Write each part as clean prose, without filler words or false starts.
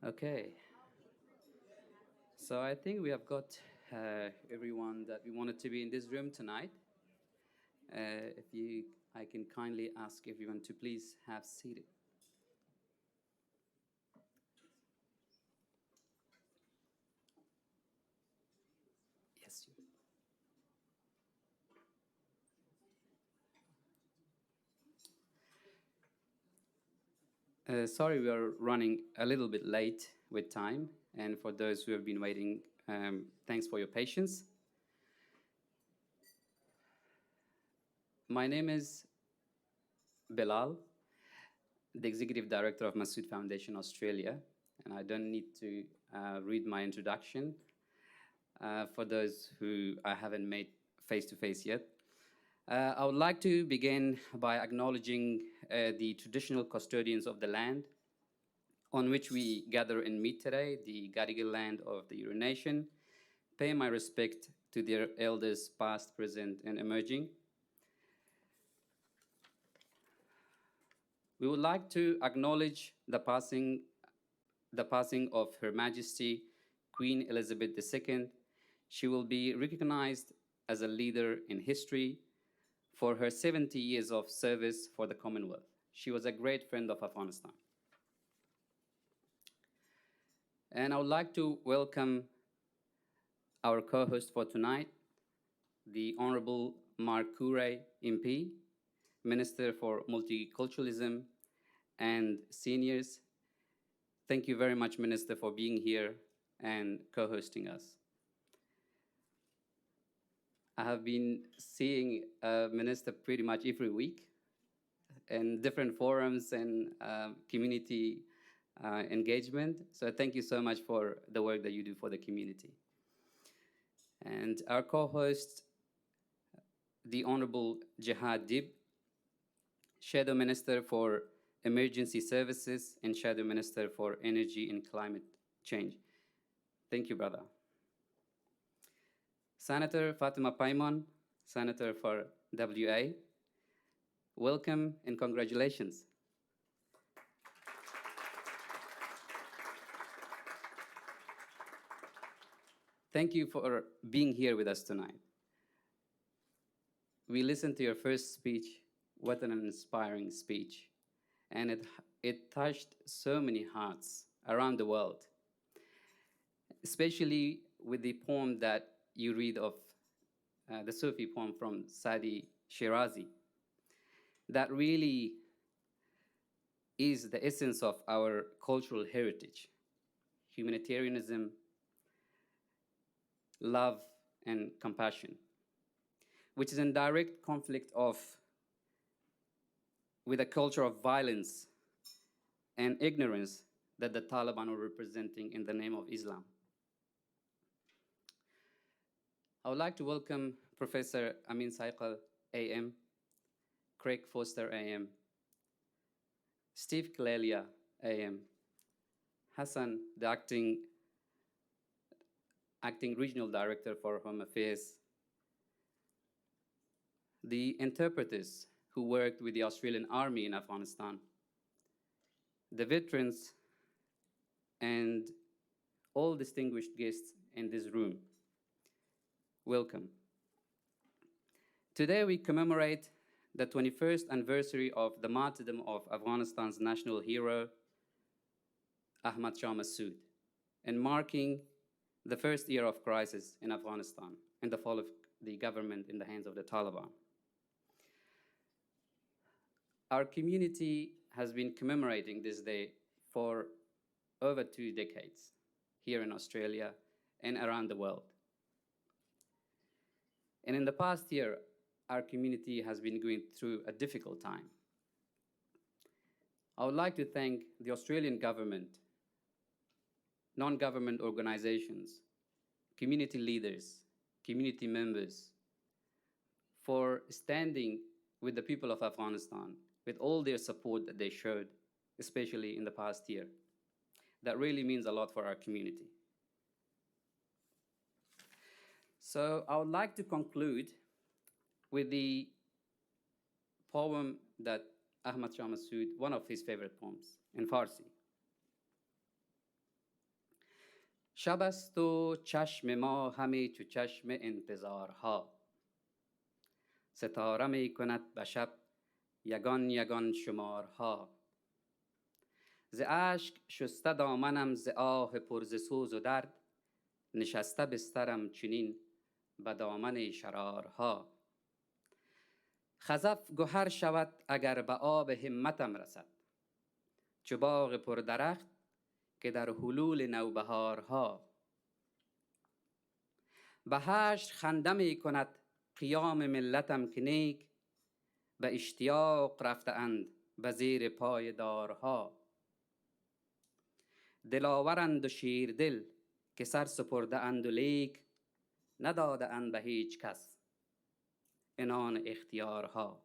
Okay. So I think we have got everyone that we wanted to be in this room tonight. I can kindly ask everyone to please have seated. Yes. Sorry, we are running a little bit late with time. And for those who have been waiting, thanks for your patience. My name is Bilal, the Executive Director of Massoud Foundation Australia. And I don't need to read my introduction for those who I haven't met face-to-face yet. I would like to begin by acknowledging the traditional custodians of the land on which we gather and meet today, the Gadigal land of the Eora Nation. Pay my respect to their elders past, present, and emerging. We would like to acknowledge the passing of Her Majesty Queen Elizabeth II. She will be recognized as a leader in history for her 70 years of service for the Commonwealth. She was a great friend of Afghanistan. And I would like to welcome our co-host for tonight, the Honorable Mark Curey, MP, Minister for Multiculturalism and Seniors. Thank you very much, Minister, for being here and co-hosting us. I have been seeing Minister pretty much every week in different forums and community engagement. So thank you so much for the work that you do for the community. And our co-host, the Honorable Jihad Dib, Shadow Minister for Emergency Services and Shadow Minister for Energy and Climate Change. Thank you, brother. Senator Fatima Paiman, Senator for WA. Welcome and congratulations. Thank you for being here with us tonight. We listened to your first speech. What an inspiring speech. And it touched so many hearts around the world, especially with the poem that you read of, the Sufi poem from Sadi Shirazi. That really is the essence of our cultural heritage: humanitarianism, love, and compassion, which is in direct conflict with a culture of violence and ignorance that the Taliban are representing in the name of Islam. I would like to welcome Professor Amin Saikal, AM, Craig Foster, AM, Steve Kalelia, AM, Hassan, the acting Regional Director for Home Affairs, the interpreters who worked with the Australian Army in Afghanistan, the veterans, and all distinguished guests in this room. Welcome. Today we commemorate the 21st anniversary of the martyrdom of Afghanistan's national hero, Ahmad Shah Massoud, and marking the first year of crisis in Afghanistan and the fall of the government in the hands of the Taliban. Our community has been commemorating this day for over 2 decades here in Australia and around the world. And in the past year, our community has been going through a difficult time. I would like to thank the Australian government, non-government organizations, community leaders, community members, for standing with the people of Afghanistan with all their support that they showed, especially in the past year. That really means a lot for our community. So I would like to conclude with the poem that Ahmad Shah Massoud, one of his favorite poems in Farsi. شب است و چشم ما همی چو چشم انتظارها، ستاره می کند به شب یگان یگان شمارها. ز اشک شسته دامنم ز آه پر ز سوز و درد، نشسته بسترم چنین به دامن شرارها. خزف گهر شود اگر به آب همتم رسد، چو باغ پردرخت که در حلول نوبهارها. به حشر خنده می کند قیام ملتم که نیک، به اشتیاق رفته اند به زیر پای دارها. دلاورند و شیردل که سر سپرده اند و لیک، نداده اند به هیچ کس عنان اختیارها.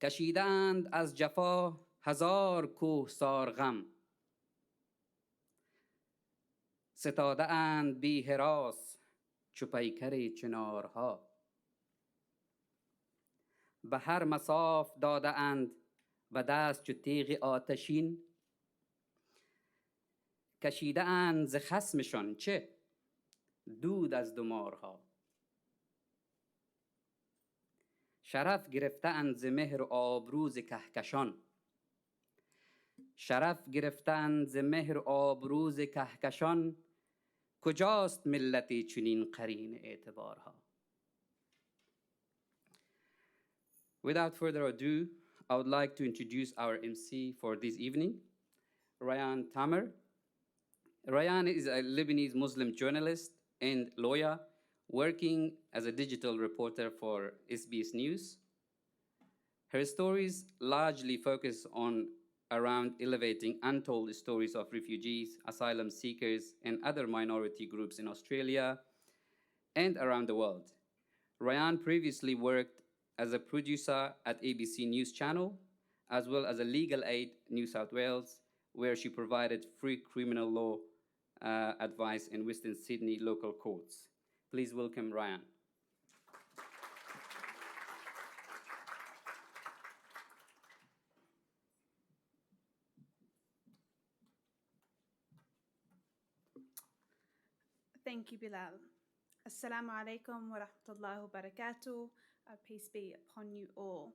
کشیده اند از جفا هزار کوهسار غم، ستاده اند بی هراس چو پیکر چنارها. به هر مصاف داده اند و دست چو تیغ آتشین، کشیده اند ز خصمشان چه دود از دمارها. شرف گرفته اند ز مهر و آبروز کهکشان، شرف گرفتند ز مهر و آبروز کهکشان. کجاست ملتی چنین قرین اعتبارها. Without further ado, I would like to introduce our MC for this evening, Rayan Tamer. Rayan is a Lebanese Muslim journalist and lawyer working as a digital reporter for SBS News. Her stories largely focus on around elevating untold stories of refugees, asylum seekers, and other minority groups in Australia and around the world. Rayan previously worked as a producer at ABC News Channel, as well as a legal aid New South Wales, where she provided free criminal law advice in Western Sydney local courts. Please welcome Rayan. Thank you, Bilal. Assalamu alaikum wa rahmatullahi wa barakatuh. Peace be upon you all.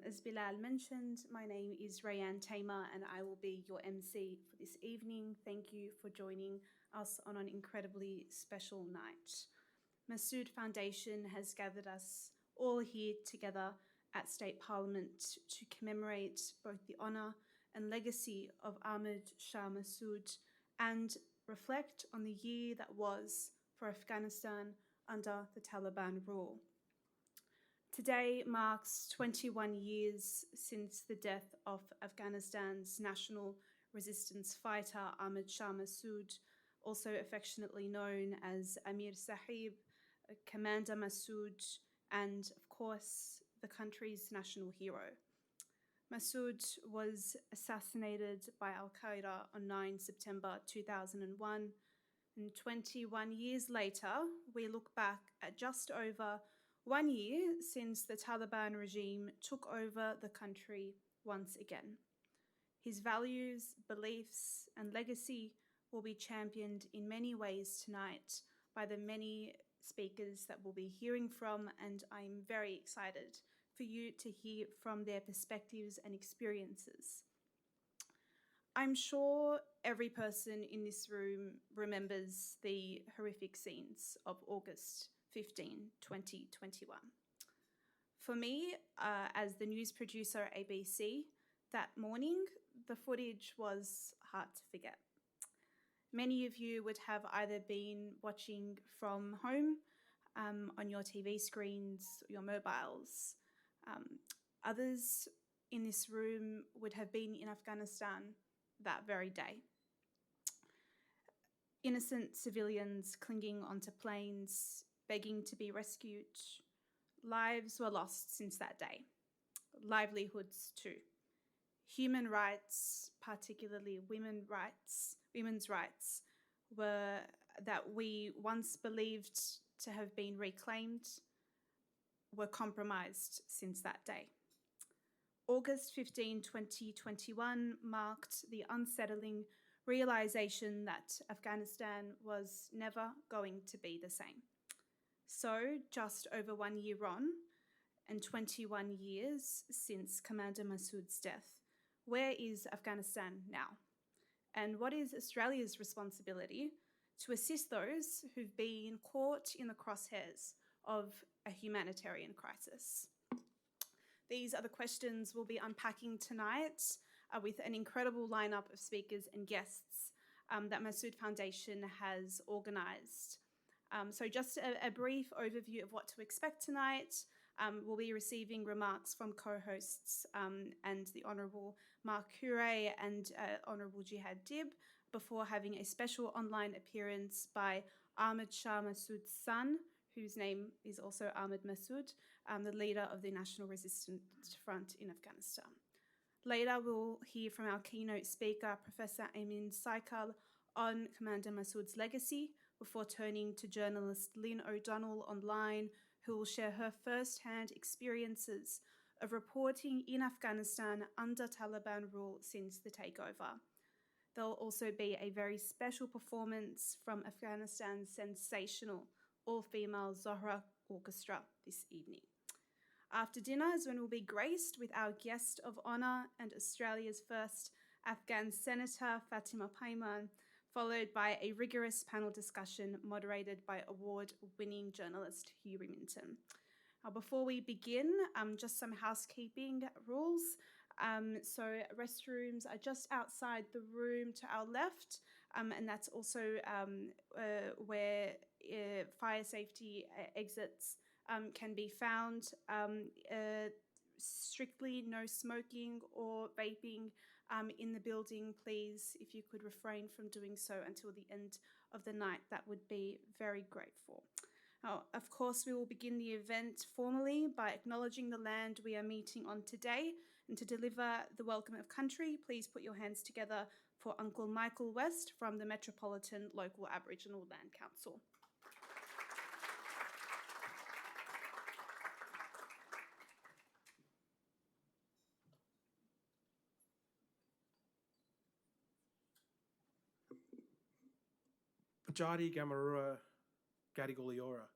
As Bilal mentioned, my name is Rayan Tamer and I will be your MC for this evening. Thank you for joining us on an incredibly special night. Massoud Foundation has gathered us all here together at State Parliament to commemorate both the honour and legacy of Ahmad Shah Massoud and reflect on the year that was for Afghanistan under the Taliban rule. Today marks 21 years since the death of Afghanistan's national resistance fighter Ahmad Shah Massoud, also affectionately known as Amir Sahib, Commander Massoud, and of course the country's national hero. Massoud was assassinated by Al-Qaeda on 9 September 2001, and 21 years later, we look back at just over 1 year since the Taliban regime took over the country once again. His values, beliefs, and legacy will be championed in many ways tonight by the many speakers that we'll be hearing from, and I'm very excited for you to hear from their perspectives and experiences. I'm sure every person in this room remembers the horrific scenes of August 15, 2021. For me, as the news producer at ABC, that morning, the footage was hard to forget. Many of you would have either been watching from home on your TV screens, your mobiles. Others in this room would have been in Afghanistan that very day. Innocent civilians clinging onto planes, begging to be rescued. Lives were lost since that day. Livelihoods too. Human rights, particularly women's rights, were that we once believed to have been reclaimed, were compromised since that day. August 15, 2021 marked the unsettling realization that Afghanistan was never going to be the same. So, just over 1 year on, and 21 years since Commander Massoud's death, where is Afghanistan now? And what is Australia's responsibility to assist those who've been caught in the crosshairs of a humanitarian crisis? These are the questions we'll be unpacking tonight with an incredible lineup of speakers and guests that Massoud Foundation has organised. So just a brief overview of what to expect tonight. We'll be receiving remarks from co-hosts and the Honourable Mark Hure and Honourable Jihad Dib before having a special online appearance by Ahmad Shah Massoud's son, whose name is also Ahmad Massoud, the leader of the National Resistance Front in Afghanistan. Later, we'll hear from our keynote speaker, Professor Amin Saikal, on Commander Massoud's legacy, before turning to journalist Lynn O'Donnell online, who will share her first-hand experiences of reporting in Afghanistan under Taliban rule since the takeover. There'll also be a very special performance from Afghanistan's sensational all-female Zohra Orchestra this evening. After dinner is when we'll be graced with our guest of honour and Australia's first Afghan Senator, Fatima Payman, followed by a rigorous panel discussion moderated by award-winning journalist Hugh Remington. Before we begin, just some housekeeping rules. So restrooms are just outside the room to our left, and that's also where fire safety exits can be found. Strictly no smoking or vaping in the building, please. If you could refrain from doing so until the end of the night, that would be very grateful. Of course, we will begin the event formally by acknowledging the land we are meeting on today, and to deliver the welcome of country, please put your hands together for Uncle Michael West from the Metropolitan Local Aboriginal Land Council. Jadi Gamarua Gadigal-Eora.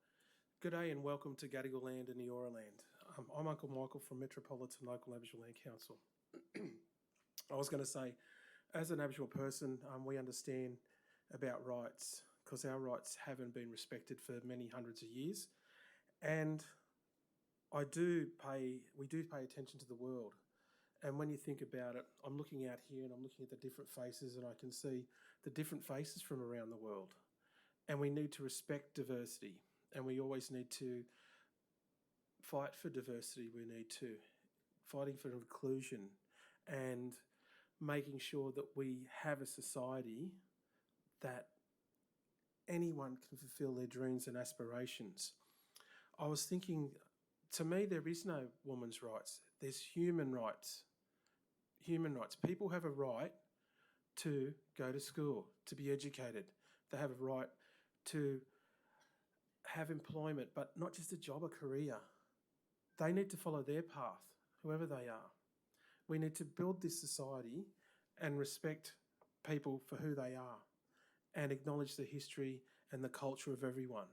Good day and welcome to Gadigal Land and Eora Land. I'm Uncle Michael from Metropolitan Local Aboriginal Land Council. I was going to say, as an Aboriginal person, we understand about rights because our rights haven't been respected for many hundreds of years. And we do pay attention to the world. And when you think about it, I'm looking out here and I'm looking at the different faces and I can see the different faces from around the world. And we need to respect diversity, and we always need to fight for diversity. We need to fighting for inclusion and making sure that we have a society that anyone can fulfill their dreams and aspirations. I was thinking, to me, there is no women's rights. There's human rights. Human rights. People have a right to go to school, to be educated. They have a right to have employment, but not just a job, a career. They need to follow their path, whoever they are. We need to build this society and respect people for who they are and acknowledge the history and the culture of everyone.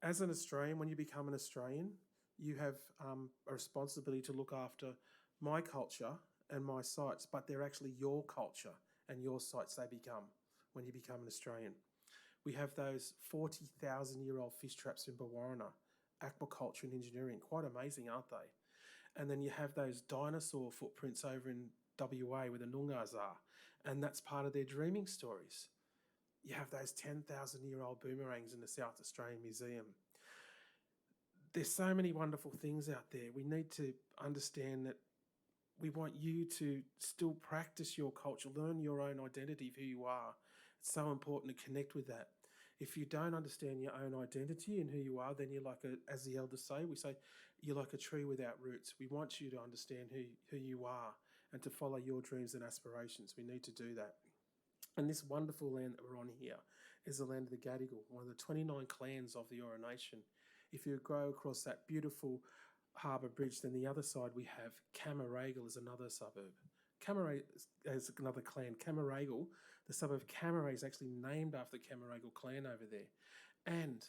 As an Australian, when you become an Australian, you have a responsibility to look after my culture and my sites, but they're actually your culture and your sites they become when you become an Australian. We have those 40,000-year-old fish traps in Bawarrina, aquaculture and engineering. Quite amazing, aren't they? And then you have those dinosaur footprints over in WA where the Noongas are, and that's part of their dreaming stories. You have those 10,000-year-old boomerangs in the South Australian Museum. There's so many wonderful things out there. We need to understand that we want you to still practice your culture, learn your own identity of who you are. It's so important to connect with that. If you don't understand your own identity and who you are, then you're like as the elders say, we say, you're like a tree without roots. We want you to understand who you are and to follow your dreams and aspirations. We need to do that. And this wonderful land that we're on here is the land of the Gadigal, one of the 29 clans of the Eora Nation. If you go across that beautiful harbour bridge, then the other side we have Camaragal is another suburb. Cammeray is another clan. Cammeraygal, the suburb of Cammeray is actually named after the Cammeraygal clan over there. And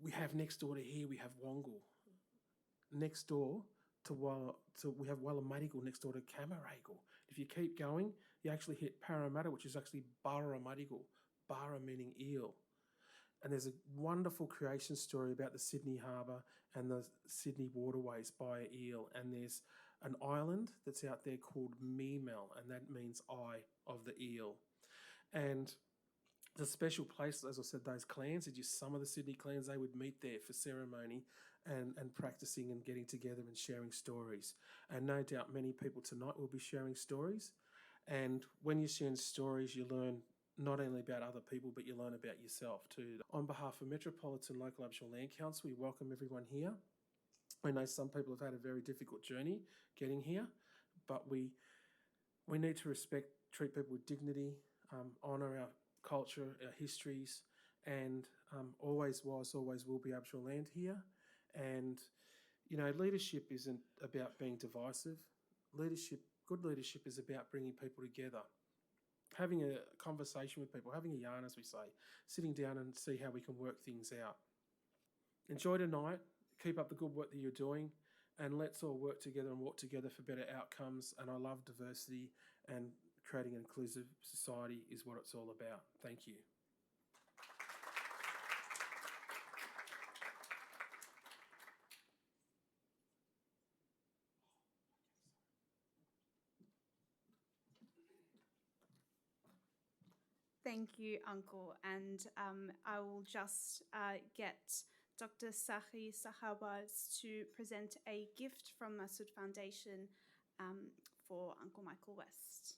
we have next door to here, we have Wongal. Next door we have Wallamadigal next door to Cammeraygal. If you keep going, you actually hit Parramatta, which is actually Barramadigal, Barra meaning eel. And there's a wonderful creation story about the Sydney Harbour and the Sydney waterways by eel. And there's an island that's out there called Memel, and that means eye of the eel. And the special place, as I said, those clans, are just some of the Sydney clans, they would meet there for ceremony and practicing and getting together and sharing stories. And no doubt many people tonight will be sharing stories. And when you're sharing stories, you learn not only about other people, but you learn about yourself too. On behalf of Metropolitan Local Aboriginal Land Council, we welcome everyone here. I know some people have had a very difficult journey getting here, but we need to treat people with dignity, honour our culture, our histories, and always was, always will be Aboriginal land here. And, you know, leadership isn't about being divisive. Good leadership is about bringing people together, having a conversation with people, having a yarn, as we say, sitting down and see how we can work things out. Enjoy tonight, keep up the good work that you're doing, and let's all work together and walk together for better outcomes. And I love diversity, and creating an inclusive society is what it's all about. Thank you. Thank you, Uncle. And I will just get Dr. Sahi Sahabaz to present a gift from Massoud Foundation for Uncle Michael West.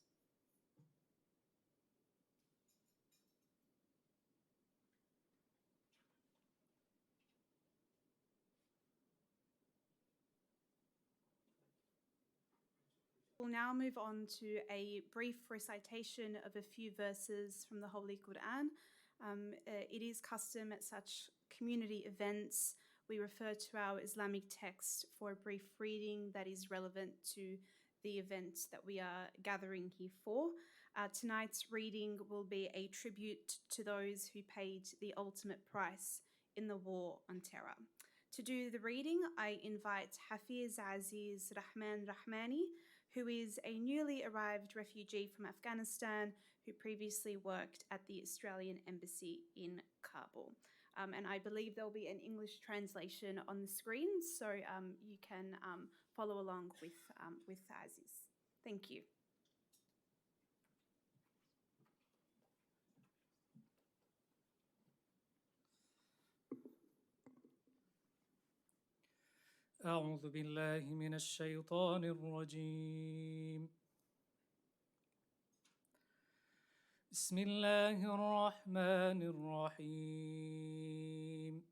We'll now move on to a brief recitation of a few verses from the Holy Quran. It is custom at such community events, we refer to our Islamic text for a brief reading that is relevant to the event that we are gathering here for. Tonight's reading will be a tribute to those who paid the ultimate price in the war on terror. To do the reading, I invite Hafiz Aziz Rahman Rahmani, who is a newly arrived refugee from Afghanistan who previously worked at the Australian Embassy in Kabul. And I believe there'll be an English translation on the screen, so you can follow along with Aziz. Thank you. أعوذ بالله من الشيطان الرجيم. بسم الله الرحمن الرحيم.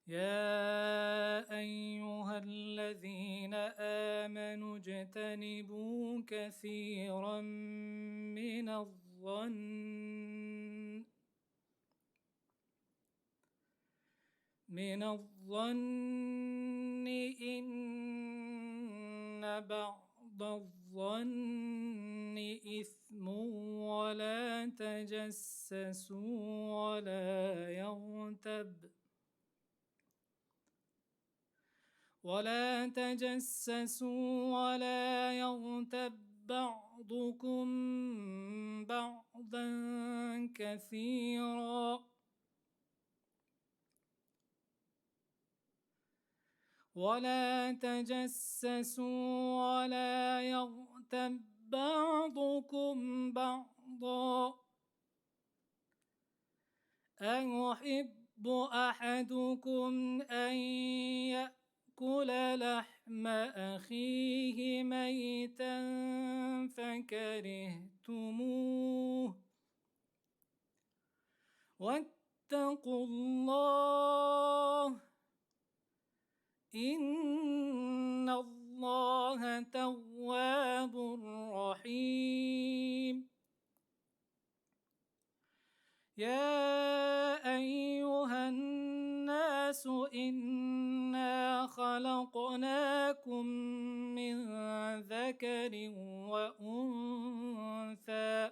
يا أيها الذين آمنوا اجتنبوا كثيرا من الظن إن بعض الظن إثم ولا تجسسوا ولا يغتب بعضكم بعضا كثيرا ولا يغتب بعضكم بعضا أيحب أحدكم أن يأكل لحم أخيه ميتا فكرهتموه واتقوا الله إن الله تواب رحيم. يا أيها الناس إنا خلقناكم ذكر وأنثى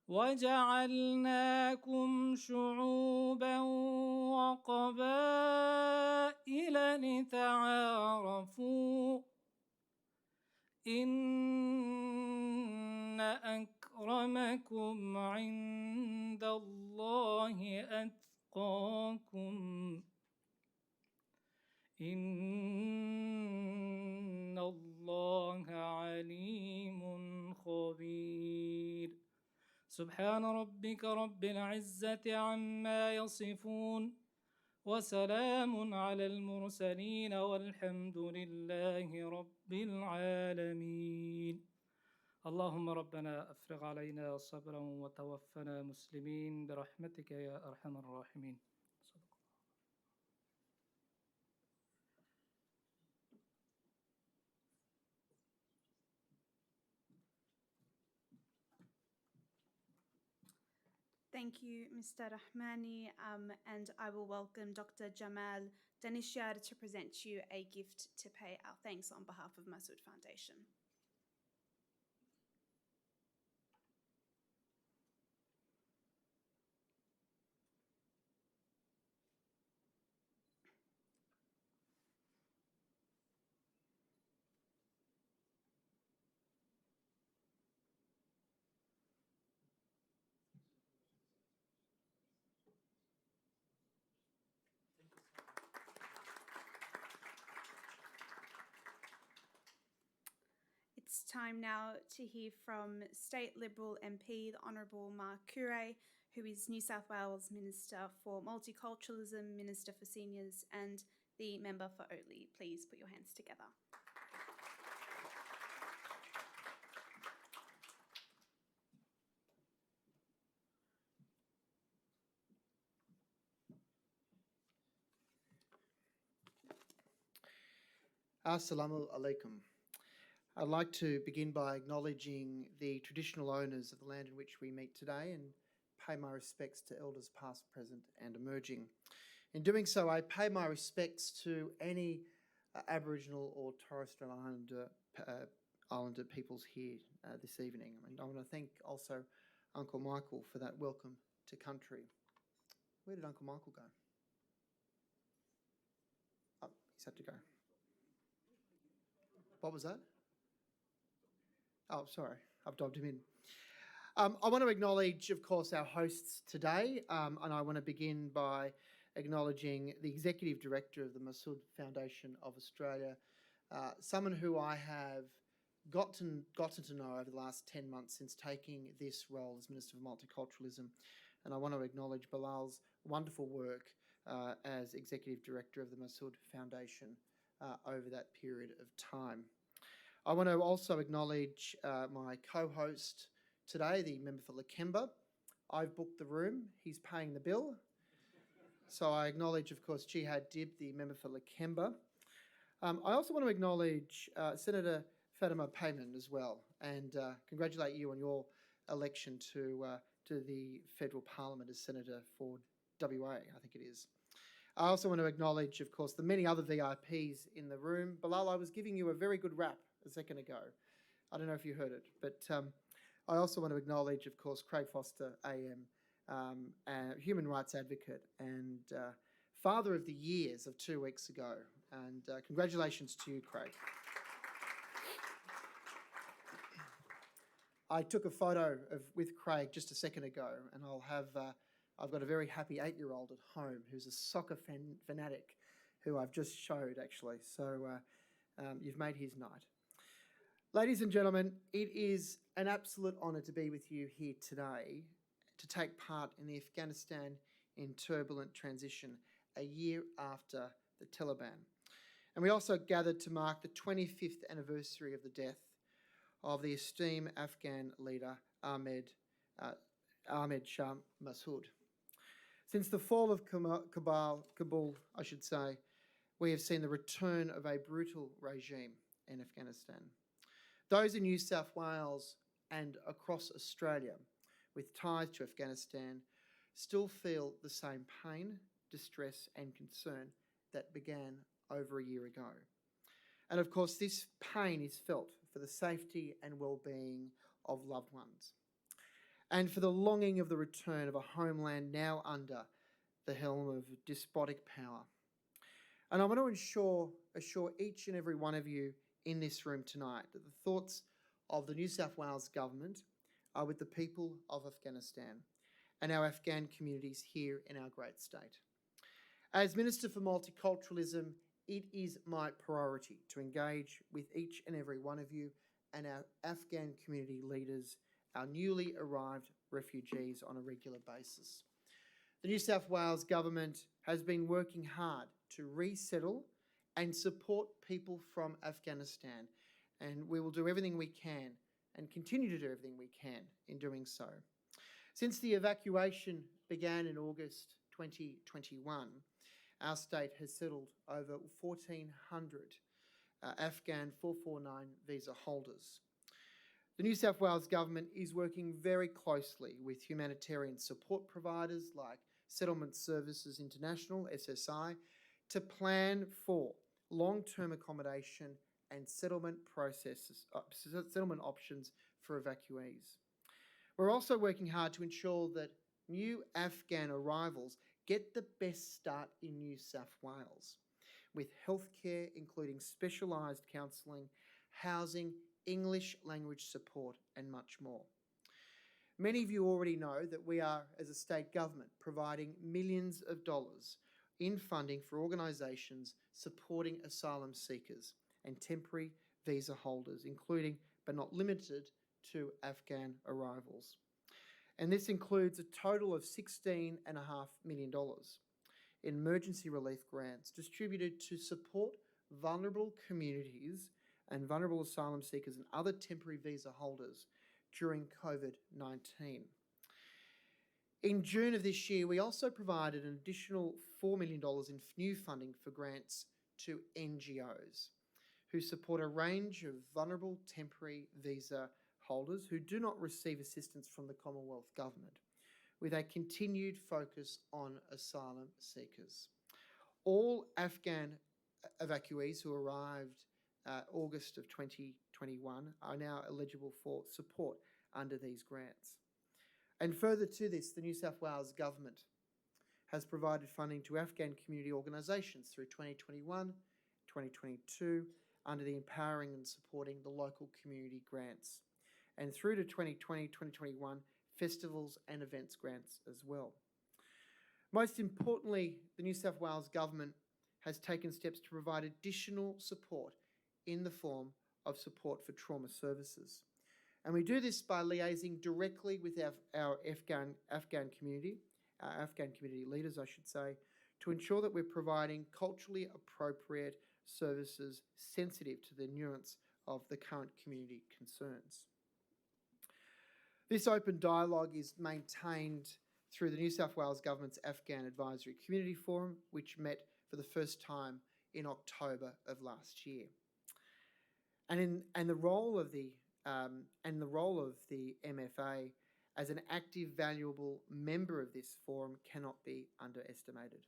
وجعلناكم شعوبا وقبائل لتعارفوا إن أكرمكم عند الله أتقاكم إن الله عليم خبير. سبحان ربك رب العزة عما يصفون وسلام على المرسلين والحمد لله رب العالمين. اللهم ربنا أفرغ علينا صبرا وتوفنا مسلمين برحمتك يا أرحم الراحمين. Thank you, Mr. Rahmani, and I will welcome Dr. Jamal Danishar to present you a gift to pay our thanks on behalf of Massoud Foundation. It's time now to hear from State Liberal MP, the Honourable Mark Curey, who is New South Wales Minister for Multiculturalism, Minister for Seniors, and the Member for Otley. Please put your hands together. Assalamu alaikum. I'd like to begin by acknowledging the traditional owners of the land in which we meet today and pay my respects to elders past, present and emerging. In doing so, I pay my respects to any Aboriginal or Torres Strait Islander peoples here this evening. And I want to thank also Uncle Michael for that welcome to country. Where did Uncle Michael go? Oh, he's had to go. What was that? Oh, sorry, I've dobbed him in. I want to acknowledge, of course, our hosts today, and I want to begin by acknowledging the Executive Director of the Massoud Foundation of Australia, someone who I have gotten to know over the last 10 months since taking this role as Minister for Multiculturalism, and I want to acknowledge Bilal's wonderful work as Executive Director of the Massoud Foundation over that period of time. I want to also acknowledge my co-host today, the member for Lakemba. I've booked the room, he's paying the bill. So I acknowledge, of course, Jihad Dib, the member for Lakemba. I also want to acknowledge Senator Fatima Payman as well, and congratulate you on your election to the federal parliament as Senator for WA, I think it is. I also want to acknowledge, of course, the many other VIPs in the room. Bilal, I was giving you a very good rap a second ago. I don't know if you heard it, but I also want to acknowledge, of course, Craig Foster, AM, human rights advocate and Father of the Year as of 2 weeks ago. And congratulations to you, Craig. I took a photo with Craig just a second ago, and I've got a very happy 8-year-old at home who's a soccer fanatic who I've just showed, actually. So you've made his night. Ladies and gentlemen, it is an absolute honour to be with you here today to take part in the Afghanistan in turbulent transition a year after the Taliban. And we also gathered to mark the 25th anniversary of the death of the esteemed Afghan leader Ahmad Shah Massoud. Since the fall of Kabul, I should say, we have seen the return of a brutal regime in Afghanistan. Those in New South Wales and across Australia with ties to Afghanistan still feel the same pain, distress and concern that began over a year ago. And of course, this pain is felt for the safety and well-being of loved ones, and for the longing of the return of a homeland now under the helm of despotic power. And I want to assure each and every one of you in this room tonight that the thoughts of the New South Wales government are with the people of Afghanistan and our Afghan communities here in our great state. As Minister for Multiculturalism, it is my priority to engage with each and every one of you and our Afghan community leaders, our newly arrived refugees, on a regular basis. The New South Wales government has been working hard to resettle and support people from Afghanistan, and we will do everything we can and continue to do everything we can in doing so. Since the evacuation began in August 2021, our state has settled over 1,400 Afghan 449 visa holders. The New South Wales government is working very closely with humanitarian support providers like Settlement Services International, SSI, to plan for long-term accommodation and settlement options for evacuees. We're also working hard to ensure that new Afghan arrivals get the best start in New South Wales, with healthcare including specialised counselling, housing, English language support and much more. Many of you already know that we are, as a state government, providing millions of dollars in funding for organisations supporting asylum seekers and temporary visa holders, including but not limited to Afghan arrivals. And this includes a total of $16.5 million in emergency relief grants distributed to support vulnerable communities and vulnerable asylum seekers and other temporary visa holders during COVID-19. In June of this year, we also provided an additional $4 million in new funding for grants to NGOs who support a range of vulnerable temporary visa holders who do not receive assistance from the Commonwealth Government, with a continued focus on asylum seekers. All Afghan evacuees who arrived August of 2021 are now eligible for support under these grants. And further to this, the New South Wales Government has provided funding to Afghan community organisations through 2021, 2022, under the Empowering and Supporting the Local Community Grants, and through to 2020, 2021, festivals and events grants as well. Most importantly, the New South Wales Government has taken steps to provide additional support in the form of support for trauma services. And we do this by liaising directly with our Afghan community leaders, I should say, to ensure that we're providing culturally appropriate services sensitive to the nuance of the current community concerns. This open dialogue is maintained through the New South Wales Government's Afghan Advisory Community Forum, which met for the first time in October of last year. And the role of the MFA as an active, valuable member of this forum cannot be underestimated.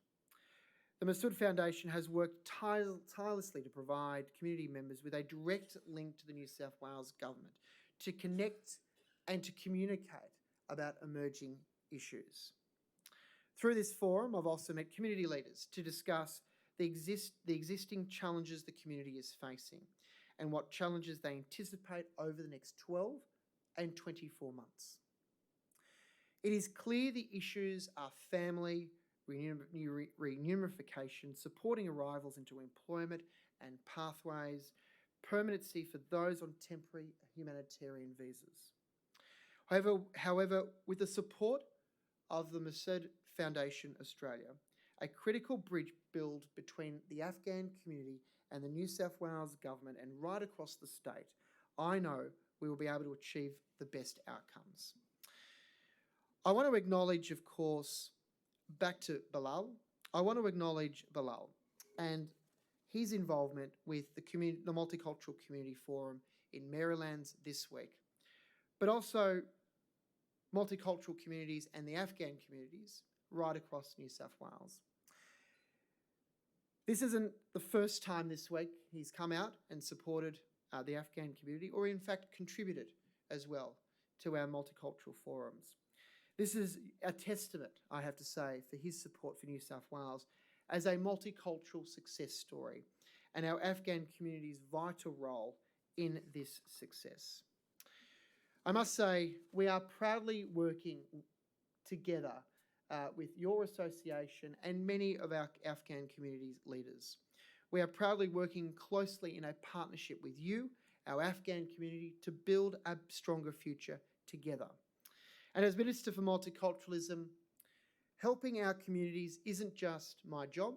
The Massoud Foundation has worked tirelessly to provide community members with a direct link to the New South Wales Government to connect and to communicate about emerging issues. Through this forum, I've also met community leaders to discuss the existing challenges the community is facing and what challenges they anticipate over the next 12 and 24 months. It is clear the issues are family, reunification, supporting arrivals into employment and pathways, permanency for those on temporary humanitarian visas. However, with the support of the Massoud Foundation Australia, a critical bridge built between the Afghan community and the New South Wales Government and right across the state, I know we will be able to achieve the best outcomes. I want to acknowledge, of course, back to Bilal, and his involvement with the Multicultural Community Forum in Maryland this week, but also multicultural communities and the Afghan communities right across New South Wales. This isn't the first time this week he's come out and supported the Afghan community, or in fact contributed as well to our multicultural forums. This is a testament, I have to say, for his support for New South Wales as a multicultural success story and our Afghan community's vital role in this success. I must say, we are proudly working together with your association and many of our Afghan community's leaders. We are proudly working closely in a partnership with you, our Afghan community, to build a stronger future together. And as Minister for Multiculturalism, helping our communities isn't just my job,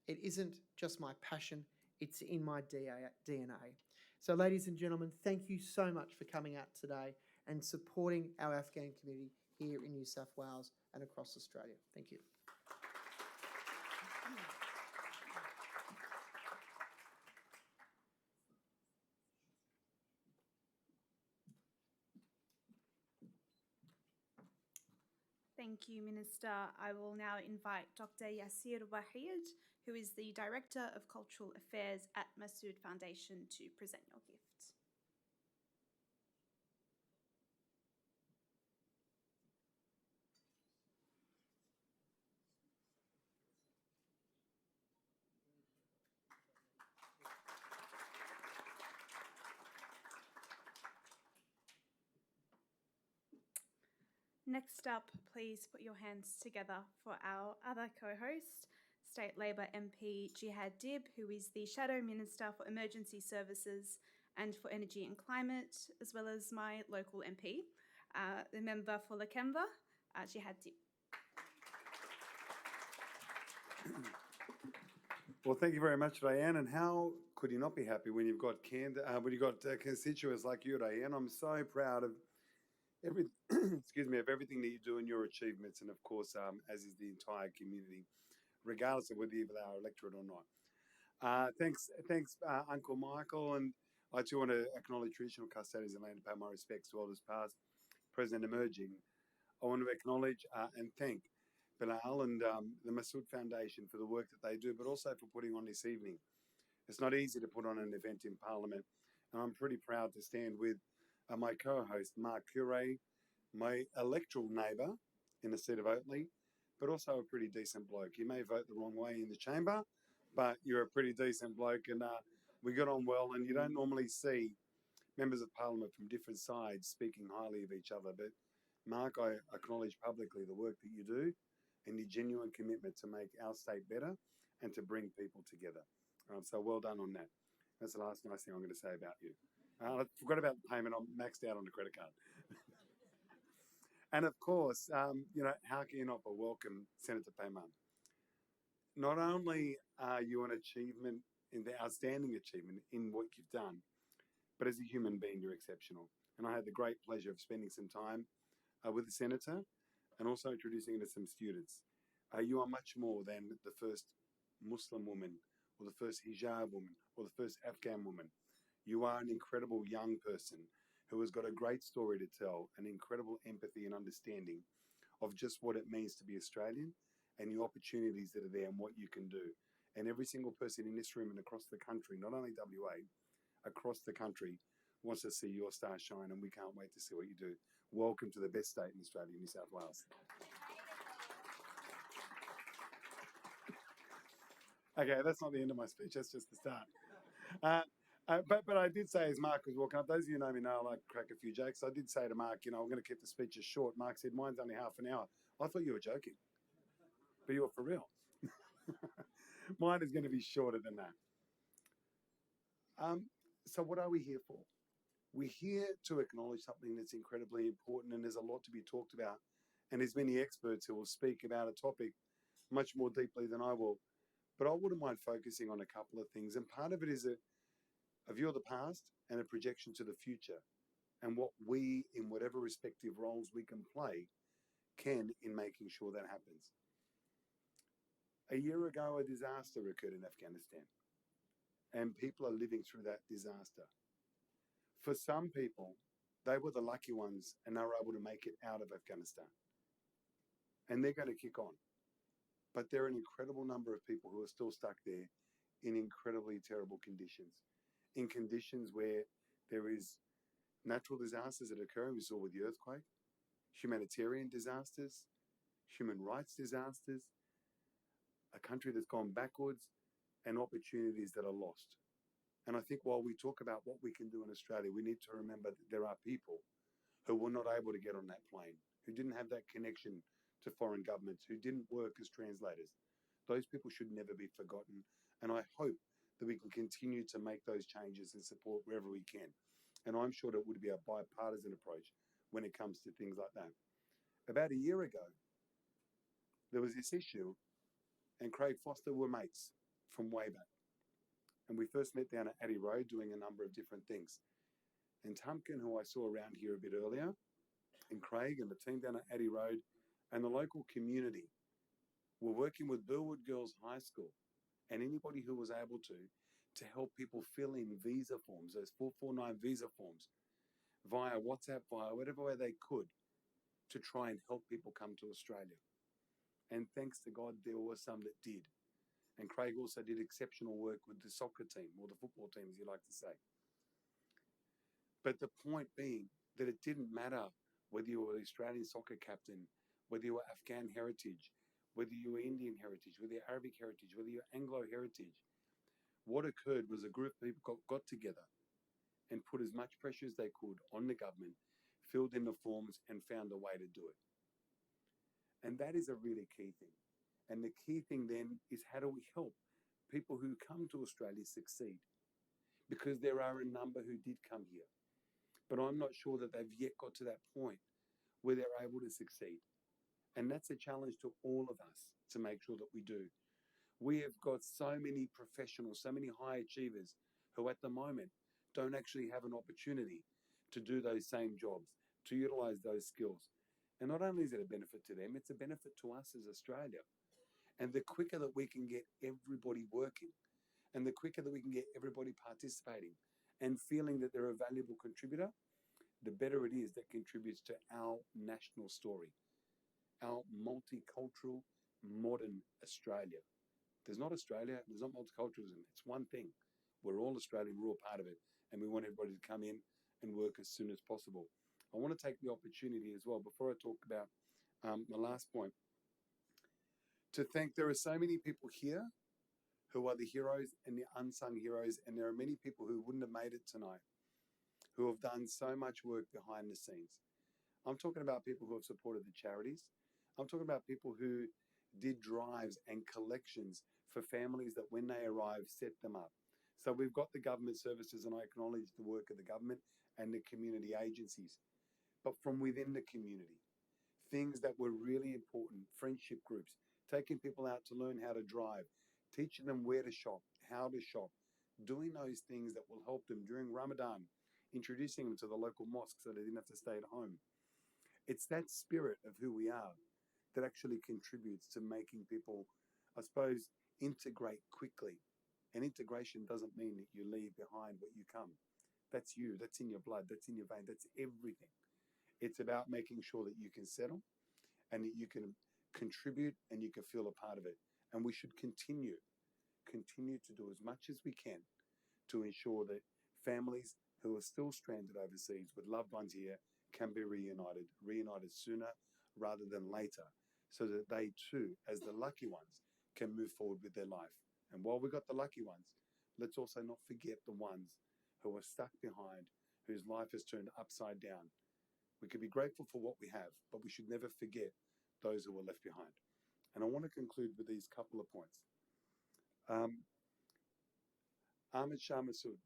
it isn't just my passion, it's in my DNA. So ladies and gentlemen, thank you so much for coming out today and supporting our Afghan community here in New South Wales and across Australia. Thank you. Thank you, Minister. I will now invite Dr. Yasir Wahid, who is the Director of Cultural Affairs at Massoud Foundation, to present your gift. Next up, please put your hands together for our other co-host, State Labor MP Jihad Dib, who is the Shadow Minister for Emergency Services and for Energy and Climate, as well as my local MP, the member for Lakemba, Jihad Dib. Well, thank you very much, Diane. And how could you not be happy when you've got constituents like you, Diane? I'm so proud of everything that you do and your achievements, and of course, as is the entire community, regardless of whether you're our electorate or not. Thanks, Uncle Michael, and I too want to acknowledge traditional custodians and land and pay my respects to elders past, present, emerging. I want to acknowledge and thank Bilal and the Massoud Foundation for the work that they do, but also for putting on this evening. It's not easy to put on an event in Parliament, and I'm pretty proud to stand with my co-host, Mark Curé, my electoral neighbour in the seat of Oatley, but also a pretty decent bloke. You may vote the wrong way in the chamber, but you're a pretty decent bloke, and we got on well, and you don't normally see members of Parliament from different sides speaking highly of each other. But Mark, I acknowledge publicly the work that you do and your genuine commitment to make our state better and to bring people together. So well done on that. That's the last nice thing I'm going to say about you. I forgot about the payment. I'm maxed out on the credit card. And of course, how can you not but welcome Senator Payman? Not only are you an achievement, in the outstanding achievement in what you've done, but as a human being, you're exceptional. And I had the great pleasure of spending some time with the Senator and also introducing her to some students. You are much more than the first Muslim woman or the first hijab woman or the first Afghan woman. You are an incredible young person who has got a great story to tell, an incredible empathy and understanding of just what it means to be Australian and the opportunities that are there and what you can do. And every single person in this room and across the country, not only WA, across the country, wants to see your star shine, and we can't wait to see what you do. Welcome to the best state in Australia, New South Wales. Okay, that's not the end of my speech, that's just the start. But I did say, as Mark was walking up, those of you who know me know I like to crack a few jokes. I did say to Mark, I'm going to keep the speeches short. Mark said, mine's only half an hour. I thought you were joking, but you were for real. Mine is going to be shorter than that. So what are we here for? We're here to acknowledge something that's incredibly important, and there's a lot to be talked about. And there's many experts who will speak about a topic much more deeply than I will. But I wouldn't mind focusing on a couple of things. And part of it is a view of the past and a projection to the future, and what we, in whatever respective roles we can play, can in making sure that happens. A year ago, a disaster occurred in Afghanistan, and people are living through that disaster. For some people, they were the lucky ones and they were able to make it out of Afghanistan. And they're going to kick on. But there are an incredible number of people who are still stuck there in incredibly terrible conditions, in conditions where there is natural disasters that occur. We saw with the earthquake, humanitarian disasters, human rights disasters, a country that's gone backwards, and opportunities that are lost. And I think while we talk about what we can do in Australia, we need to remember that there are people who were not able to get on that plane, who didn't have that connection to foreign governments, who didn't work as translators. Those people should never be forgotten. And I hope that we can continue to make those changes and support wherever we can. And I'm sure that it would be a bipartisan approach when it comes to things like that. About a year ago, there was this issue, and Craig Foster were mates from way back. And we first met down at Addy Road doing a number of different things. And Tumpkin, who I saw around here a bit earlier, and Craig and the team down at Addy Road and the local community were working with Burwood Girls High School and anybody who was able to help people fill in visa forms, those 449 visa forms, via WhatsApp, via whatever way they could, to try and help people come to Australia. And thanks to God, there were some that did. And Craig also did exceptional work with the soccer team, or the football team, as you like to say. But the point being that it didn't matter whether you were the Australian soccer captain, whether you were Afghan heritage, whether you were Indian heritage, whether you're Arabic heritage, whether you're Anglo heritage. What occurred was a group of people got together and put as much pressure as they could on the government, filled in the forms, and found a way to do it. And that is a really key thing. And the key thing then is, how do we help people who come to Australia succeed? Because there are a number who did come here, but I'm not sure that they've yet got to that point where they're able to succeed. And that's a challenge to all of us to make sure that we do. We have got so many professionals, so many high achievers who at the moment don't actually have an opportunity to do those same jobs, to utilize those skills. And not only is it a benefit to them, it's a benefit to us as Australia. And the quicker that we can get everybody working, and the quicker that we can get everybody participating and feeling that they're a valuable contributor, the better it is that contributes to our national story, our multicultural, modern Australia. There's not Australia, there's not multiculturalism. It's one thing. We're all Australian, we're all part of it, and we want everybody to come in and work as soon as possible. I want to take the opportunity as well, before I talk about my last point, to thank, there are so many people here who are the heroes and the unsung heroes, and there are many people who wouldn't have made it tonight, who have done so much work behind the scenes. I'm talking about people who have supported the charities. I'm talking about people who did drives and collections for families that when they arrive, set them up. So we've got the government services, and I acknowledge the work of the government and the community agencies. But from within the community, things that were really important, friendship groups, taking people out to learn how to drive, teaching them where to shop, how to shop, doing those things that will help them during Ramadan, introducing them to the local mosque so they didn't have to stay at home. It's that spirit of who we are that actually contributes to making people, I suppose, integrate quickly. And integration doesn't mean that you leave behind what you come. That's you, that's in your blood, that's in your vein, that's everything. It's about making sure that you can settle and that you can contribute and you can feel a part of it. And we should continue to do as much as we can to ensure that families who are still stranded overseas with loved ones here can be reunited sooner rather than later, so that they too, as the lucky ones, can move forward with their life. And while we've got the lucky ones, let's also not forget the ones who are stuck behind, whose life has turned upside down. We can be grateful for what we have, but we should never forget those who were left behind. And I want to conclude with these couple of points. Ahmad Shah Massoud,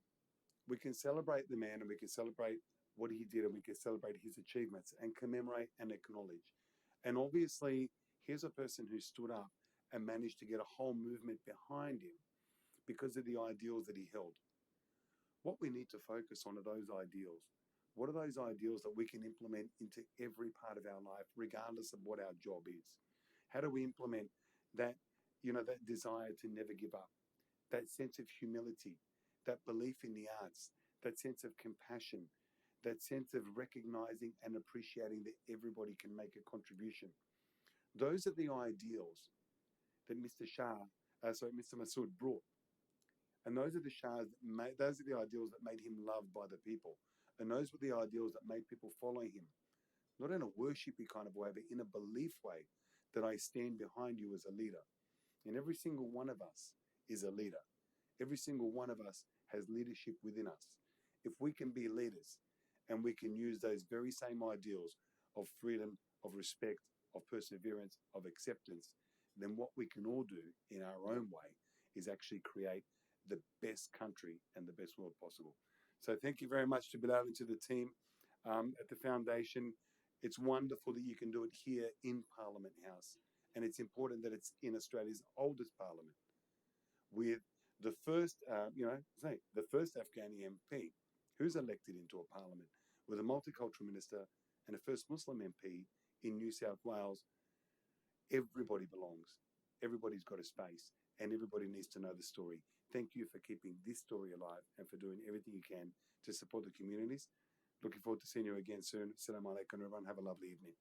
we can celebrate the man and we can celebrate what he did and we can celebrate his achievements and commemorate and acknowledge. And obviously, here's a person who stood up and managed to get a whole movement behind him because of the ideals that he held. What we need to focus on are those ideals. What are those ideals that we can implement into every part of our life, regardless of what our job is? How do we implement that, that desire to never give up, that sense of humility, that belief in the arts, that sense of compassion, that sense of recognizing and appreciating that everybody can make a contribution? Those are the ideals that Mr. Massoud brought. And those are the Shah's, those are the ideals that made him loved by the people. And those were the ideals that made people follow him. Not in a worshipy kind of way, but in a belief way that I stand behind you as a leader. And every single one of us is a leader. Every single one of us has leadership within us. If we can be leaders and we can use those very same ideals of freedom, of respect, of perseverance, of acceptance, then what we can all do in our own way is actually create the best country and the best world possible. So thank you very much to Bilal and to the team at the foundation. It's wonderful that you can do it here in Parliament House. And it's important that it's in Australia's oldest parliament with the first, the first Afghani MP who's elected into a parliament with a multicultural minister and a first Muslim MP in New South Wales. Everybody belongs. Everybody's got a space and everybody needs to know the story. Thank you for keeping this story alive and for doing everything you can to support the communities. Looking forward to seeing you again soon. Assalamu alaikum, everyone. Have a lovely evening.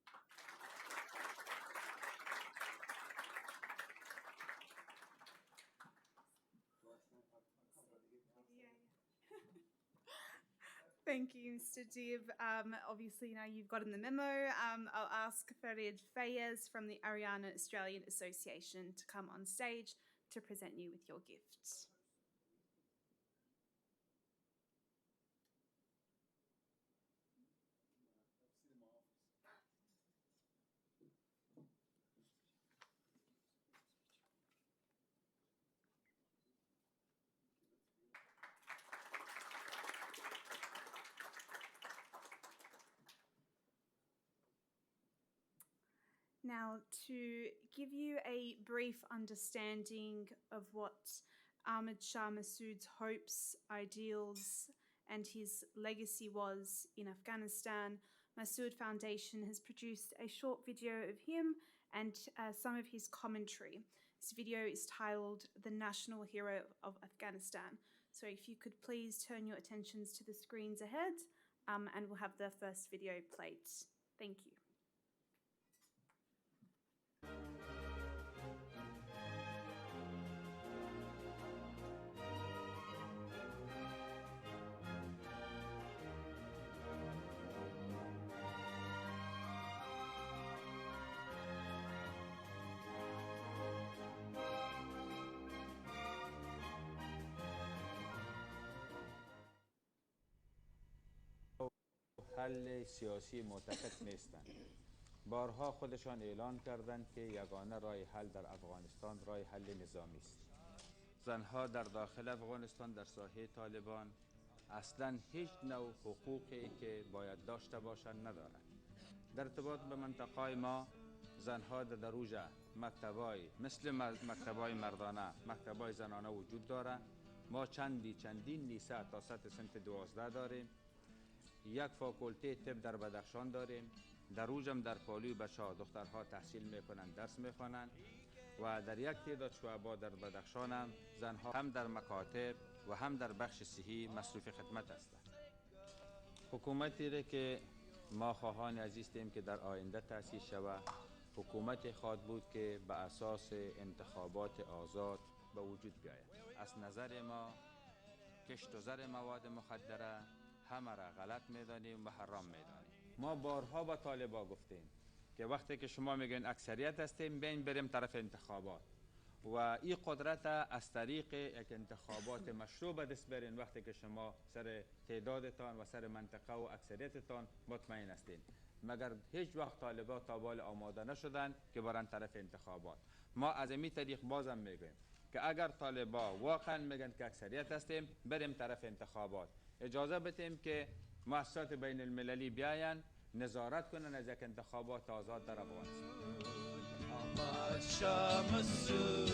Thank you, Mr. Dib. Obviously, now you've gotten the memo. I'll ask Farid Fayez from the Ariana Australian Association to come on stage to present you with your gifts. Now, to give you a brief understanding of what Ahmad Shah Massoud's hopes, ideals, and his legacy was in Afghanistan, Massoud Foundation has produced a short video of him and some of his commentary. This video is titled The National Hero of Afghanistan. So if you could please turn your attentions to the screens ahead, and we'll have the first video played. Thank you. حل سیاسی معتقد نیستند. بارها خودشان اعلان کردند که یگانه راه حل در افغانستان راه حل نظامی است. زنها در داخل افغانستان در ساحه طالبان اصلا هیچ نوع حقوقی که باید داشته باشند ندارند. در ارتباط به منطقه ما زنها در دروژه مکتبای مثل مکتبای مردانه، مکتبای زنانه وجود دارند. ما چندین لیسه تا سطح سنف 12 داریم. یک فاکولته طب در بدخشان داریم. در روجم در پالوی بچه‌ها دخترها تحصیل میکنند، درس میخوانند و در یک تعداد شعبا در بدخشان هم زنها هم در مکاتب و هم در بخش صحی مصروف خدمت هستند. حکومتی را که ما خواهان عزیزیم که در آینده تأسیس شود، حکومت خواهد بود که به اساس انتخابات آزاد به وجود بیاید. از نظر ما کشت و زر مواد مخدره همه را غلط میدانیم و حرام میدانیم. ما بارها با طالبا گفتیم که وقتی که شما میگین اکثریت هستیم بین بریم طرف انتخابات و این قدرت از طریق یک انتخابات مشروع به دست برین وقتی که شما سر تعدادتان و سر منطقه و اکثریتتان مطمئن هستین. مگر هیچ وقت طالبا تا بال آماده نشدن که برن طرف انتخابات. ما از این طریق بازم میگیم که اگر طالبا واقعا میگن که اکثریت هستیم بریم طرف انتخابات. اجازه بدیم که مؤسسات بین المللی بیاین نظارت کنن از یک انتخابات آزاد در افغانستان. احمد شاه مسعود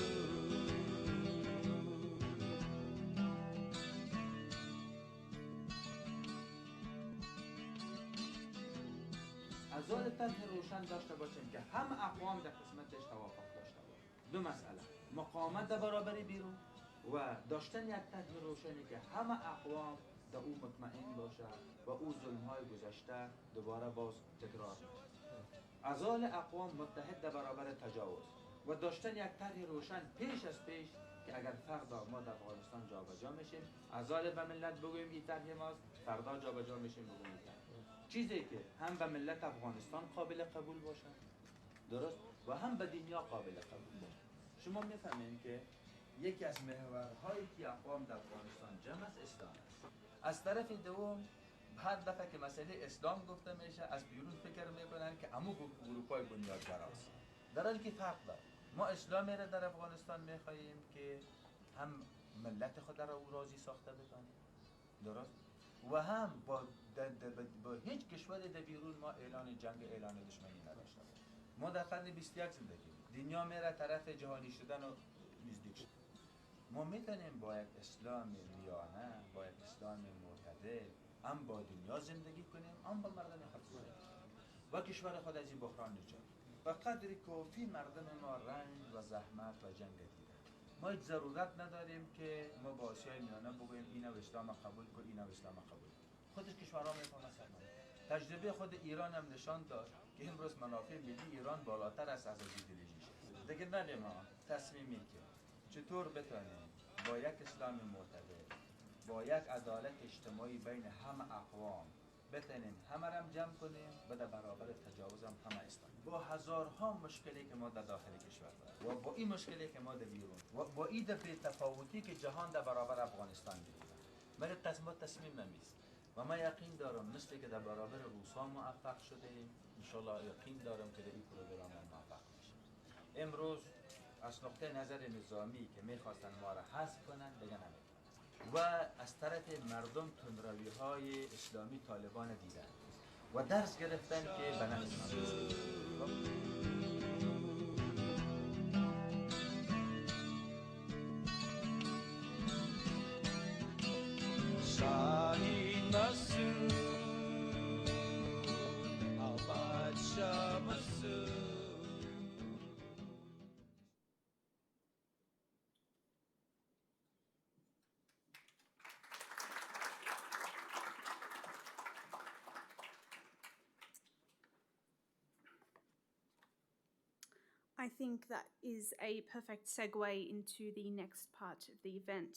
از آن طرح روشن داشته باشیم که همه اقوام در قسمتش توافق داشته باشند. دو مسئله، مقاومت در برابر بیرون و داشتن یک طرح روشنی که همه اقوام در او مطمئن باشه و او ظلم‌های گذشته دوباره باز تکرار نشه. ازال اقوام متحد در برابر تجاوز و داشتن یک طرح روشن پیش از پیش که اگر فردا ما در افغانستان جابجا میشیم ازال به ملت بگوییم این طرح ماست، فردا جابجا میشیم بگوییم این طرح. چیزی که هم به ملت افغانستان قابل قبول باشه، درست، و هم به دنیا قابل قبول باشه. شما میفهمین که یکی از محورهایی که اقوام در افغانستان جمع است اسلام است. از طرف دوم هر دفعه که مسئله اسلام گفته میشه از بیرون فکر میکنن که امو گروپای بنیادگراست، در حالی که فرق داره. ما اسلامی را در افغانستان میخواهیم که هم ملت خود را او راضی ساخته بکنیم، درست، و هم با هیچ کشور در بیرون ما اعلان جنگ اعلان دشمنی نداشته باشیم. ما در قرن 21 زندگی، دنیا میره طرف جهانی شدن و نزدیک شدن. ما میتونیم با یک اسلام میانه، با یک اسلام معتدل هم با دنیا زندگی کنیم، هم با مردم خود زندگی کنیم و کشور خود از این بحران نجات. به قدر کافی مردم ما رنج و زحمت و جنگ دیدن. ما هیچ ضرورت نداریم که ما با آسیای میانه بگوییم اینو اسلام قبول کن، اینو اسلام قبول کن. خودش کشورها میفهمن. تجربه خود ایران هم نشان داد که امروز منافع ملی ایران بالاتر است از ایدئولوژیش. دیگه نه ما تصمیمی که چطور بتونیم با یک اسلام معتدل، با یک عدالت اجتماعی بین همه اقوام بتونیم همه را جمع کنیم و در برابر تجاوز هم همه اسلام. با هزارها مشکلی که ما در داخل کشور داریم و با این مشکلی که ما در بیرون و با این تفاوتی که جهان در برابر افغانستان گرفته، ولی تصمیم نمیست و من یقین دارم مثل که در برابر روسا موفق شدیم، انشالله یقین دارم که در این پروگرام هم موفق میشیم. امروز از نقطه نظر نظامی که میخواستن ما را حذف کنن دیگه نمیکنن و از طرف مردم تندروی های اسلامی طالبان دیدن و درس گرفتن که به نفع شاهین مسعود احمد شاه مسعود. I think that is a perfect segue into the next part of the event,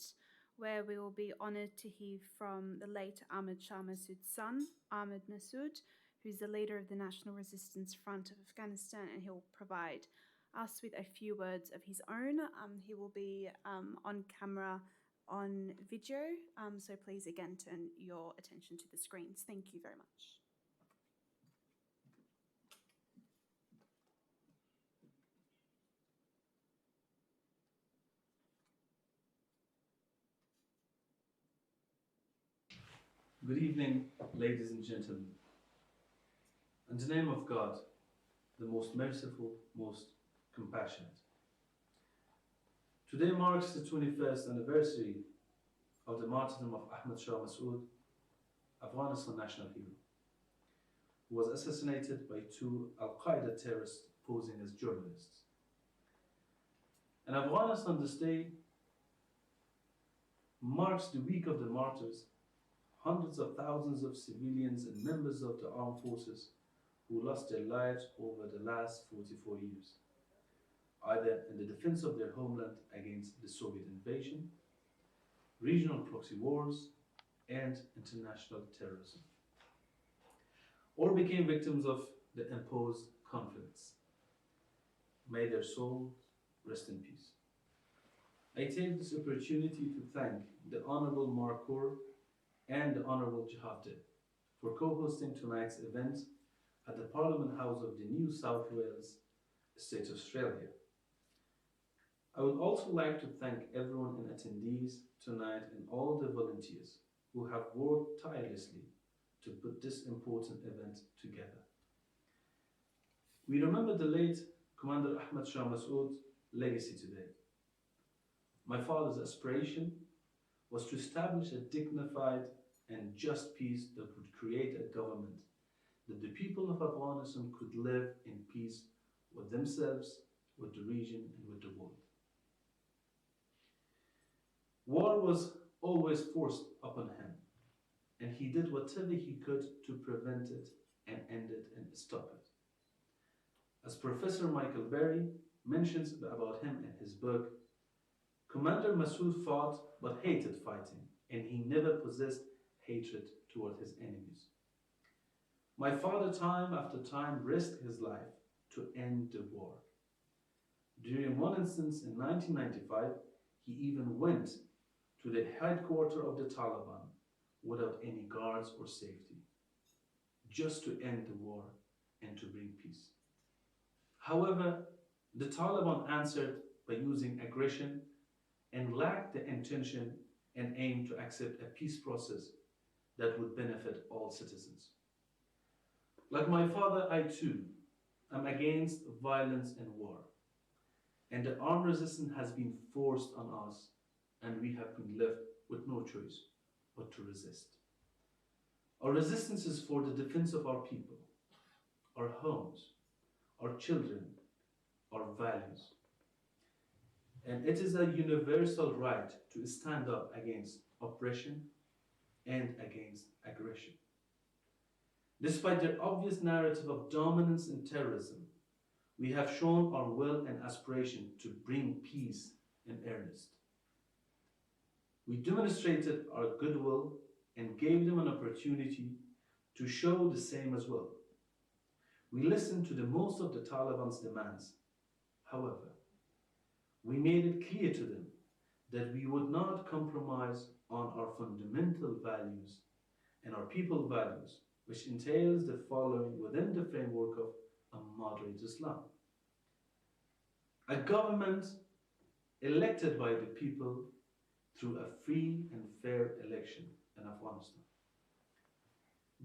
where we will be honoured to hear from the late Ahmad Shah Massoud's son, Ahmad Massoud, who's the leader of the National Resistance Front of Afghanistan, and he'll provide us with a few words of his own. He will be on camera on video, so please again turn your attention to the screens. Thank you very much. Good evening, ladies and gentlemen. In the name of God, the most merciful, most compassionate. Today marks the 21st anniversary of the martyrdom of Ahmad Shah Massoud, Afghanistan national hero, who was assassinated by two Al-Qaeda terrorists posing as journalists. In Afghanistan, this day marks the week of the martyrs. Hundreds of thousands of civilians and members of the armed forces who lost their lives over the last 44 years, either in the defense of their homeland against the Soviet invasion, regional proxy wars, and international terrorism, or became victims of the imposed conflicts. May their souls rest in peace. I take this opportunity to thank the Honorable Mark Kaur and the Honourable Shahadet for co-hosting tonight's event at the Parliament House of the New South Wales State, Australia. I would also like to thank everyone in attendees tonight and all the volunteers who have worked tirelessly to put this important event together. We remember the late Commander Ahmad Shah Massoud's legacy today. My father's aspiration was to establish a dignified and just peace that would create a government that the people of Afghanistan could live in peace with themselves, with the region, and with the world. War was always forced upon him, and he did whatever he could to prevent it and end it and stop it. As Professor Michael Berry, mentions about him in his book, Commander Massoud fought but hated fighting, and he never possessed hatred toward his enemies. My father time after time risked his life to end the war. During one instance in 1995, he even went to the headquarters of the Taliban without any guards or safety, just to end the war and to bring peace. However, the Taliban answered by using aggression and lacked the intention and aim to accept a peace process that would benefit all citizens. Like my father, I too am against violence and war, and the armed resistance has been forced on us, and we have been left with no choice but to resist. Our resistance is for the defense of our people, our homes, our children, our values. And it is a universal right to stand up against oppression and against aggression. Despite their obvious narrative of dominance and terrorism, we have shown our will and aspiration to bring peace in earnest. We demonstrated our goodwill and gave them an opportunity to show the same as well. We listened to the most of the Taliban's demands. However, we made it clear to them that we would not compromise on our fundamental values and our people values, which entails the following within the framework of a moderate Islam. A government elected by the people through a free and fair election in Afghanistan.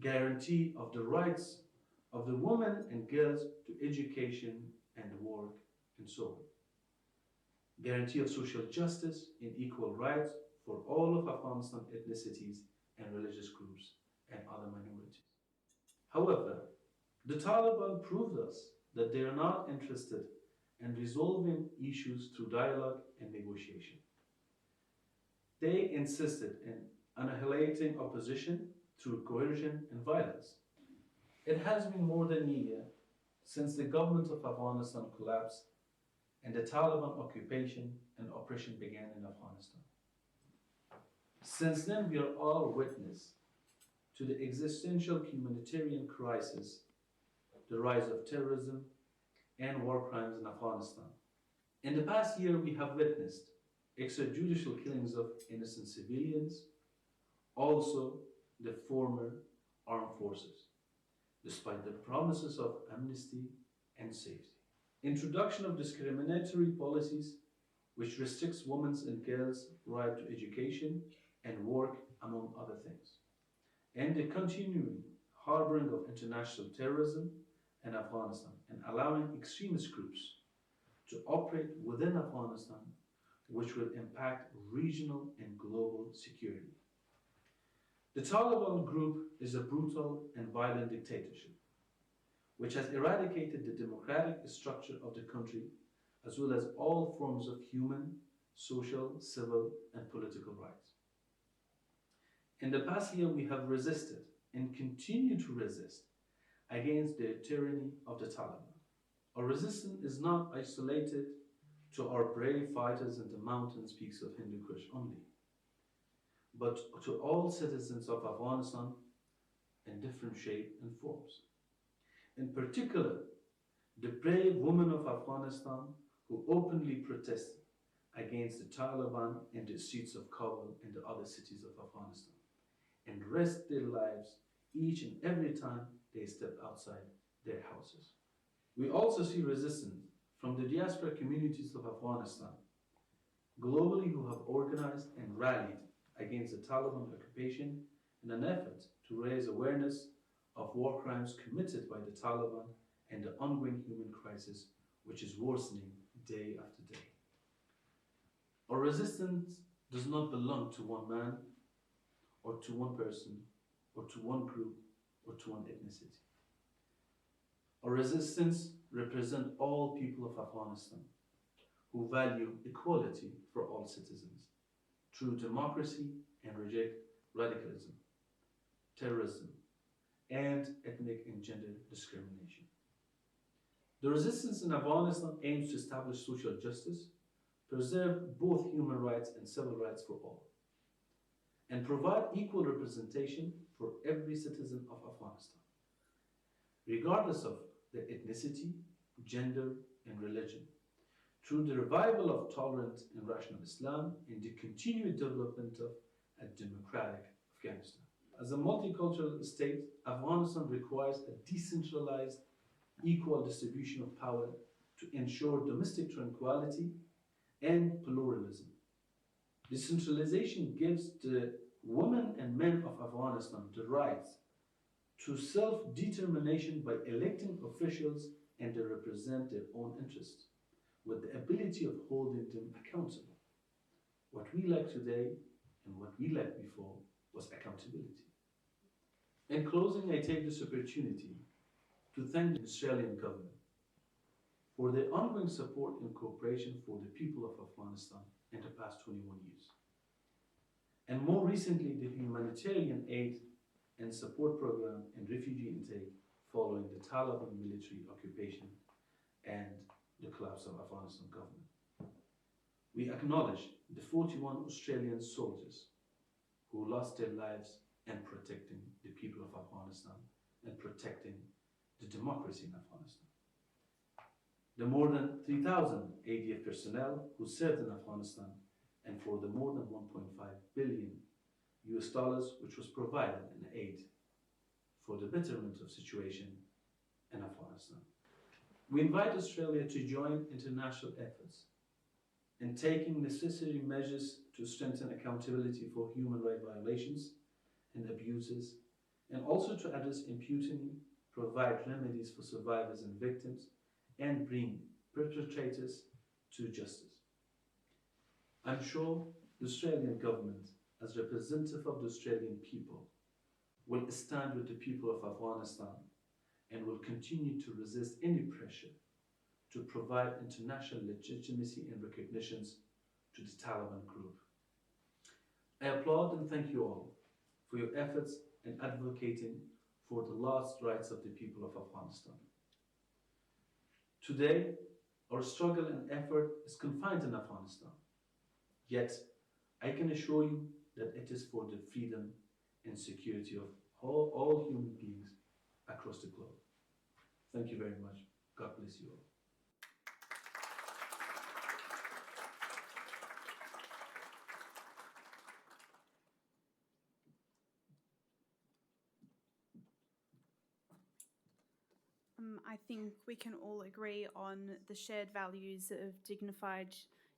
Guarantee of the rights of the women and girls to education and work and so on. Guarantee of social justice and equal rights for all of Afghanistan ethnicities and religious groups and other minorities. However, the Taliban proved us that they are not interested in resolving issues through dialogue and negotiation. They insisted in annihilating opposition through coercion and violence. It has been more than a year since the government of Afghanistan collapsed and the Taliban occupation and oppression began in Afghanistan. Since then, we are all witness to the existential humanitarian crisis, the rise of terrorism and war crimes in Afghanistan. In the past year, we have witnessed extrajudicial killings of innocent civilians, also the former armed forces, despite the promises of amnesty and safety. Introduction of discriminatory policies which restricts women's and girls' right to education and work, among other things. And the continuing harboring of international terrorism in Afghanistan and allowing extremist groups to operate within Afghanistan, which will impact regional and global security. The Taliban group is a brutal and violent dictatorship, which has eradicated the democratic structure of the country, as well as all forms of human, social, civil, and political rights. In the past year, we have resisted and continue to resist against the tyranny of the Taliban. Our resistance is not isolated to our brave fighters in the mountains peaks of Hindu Kush only, but to all citizens of Afghanistan in different shapes and forms. In particular, the brave women of Afghanistan who openly protested against the Taliban in the streets of Kabul and the other cities of Afghanistan, and risked their lives each and every time they stepped outside their houses. We also see resistance from the diaspora communities of Afghanistan globally who have organized and rallied against the Taliban occupation in an effort to raise awareness of war crimes committed by the Taliban and the ongoing human crisis which is worsening day after day. Our resistance does not belong to one man or to one person or to one group or to one ethnicity. Our resistance represents all people of Afghanistan who value equality for all citizens, true democracy, and reject radicalism, terrorism, and ethnic and gender discrimination. The resistance in Afghanistan aims to establish social justice, preserve both human rights and civil rights for all, and provide equal representation for every citizen of Afghanistan, regardless of their ethnicity, gender, and religion, through the revival of tolerant and rational Islam and the continued development of a democratic Afghanistan. As a multicultural state, Afghanistan requires a decentralized, equal distribution of power to ensure domestic tranquility and pluralism. Decentralization gives the women and men of Afghanistan the rights to self-determination by electing officials and to represent their own interests, with the ability of holding them accountable. What we lack today and what we lacked before was accountability. In closing, I take this opportunity to thank the Australian government for their ongoing support and cooperation for the people of Afghanistan in the past 21 years. And more recently, the humanitarian aid and support program and refugee intake following the Taliban military occupation and the collapse of Afghanistan government. We acknowledge the 41 Australian soldiers who lost their lives in protecting the people of Afghanistan and protecting the democracy in Afghanistan. The more than 3,000 ADF personnel who served in Afghanistan, and for the more than 1.5 billion US dollars which was provided in aid for the betterment of situation in Afghanistan. We invite Australia to join international efforts in taking necessary measures to strengthen accountability for human rights violations and abuses, and also to address impunity, provide remedies for survivors and victims, and bring perpetrators to justice. I'm sure the Australian government, as representative of the Australian people, will stand with the people of Afghanistan and will continue to resist any pressure to provide international legitimacy and recognitions to the Taliban group. I applaud and thank you all for your efforts in advocating for the lost rights of the people of Afghanistan. Today, our struggle and effort is confined in Afghanistan. Yet, I can assure you that it is for the freedom and security of all human beings across the globe. Thank you very much. God bless you all. I think we can all agree on the shared values of dignified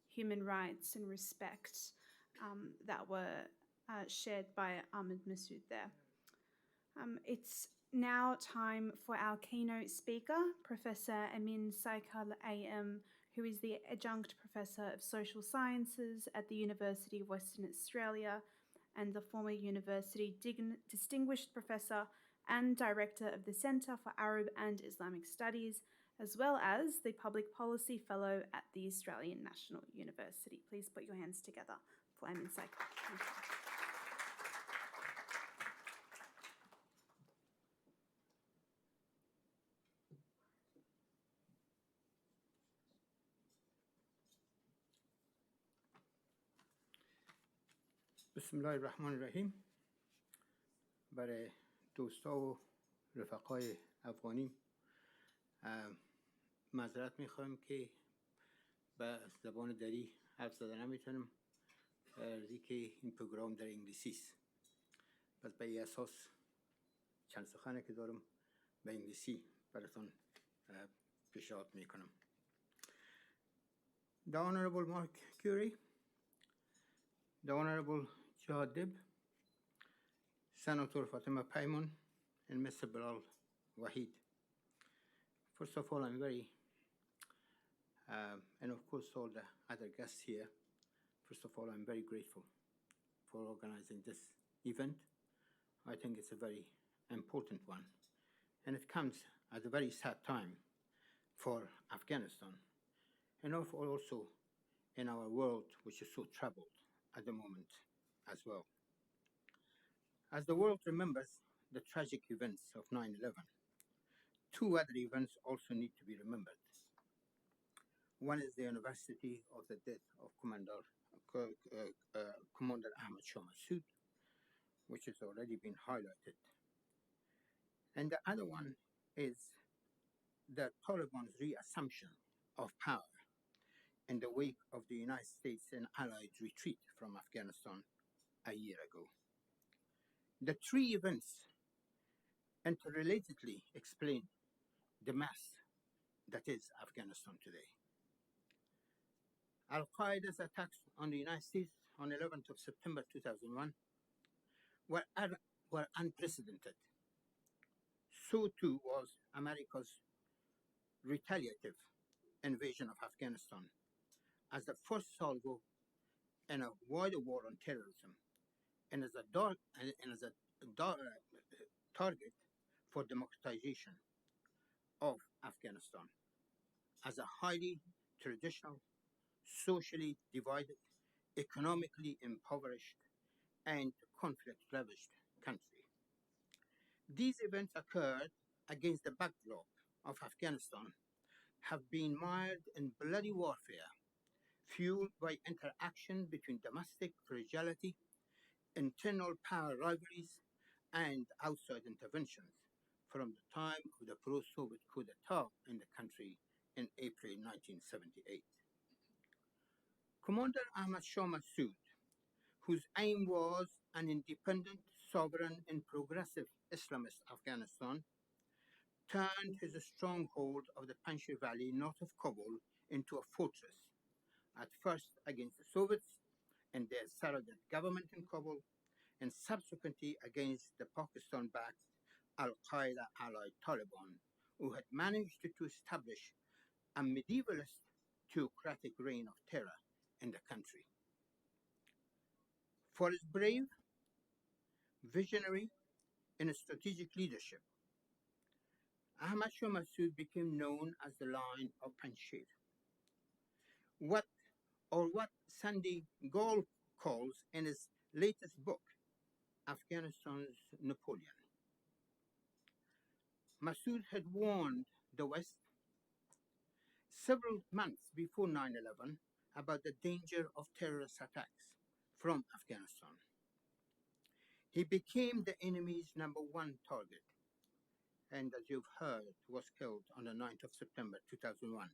human rights and respect that were shared by Ahmad Massoud there. It's now time for our keynote speaker, Professor Amin Saikal AM, who is the Adjunct Professor of Social Sciences at the University of Western Australia and the former University Distinguished Professor and Director of the Centre for Arab and Islamic Studies, as well as the Public Policy Fellow at the Australian National University. Please put your hands together for Amin Saikal. Thank you. بسم الله الرحمن الرحیم. برای دوستا و رفقای افغانی معذرت میخوایم که به زبان دری حرف زدن نمیتونم، ارزی که این پروگرام در انگلیسی است. پس به این اساس چند سخنی که دارم به انگلیسی براتون پیشنهاد میکنم. The Honorable Mark Curie, the Honorable Shahadet, Senator Fatima Payman, and Mr. Bilal Wahid. First of all, I'm very, and of course all the other guests here, first of all, I'm very grateful for organizing this event. I think it's a very important one. And it comes at a very sad time for Afghanistan, and also in our world, which is so troubled at the moment as well. As the world remembers the tragic events of 9/11, two other events also need to be remembered. One is the anniversary of the death of Commander Ahmad Shah Massoud, which has already been highlighted. And the other one is the Taliban's reassumption of power in the wake of the United States and Allied retreat from Afghanistan a year ago. The three events interrelatedly explain the mess that is Afghanistan today. Al-Qaeda's attacks on the United States on 11th of September 2001 were unprecedented. So too was America's retaliative invasion of Afghanistan as the first salvo in a wider war on terrorism and as a target for democratization of Afghanistan as a highly traditional, socially divided, economically impoverished, and conflict-ravaged country. These events occurred against the backdrop of Afghanistan have been mired in bloody warfare, fueled by interaction between domestic fragility, internal power rivalries, and outside interventions from the time of the pro-Soviet coup d'etat in the country in April 1978. Commander Ahmad Shah Massoud, whose aim was an independent, sovereign, and progressive Islamist Afghanistan, turned his stronghold of the Panjshir Valley north of Kabul into a fortress, at first against the Soviets and their surrogate government in Kabul, and subsequently against the Pakistan-backed Al-Qaeda allied Taliban, who had managed to establish a medievalist theocratic reign of terror in the country. For his brave, visionary, and strategic leadership, Ahmad Shah Massoud became known as the Lion of Panjshir, what Sandy Gall calls in his latest book, Afghanistan's Napoleon. Massoud had warned the West several months before 9/11 about the danger of terrorist attacks from Afghanistan. He became the enemy's #1 target, and as you've heard, was killed on the 9th of September 2001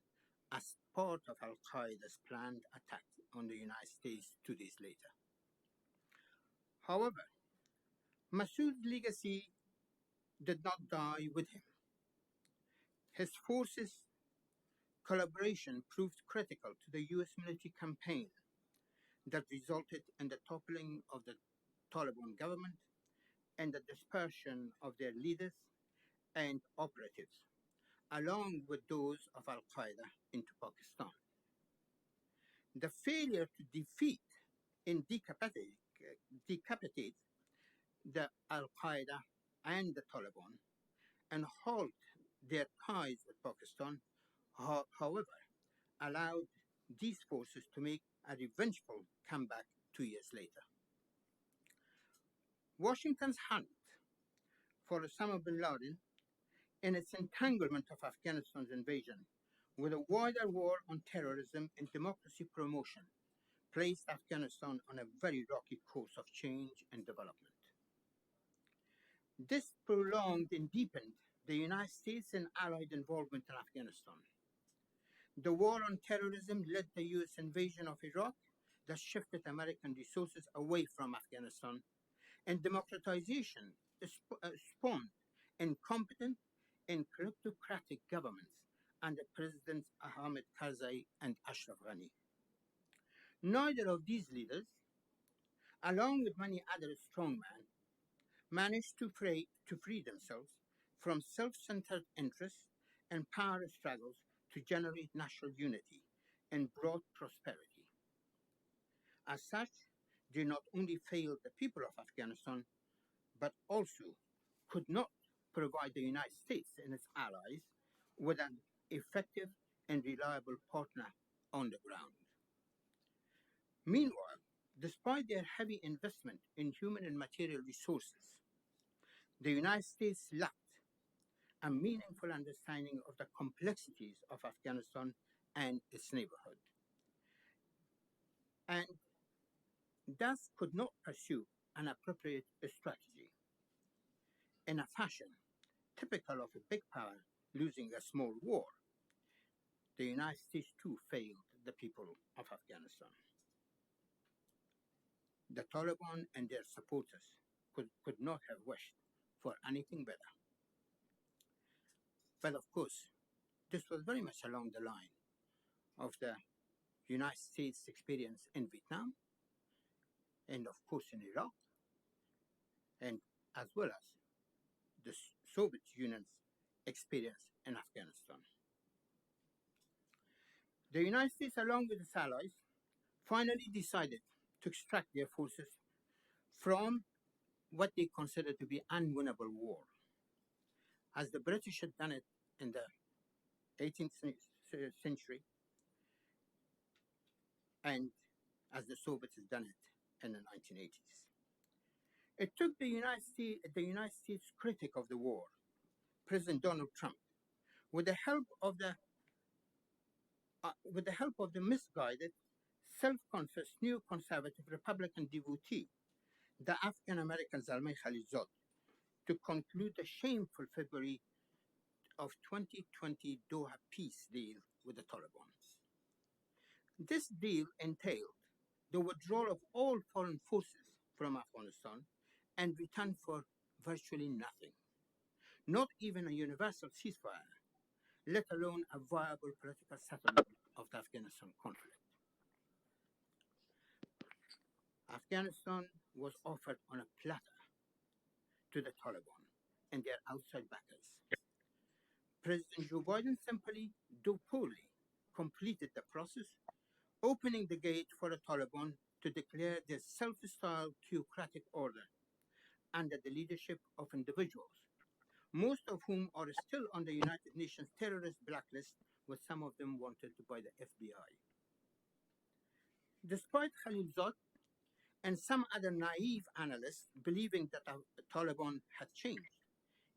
as part of Al-Qaeda's planned attack on the United States 2 days later. However, Massoud's legacy did not die with him. His forces' collaboration proved critical to the US military campaign that resulted in the toppling of the Taliban government and the dispersion of their leaders and operatives, along with those of Al-Qaeda into Pakistan. The failure to defeat and decapitate the Al-Qaeda and the Taliban and halt their ties with Pakistan, however, allowed these forces to make a revengeful comeback 2 years later. Washington's hunt for Osama bin Laden and its entanglement of Afghanistan's invasion with a wider war on terrorism and democracy promotion placed Afghanistan on a very rocky course of change and development. This prolonged and deepened the United States and Allied involvement in Afghanistan. The war on terrorism led the US invasion of Iraq that shifted American resources away from Afghanistan, and democratization spawned incompetent and kleptocratic governments under Presidents Ahmad Karzai and Ashraf Ghani. Neither of these leaders, along with many other strongmen, managed to free themselves from self-centered interests and power struggles to generate national unity and broad prosperity. As such, they not only failed the people of Afghanistan, but also could not provide the United States and its allies with an effective and reliable partner on the ground. Meanwhile, despite their heavy investment in human and material resources, the United States lacked a meaningful understanding of the complexities of Afghanistan and its neighborhood, and thus could not pursue an appropriate strategy in a fashion typical of a big power losing a small war. The United States too failed the people of Afghanistan. The Taliban and their supporters could not have wished for anything better. But of course, this was very much along the line of the United States experience in Vietnam, and of course in Iraq, and as well as the Soviet Union's experience in Afghanistan. The United States, along with its allies, finally decided to extract their forces from what they considered to be unwinnable war, as the British had done it in the 18th century, and as the Soviets had done it in the 1980s. It took the United States critic of the war, President Donald Trump, with the help of the misguided, self-confessed neoconservative Republican devotee, the African-American Zalmay Khalilzad, to conclude the shameful February of 2020 Doha peace deal with the Taliban. This deal entailed the withdrawal of all foreign forces from Afghanistan and return for virtually nothing, not even a universal ceasefire, let alone a viable political settlement of the Afghanistan conflict. Afghanistan was offered on a platter to the Taliban and their outside backers. President Joe Biden simply, though poorly, completed the process, opening the gate for the Taliban to declare their self-styled theocratic order under the leadership of individuals, most of whom are still on the United Nations terrorist blacklist, with some of them wanted by the FBI. Despite Khalilzad and some other naive analysts believing that the Taliban had changed,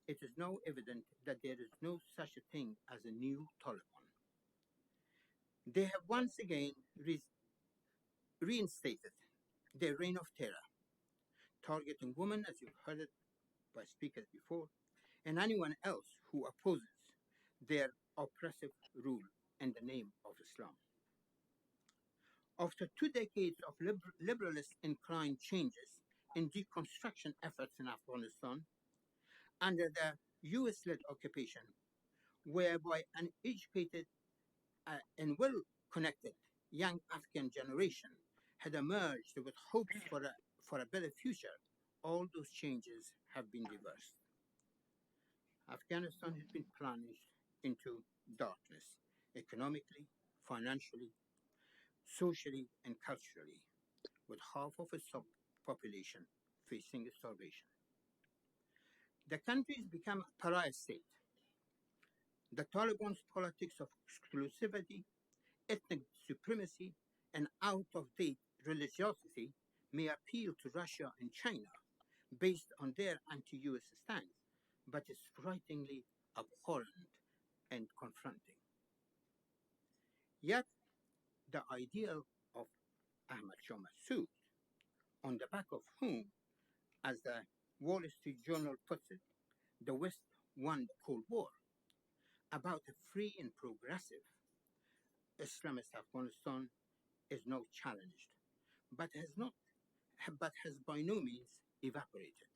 it is now evident that there is no such a thing as a new Taliban. They have once again reinstated their reign of terror, targeting women, as you've heard it by speakers before, and anyone else who opposes their oppressive rule in the name of Islam. After 2 decades of liberalist-inclined changes in deconstruction efforts in Afghanistan, under the US-led occupation, whereby an educated and well-connected young Afghan generation had emerged with hopes for a better future, all those changes have been reversed. Afghanistan has been plunged into darkness, economically, financially, socially, and culturally, with half of its population facing starvation. The country has become a pariah state. The Taliban's politics of exclusivity, ethnic supremacy, and out-of-date religiosity may appeal to Russia and China based on their anti-US stance, but is frighteningly abhorrent and confronting. Yet, the ideal of Ahmad Shah Massoud, on the back of whom, as the Wall Street Journal puts it, the West won the Cold War, about a free and progressive Islamist Afghanistan, is now challenged, but has by no means evaporated.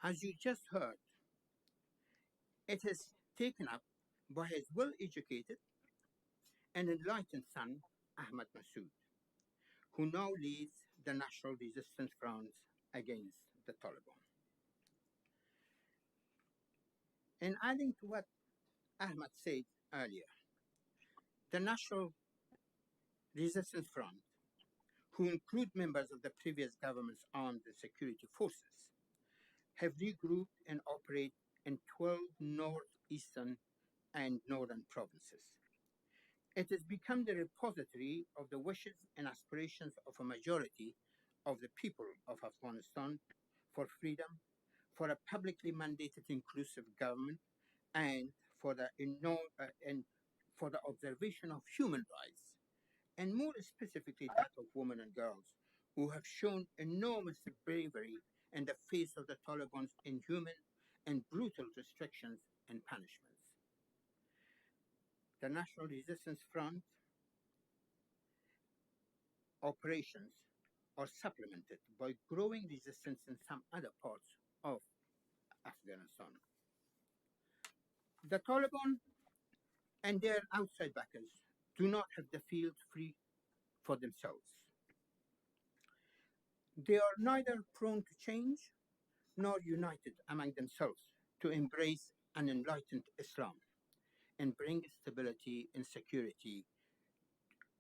As you just heard, it is taken up by his well-educated and enlightened son, Ahmad Massoud, who now leads the National Resistance Front against the Taliban. And adding to what Ahmad said earlier, the National Resistance Front, who include members of the previous government's armed and security forces, have regrouped and operate in 12 northeastern and northern provinces. It has become the repository of the wishes and aspirations of a majority of the people of Afghanistan for freedom, for a publicly mandated inclusive government and for the observation of human rights, and more specifically that of women and girls, who have shown enormous bravery in the face of the Taliban's inhuman and brutal restrictions and punishments. The National Resistance Front operations are supplemented by growing resistance in some other parts of Afghanistan. The Taliban and their outside backers do not have the field free for themselves. They are neither prone to change nor united among themselves to embrace an enlightened Islam and bring stability and security,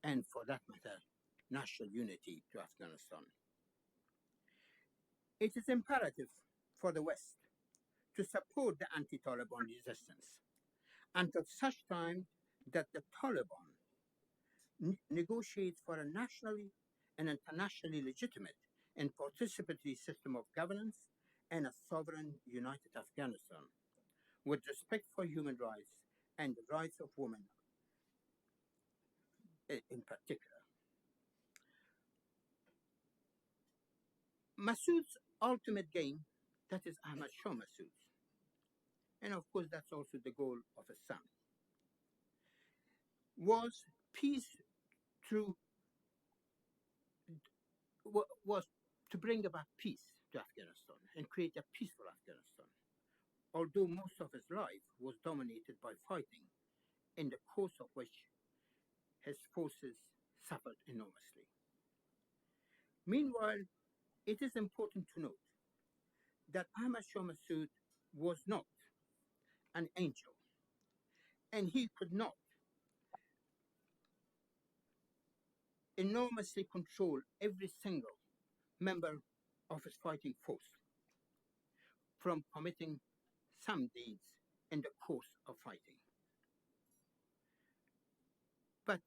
and for that matter, national unity to Afghanistan. It is imperative for the West to support the anti-Taliban resistance until such time that the Taliban negotiates for a nationally and internationally legitimate and participatory system of governance and a sovereign united Afghanistan with respect for human rights and the rights of women in particular. Massoud's ultimate game, that is Ahmad Shah Massoud's, and of course that's also the goal of his son, was peace through was to bring about peace to Afghanistan and create a peaceful Afghanistan, although most of his life was dominated by fighting, in the course of which his forces suffered enormously. Meanwhile, it is important to note that Ahmad Shah Massoud was not an angel, and he could not enormously control every single member of his fighting force from committing some deeds in the course of fighting. But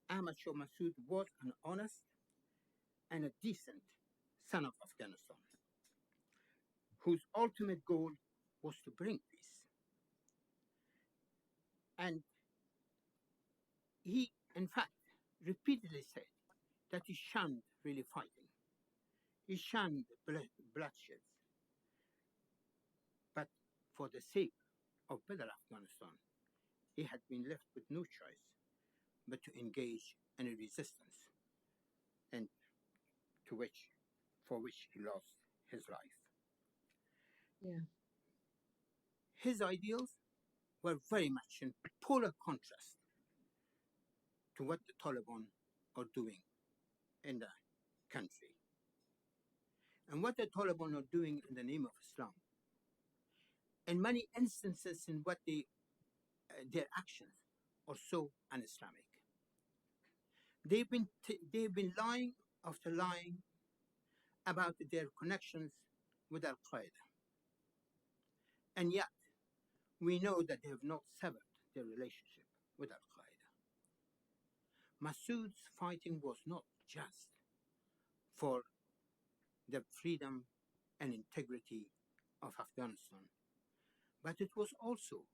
Ahmad Shah Massoud was an honest and a decent son of Afghanistan, whose ultimate goal was to bring peace. And he, in fact, repeatedly said that he shunned really fighting. He shunned bloodshed. But for the sake of better Afghanistan, he had been left with no choice but to engage in a resistance, and for which he lost his life. Yeah. His ideals were very much in polar contrast to what the Taliban are doing in the country. And what the Taliban are doing in the name of Islam, in many instances in what their actions are so un-Islamic. They've been lying after lying about their connections with Al-Qaeda. And yet, we know that they have not severed their relationship with Al-Qaeda. Massoud's fighting was not just for the freedom and integrity of Afghanistan, but it was also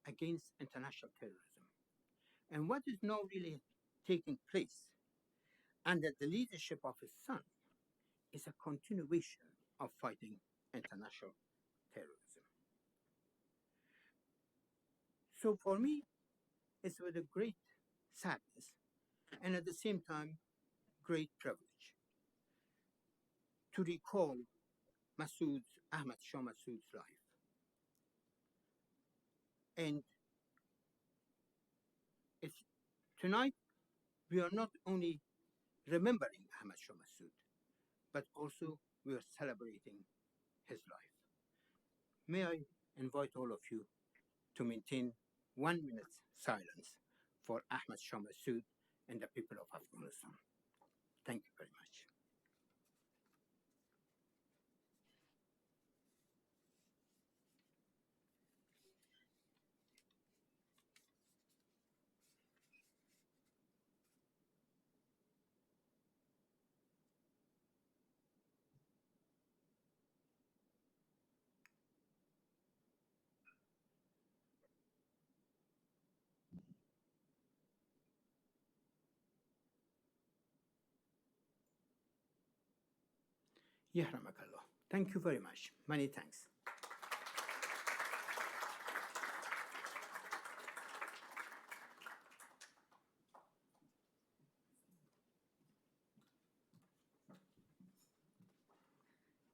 against international terrorism. And what is now really taking place under the leadership of his son is a continuation of fighting international terrorism. So for me, it's with a great sadness and at the same time, great privilege to recall Ahmad Shah Massoud's life. And tonight, we are not only remembering Ahmad Shah Massoud, but also we are celebrating his life. May I invite all of you to maintain 1 minute's silence for Ahmad Shah Massoud and the people of Afghanistan. Thank you very much. Yahramak-Allah. Thank you very much. Many thanks.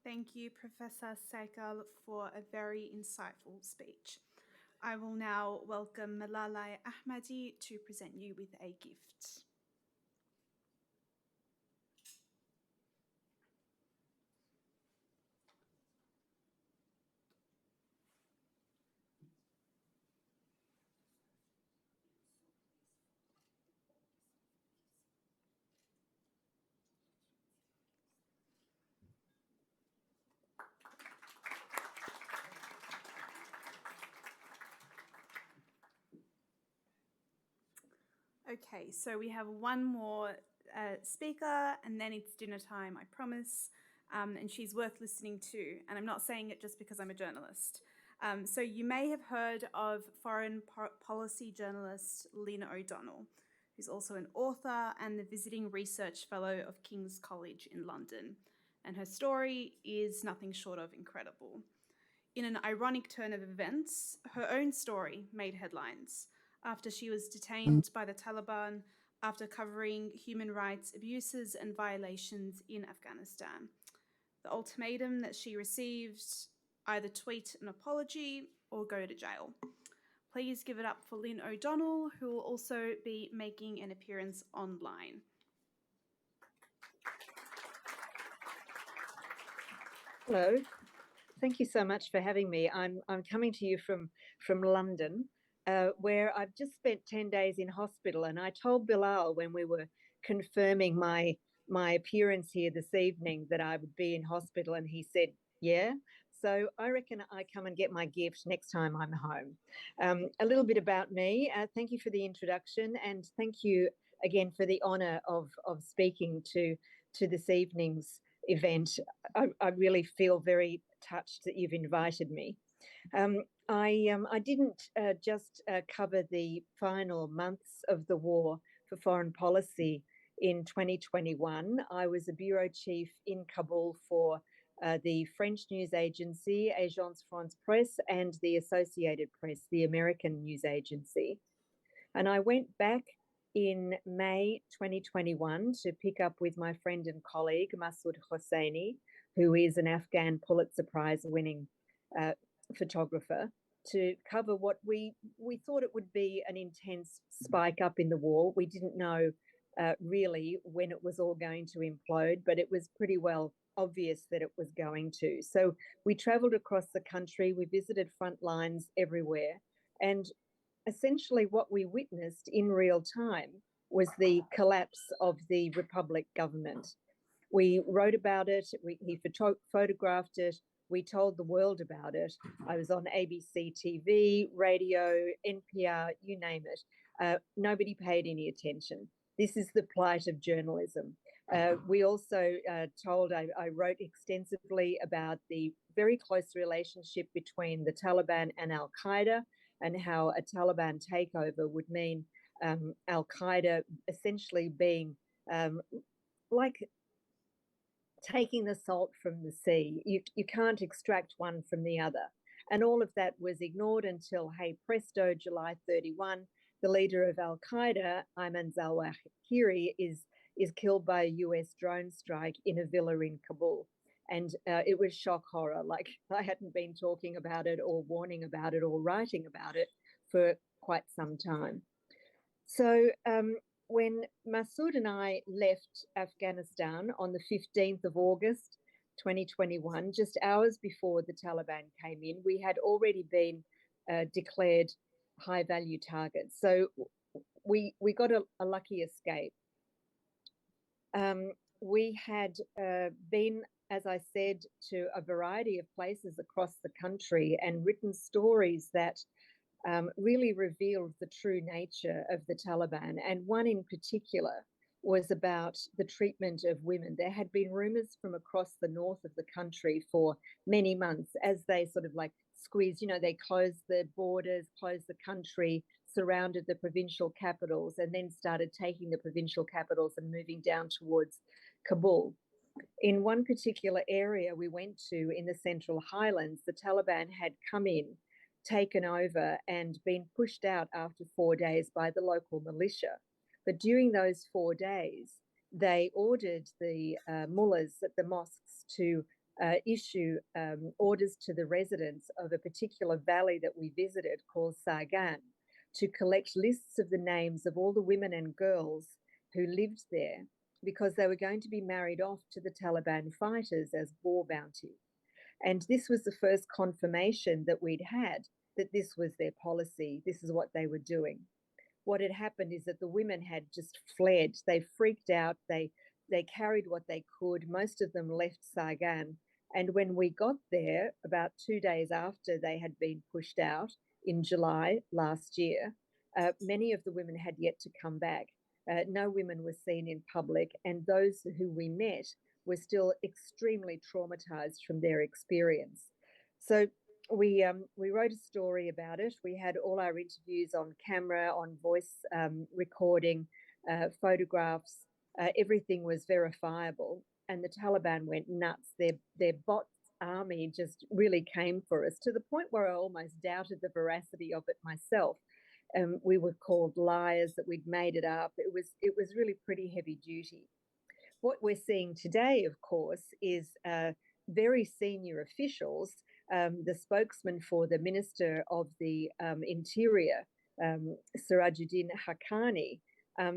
Thank you, Professor Saikal, for a very insightful speech. I will now welcome Malala Ahmadi to present you with a gift. Okay, so we have one more speaker, and then it's dinner time, I promise. And she's worth listening to. And I'm not saying it just because I'm a journalist. So you may have heard of foreign policy journalist Lynn O'Donnell, who's also an author and the visiting research fellow of King's College in London. And her story is nothing short of incredible. In an ironic turn of events, her own story made headlines after she was detained by the Taliban after covering human rights abuses and violations in Afghanistan. The ultimatum that she received: either tweet an apology or go to jail. Please give it up for Lynn O'Donnell, who will also be making an appearance online. Hello. Thank you so much for having me. I'm coming to you from London, where I've just spent 10 days in hospital, and I told Bilal when we were confirming my appearance here this evening that I would be in hospital, and he said, yeah. So I reckon I come and get my gift next time I'm home. A little bit about me. Thank you for the introduction, and thank you again for the honour of speaking to this evening's event. I really feel very touched that you've invited me. I didn't just cover the final months of the war for foreign policy in 2021. I was a bureau chief in Kabul for the French news agency, Agence France-Presse, and the Associated Press, the American news agency. And I went back in May 2021 to pick up with my friend and colleague, Massoud, who is an Afghan Pulitzer Prize winning photographer, to cover what we thought it would be an intense spike up in the war. We didn't know really when it was all going to implode, but it was pretty well obvious that it was going to. So we traveled across the country, we visited front lines everywhere, and essentially what we witnessed in real time was the collapse of the Republic government. We wrote about it, he photographed it, we told the world about it. I was on ABC TV, radio, NPR, you name it. Nobody paid any attention. This is the plight of journalism. We also I wrote extensively about the very close relationship between the Taliban and Al-Qaeda, and how a Taliban takeover would mean Al-Qaeda essentially being like taking the salt from the sea. You can't extract one from the other. And all of that was ignored until, hey presto, July 31, the leader of Al-Qaeda, Ayman Zawahiri, is killed by a US drone strike in a villa in Kabul. And it was shock horror. Like, I hadn't been talking about it or warning about it or writing about it for quite some time. So when Massoud and I left Afghanistan on the 15th of August, 2021, just hours before the Taliban came in, we had already been declared high value targets. So we got a lucky escape. We had been, as I said, to a variety of places across the country and written stories that really revealed the true nature of the Taliban. And one in particular was about the treatment of women. There had been rumors from across the north of the country for many months as they sort of like squeezed, they closed the borders, closed the country, surrounded the provincial capitals, and then started taking the provincial capitals and moving down towards Kabul. In one particular area we went to in the Central Highlands, the Taliban had come in, taken over, and been pushed out after 4 days by the local militia. But during those 4 days, they ordered the mullahs at the mosques to issue orders to the residents of a particular valley that we visited called Sargan to collect lists of the names of all the women and girls who lived there, because they were going to be married off to the Taliban fighters as war bounty. And this was the first confirmation that we'd had that this was their policy, this is what they were doing. What had happened is that the women had just fled. They freaked out, they carried what they could. Most of them left Sargan. And when we got there, about 2 days after they had been pushed out in July last year, many of the women had yet to come back. No women were seen in public, and those who we met were still extremely traumatized from their experience. So we wrote a story about it. We had all our interviews on camera, on voice recording, photographs. Everything was verifiable, and the Taliban went nuts. Their bot army just really came for us, to the point where I almost doubted the veracity of it myself. We were called liars, that we'd made it up. It was really pretty heavy duty. What we're seeing today, of course, is very senior officials. The spokesman for the Minister of the Interior, Sirajuddin Haqqani,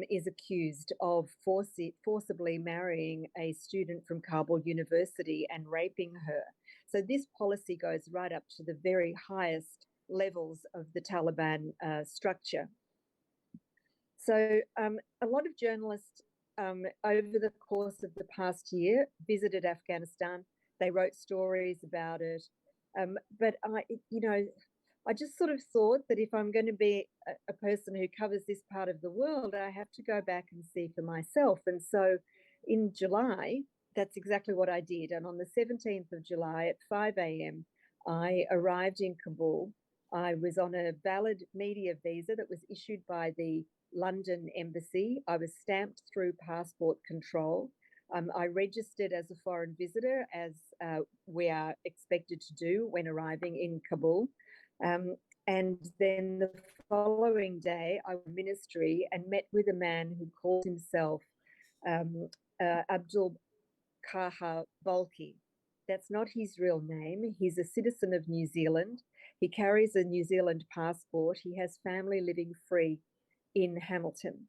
is accused of forcibly marrying a student from Kabul University and raping her. So this policy goes right up to the very highest levels of the Taliban structure. So a lot of journalists over the course of the past year visited Afghanistan. They wrote stories about it. But I just sort of thought that if I'm going to be a person who covers this part of the world, I have to go back and see for myself. And so in July, that's exactly what I did. And on the 17th of July at 5 a.m., I arrived in Kabul. I was on a valid media visa that was issued by the London embassy. I was stamped through passport control. I registered as a foreign visitor, as we are expected to do when arriving in Kabul. And then the following day, I went to ministry and met with a man who called himself Abdul Kaha Balki. That's not his real name. He's a citizen of New Zealand. He carries a New Zealand passport. He has family living free in Hamilton.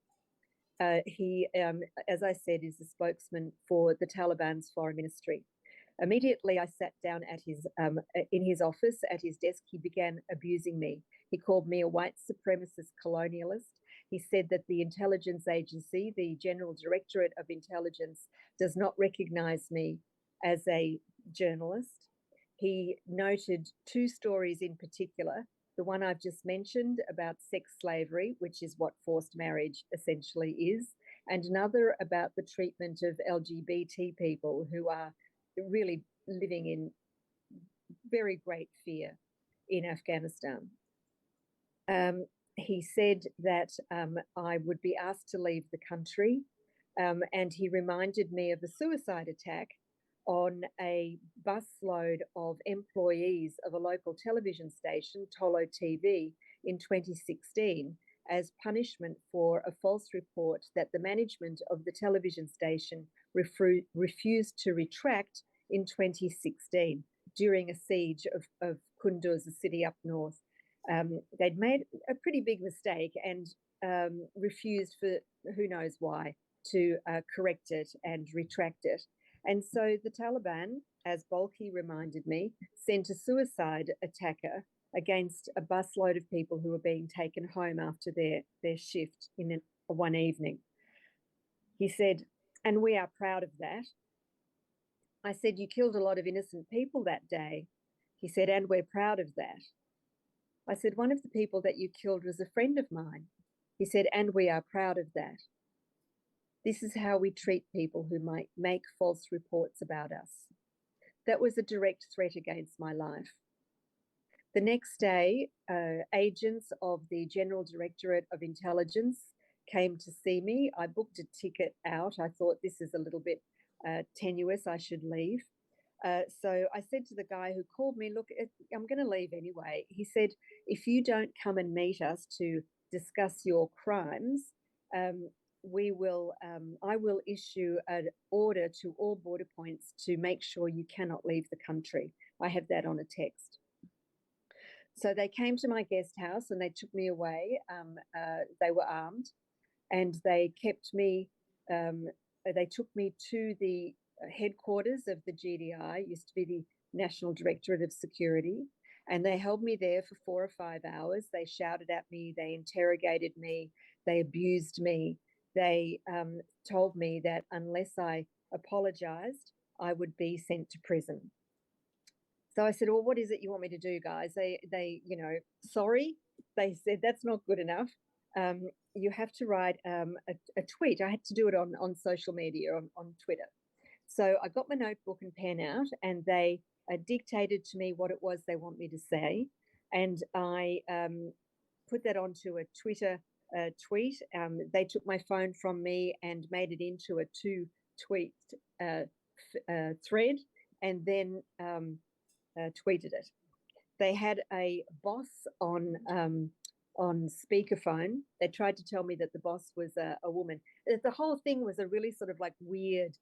He, as I said, is the spokesman for the Taliban's foreign ministry. Immediately, I sat down at in his office at his desk. He began abusing me. He called me a white supremacist colonialist. He said that the intelligence agency, the General Directorate of Intelligence, does not recognize me as a journalist. He noted two stories in particular. The one I've just mentioned about sex slavery, which is what forced marriage essentially is, and another about the treatment of LGBT people who are really living in very great fear in Afghanistan. He said that I would be asked to leave the country, and he reminded me of a suicide attack on a busload of employees of a local television station, Tolo TV, in 2016 as punishment for a false report that the management of the television station refused to retract in 2016 during a siege of Kunduz, a city up north. They'd made a pretty big mistake and refused, for who knows why, to correct it and retract it. And so the Taliban, as Balki reminded me, sent a suicide attacker against a busload of people who were being taken home after their shift in one evening. He said, and we are proud of that. I said, you killed a lot of innocent people that day. He said, and we're proud of that. I said, one of the people that you killed was a friend of mine. He said, and we are proud of that. This is how we treat people who might make false reports about us. That was a direct threat against my life. The next day, agents of the General Directorate of Intelligence came to see me. I booked a ticket out. I thought this is a little bit tenuous, I should leave. So I said to the guy who called me, look, I'm going to leave anyway. He said, if you don't come and meet us to discuss your crimes, I will issue an order to all border points to make sure you cannot leave the country. I have that on a text. So they came to my guest house and they took me away. They were armed and they kept me, they took me to the headquarters of the GDI, used to be the National Directorate of Security, and they held me there for 4 or 5 hours. They shouted at me, they interrogated me, they abused me. They told me that unless I apologized, I would be sent to prison. So I said, well, what is it you want me to do, guys? They you know, sorry. They said, that's not good enough. You have to write a tweet. I had to do it on social media, on Twitter. So I got my notebook and pen out and they dictated to me what it was they want me to say. And I put that onto a Twitter tweet. They took my phone from me and made it into a 2-tweet thread and then tweeted it. They had a boss on speakerphone. They tried to tell me that the boss was a woman. The whole thing was a really sort of like weird,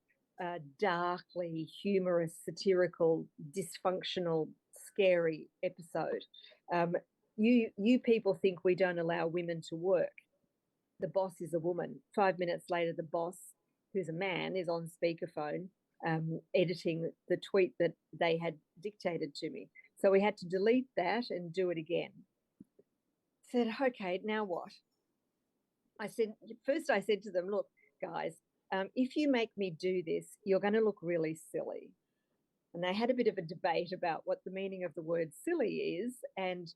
darkly humorous, satirical, dysfunctional, scary episode. You people think we don't allow women to work. The boss is a woman. 5 minutes later, the boss, who's a man, is on speakerphone editing the tweet that they had dictated to me. So we had to delete that and do it again. Said, okay, now what? I said to them, look, guys, if you make me do this, you're going to look really silly. And they had a bit of a debate about what the meaning of the word silly is and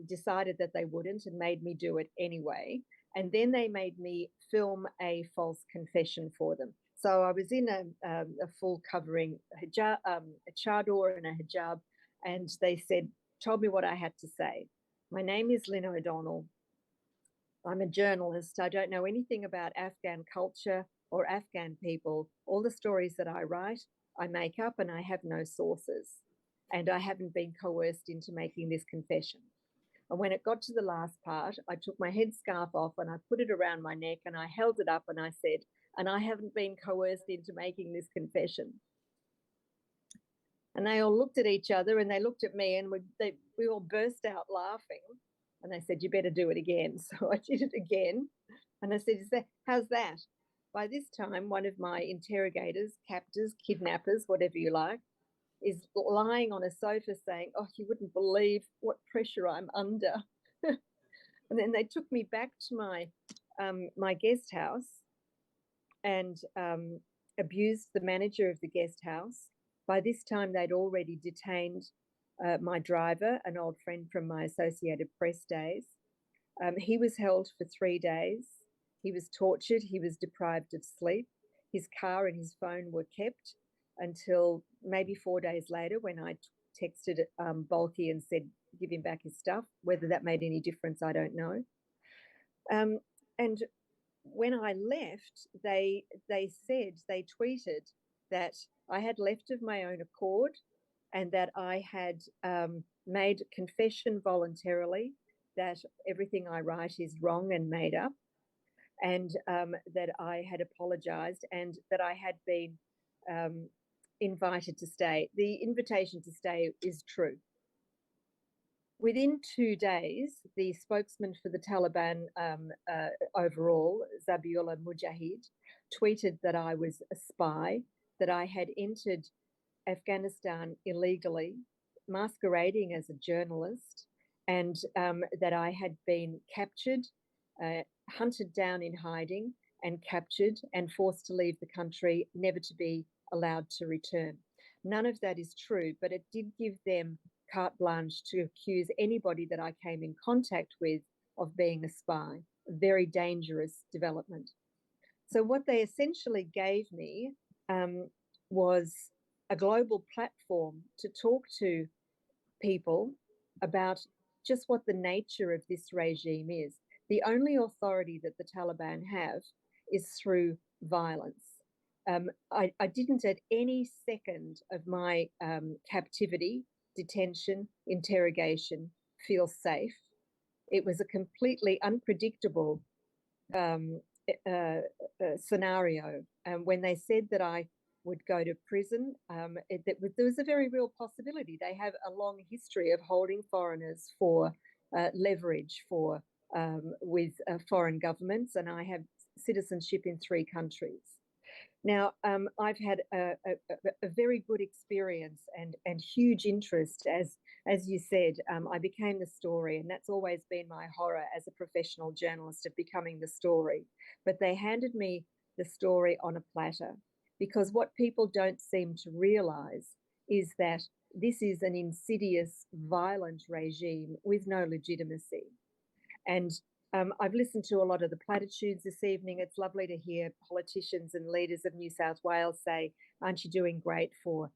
decided that they wouldn't and made me do it anyway. And then they made me film a false confession for them. So I was in a full covering hijab, a chador and a hijab, and they told me what I had to say. My name is Lynn O'Donnell. I'm a journalist. I don't know anything about Afghan culture or Afghan people. All the stories that I write, I make up and I have no sources. And I haven't been coerced into making this confession. And when it got to the last part, I took my headscarf off and I put it around my neck and I held it up and I said, and I haven't been coerced into making this confession. And they all looked at each other and they looked at me and we all burst out laughing. And they said, you better do it again. So I did it again. And I said, how's that? By this time, one of my interrogators, captors, kidnappers, whatever you like, is lying on a sofa saying, oh, you wouldn't believe what pressure I'm under. And then they took me back to my guest house and abused the manager of the guest house. By this time, they'd already detained my driver, an old friend from my Associated Press days. He was held for 3 days. He was tortured. He was deprived of sleep. His car and his phone were kept until maybe 4 days later when I texted Bulky and said, give him back his stuff. Whether that made any difference, I don't know. And when I left, they tweeted that I had left of my own accord and that I had made confession voluntarily, that everything I write is wrong and made up, and that I had apologized and that I had been invited to stay. The invitation to stay is true. Within 2 days, the spokesman for the Taliban overall, Zabiullah Mujahid, tweeted that I was a spy, that I had entered Afghanistan illegally, masquerading as a journalist, and that I had been captured, hunted down in hiding and captured and forced to leave the country, never to be allowed to return. None of that is true, but it did give them carte blanche to accuse anybody that I came in contact with of being a spy. A very dangerous development. So what they essentially gave me was a global platform to talk to people about just what the nature of this regime is. The only authority that the Taliban have is through violence. I didn't at any second of my captivity, detention, interrogation feel safe. It was a completely unpredictable scenario. When they said that I would go to prison, there was a very real possibility. They have a long history of holding foreigners for leverage for with foreign governments, and I have citizenship in 3 countries. Now, I've had a very good experience and huge interest, as you said. I became the story, and that's always been my horror as a professional journalist, of becoming the story. But they handed me the story on a platter, because what people don't seem to realise is that this is an insidious, violent regime with no legitimacy. And I've listened to a lot of the platitudes this evening. It's lovely to hear politicians and leaders of New South Wales say, aren't you doing great for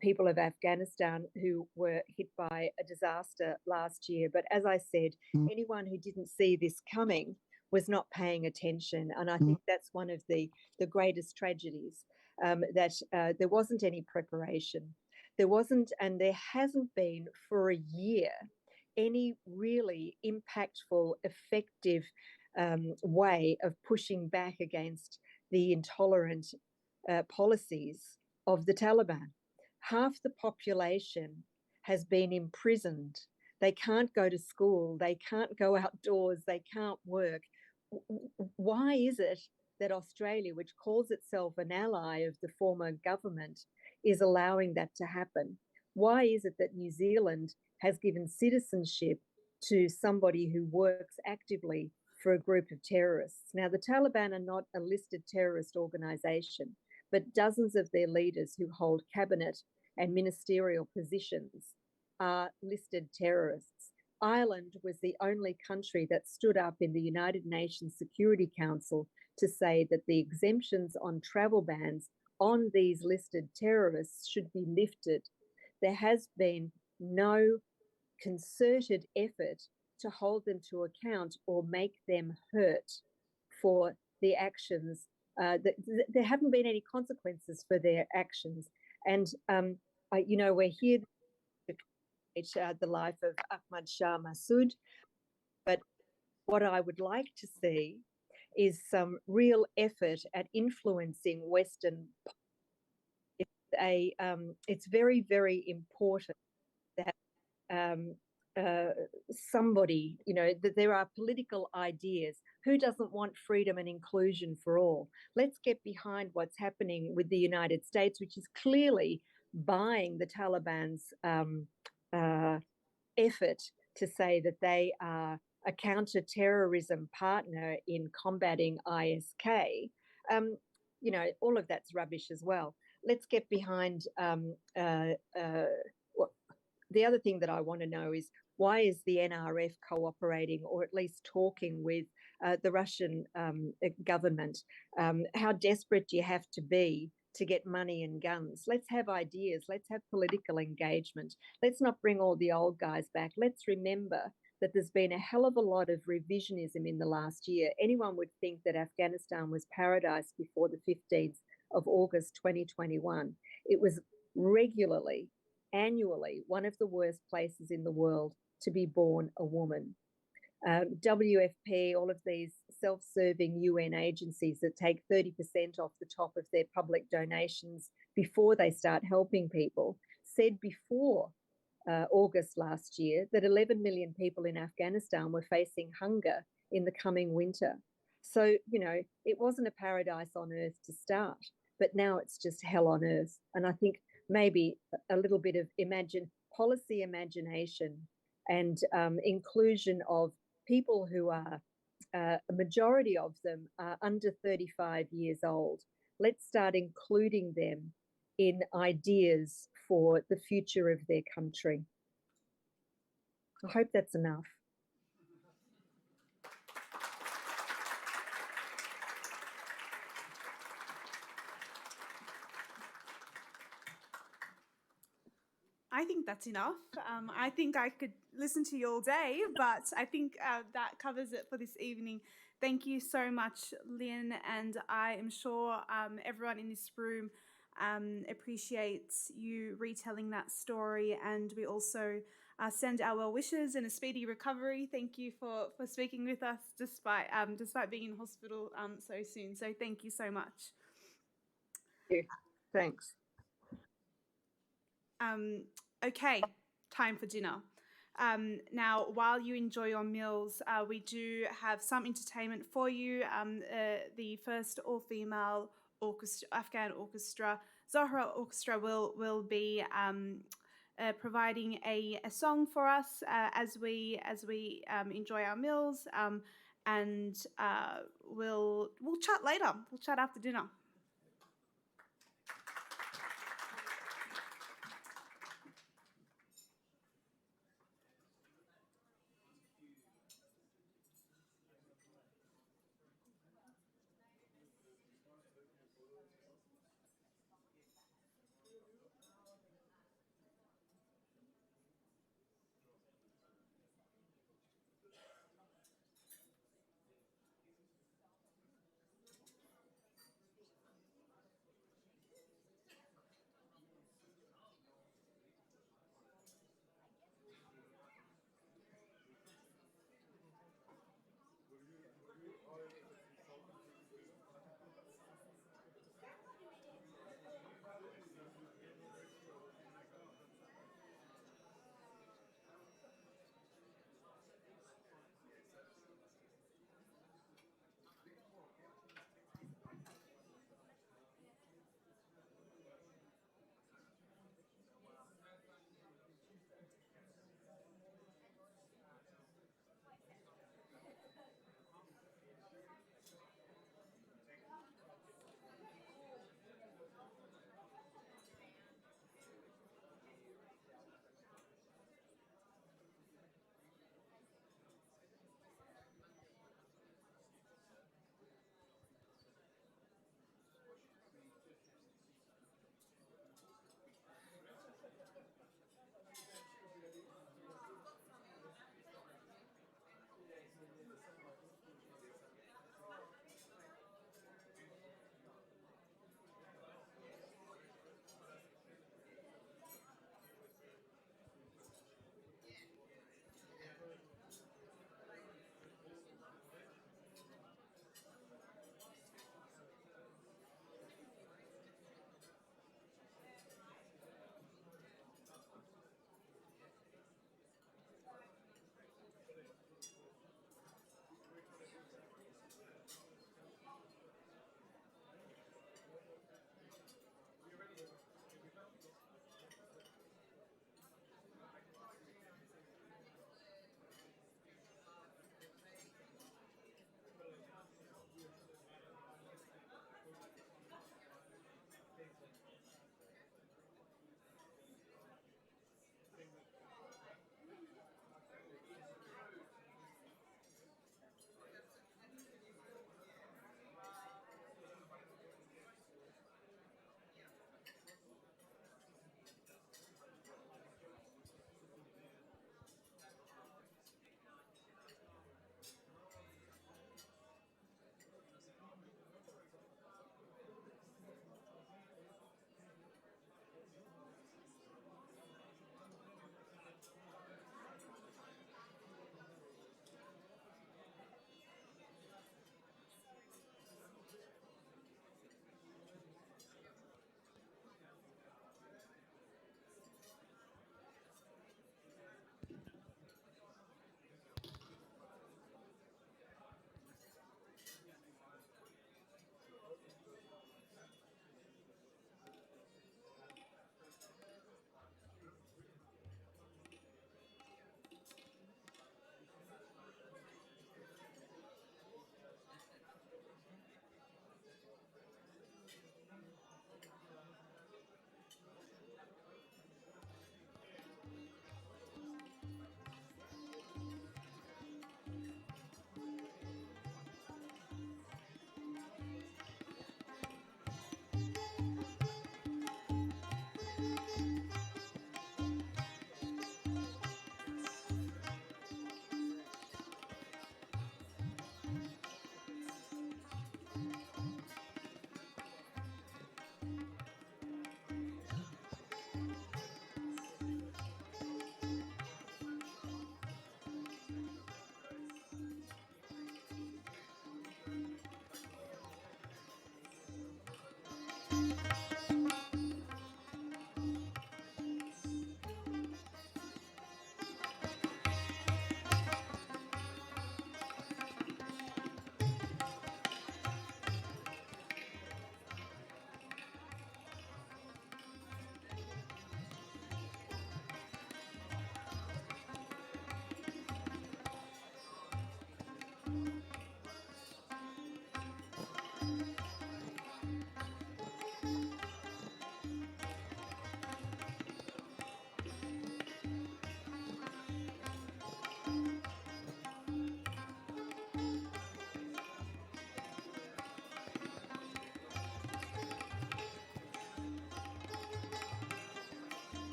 people of Afghanistan who were hit by a disaster last year? But as I said, anyone who didn't see this coming was not paying attention. And I think that's one of the greatest tragedies, that there wasn't any preparation. There wasn't, and there hasn't been for a year, any really impactful, effective way of pushing back against the intolerant policies of the Taliban. Half the population has been imprisoned. They can't go to school. They can't go outdoors. They can't work. Why is it that Australia, which calls itself an ally of the former government, is allowing that to happen? Why is it that New Zealand has given citizenship to somebody who works actively for a group of terrorists? Now, the Taliban are not a listed terrorist organisation, but dozens of their leaders who hold cabinet and ministerial positions are listed terrorists. Ireland was the only country that stood up in the United Nations Security Council to say that the exemptions on travel bans on these listed terrorists should be lifted. There has been no concerted effort to hold them to account or make them hurt for the actions. There haven't been any consequences for their actions. And, we're here to the life of Ahmad Shah Massoud. But what I would like to see is some real effort at influencing Western. It's very, very important that somebody, that there are political ideas. Who doesn't want freedom and inclusion for all? Let's get behind what's happening with the United States, which is clearly buying the Taliban's effort to say that they are a counter-terrorism partner in combating ISK. All of that's rubbish as well. Let's get behind the other thing that I want to know is, why is the NRF cooperating, or at least talking with the Russian government? How desperate do you have to be to get money and guns? Let's have ideas. Let's have political engagement. Let's not bring all the old guys back. Let's remember that there's been a hell of a lot of revisionism in the last year. Anyone would think that Afghanistan was paradise before the 15th of August 2021. It was regularly, annually, one of the worst places in the world to be born a woman. WFP, all of these self-serving UN agencies that take 30% off the top of their public donations before they start helping people, said before August last year that 11 million people in Afghanistan were facing hunger in the coming winter. So, it wasn't a paradise on earth to start, but now it's just hell on earth. And I think maybe a little bit of policy imagination and inclusion of people who are, a majority of them are under 35 years old. Let's start including them in ideas for the future of their country. I hope that's enough. I think that's enough. I think I could listen to you all day, but I think that covers it for this evening. Thank you so much, Lynn, and I am sure everyone in this room appreciates you retelling that story, and we also send our well wishes and a speedy recovery. Thank you for speaking with us despite being in hospital so soon. So thank you so much. Thanks. Okay, time for dinner. Now, while you enjoy your meals, we do have some entertainment for you. The first all-female Afghan orchestra, Zahra Orchestra, will be providing a song for us as we enjoy our meals, and we'll chat later. We'll chat after dinner.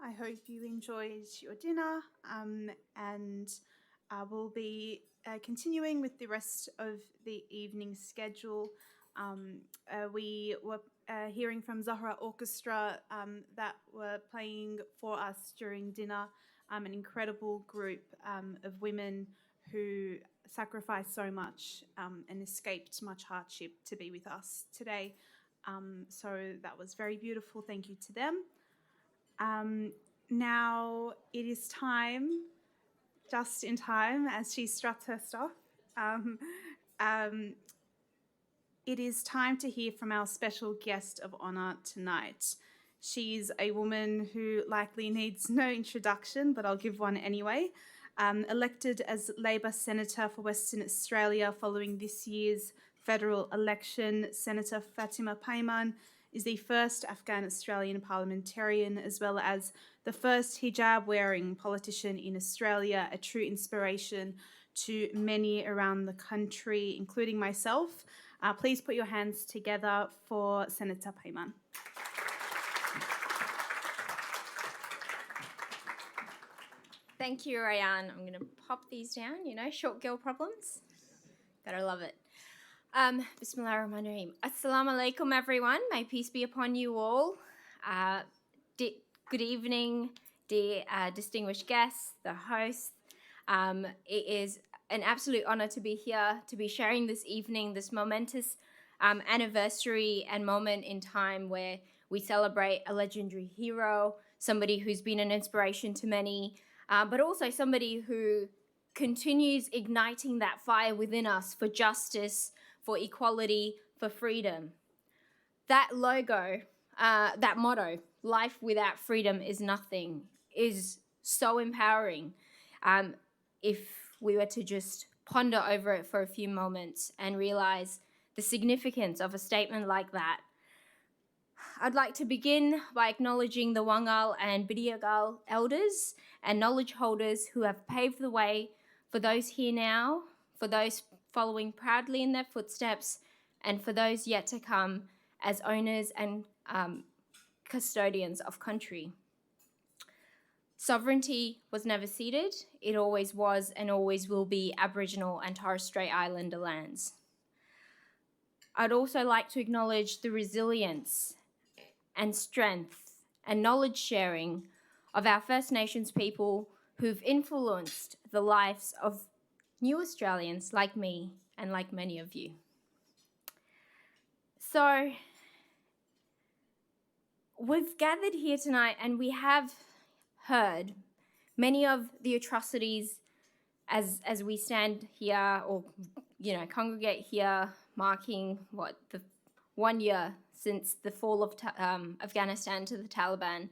I hope you enjoyed your dinner, and we'll be continuing with the rest of the evening schedule. We were hearing from Zahra Orchestra that were playing for us during dinner, an incredible group of women who sacrificed so much and escaped much hardship to be with us today. So that was very beautiful. Thank you to them. Now it is time, just in time, as she struts her stuff. It is time to hear from our special guest of honour tonight. She's a woman who likely needs no introduction, but I'll give one anyway. Elected as Labor Senator for Western Australia following this year's federal election, Senator Fatima Payman is the first Afghan Australian parliamentarian, as well as the first hijab-wearing politician in Australia, a true inspiration to many around the country, including myself. Please put your hands together for Senator Payman. Thank you, Ryan. I'm going to pop these down, you know, short girl problems. Gotta love it. Bismillahirrahmanirrahim. Assalamu alaikum, everyone. May peace be upon you all. Good evening, dear distinguished guests, the hosts. It is an absolute honor to be here, to be sharing this evening, this momentous anniversary and moment in time where we celebrate a legendary hero, somebody who's been an inspiration to many, but also somebody who continues igniting that fire within us for justice, for equality, for freedom. That logo, that motto, life without freedom is nothing, is so empowering. If we were to just ponder over it for a few moments and realize the significance of a statement like that. I'd like to begin by acknowledging the Wangal and Bidiagal elders and knowledge holders who have paved the way for those here now, for those following proudly in their footsteps, and for those yet to come as owners and custodians of country. Sovereignty was never ceded. It always was and always will be Aboriginal and Torres Strait Islander lands. I'd also like to acknowledge the resilience and strength and knowledge sharing of our First Nations people who've influenced the lives of new Australians like me and like many of you. So we've gathered here tonight and we have heard many of the atrocities as we stand here or, you know, congregate here marking the 1 year since the fall of Afghanistan to the Taliban.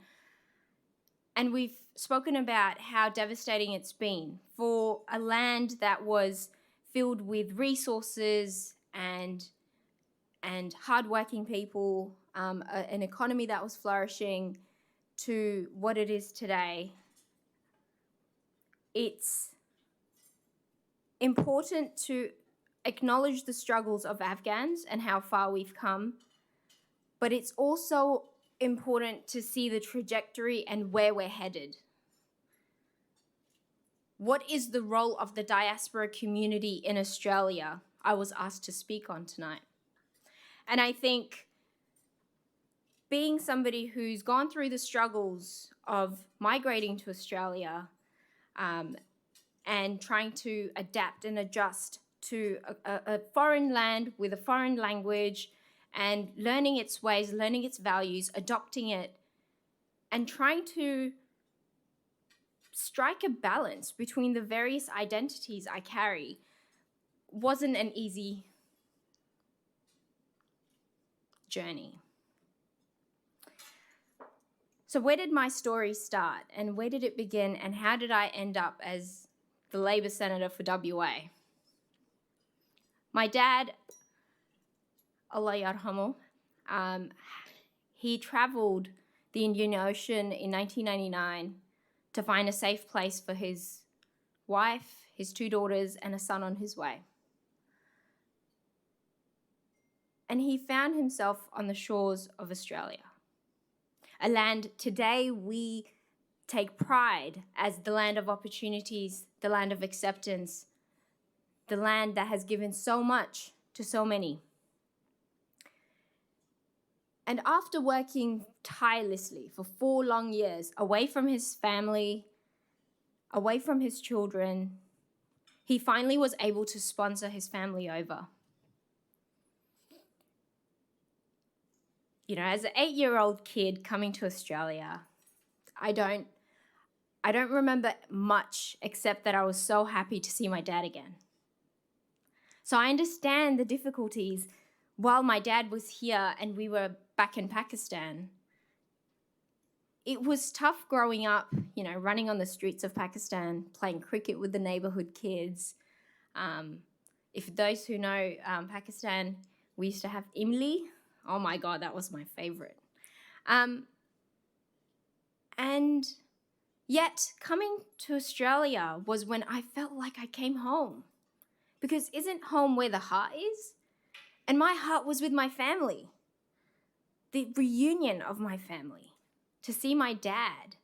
And we've spoken about how devastating it's been for a land that was filled with resources and hardworking people, an economy that was flourishing, to what it is today. It's important to acknowledge the struggles of Afghans and how far we've come, but it's also important to see the trajectory and where we're headed. What is the role of the diaspora community in Australia? I was asked to speak on tonight. And I think being somebody who's gone through the struggles of migrating to Australia and trying to adapt and adjust to a foreign land with a foreign language and learning its ways, learning its values, adopting it, and trying to strike a balance between the various identities I carry wasn't an easy journey. So where did my story start and where did it begin and how did I end up as the Labor Senator for WA? My dad, Allah yarhamu, he travelled the Indian Ocean in 1999 to find a safe place for his wife, his 2 daughters, and a son on his way. And he found himself on the shores of Australia, a land today we take pride as the land of opportunities, the land of acceptance, the land that has given so much to so many. And after working tirelessly for 4 long years, away from his family, away from his children, he finally was able to sponsor his family over. You know, as an 8-year-old kid coming to Australia, I don't remember much except that I was so happy to see my dad again. So I understand the difficulties while my dad was here and we were back in Pakistan. It was tough growing up, you know, running on the streets of Pakistan, playing cricket with the neighborhood kids. If those who know Pakistan, we used to have Imli. Oh my God, that was my favorite. And yet coming to Australia was when I felt like I came home. Because isn't home where the heart is? And my heart was with my family. The reunion of my family. To see my dad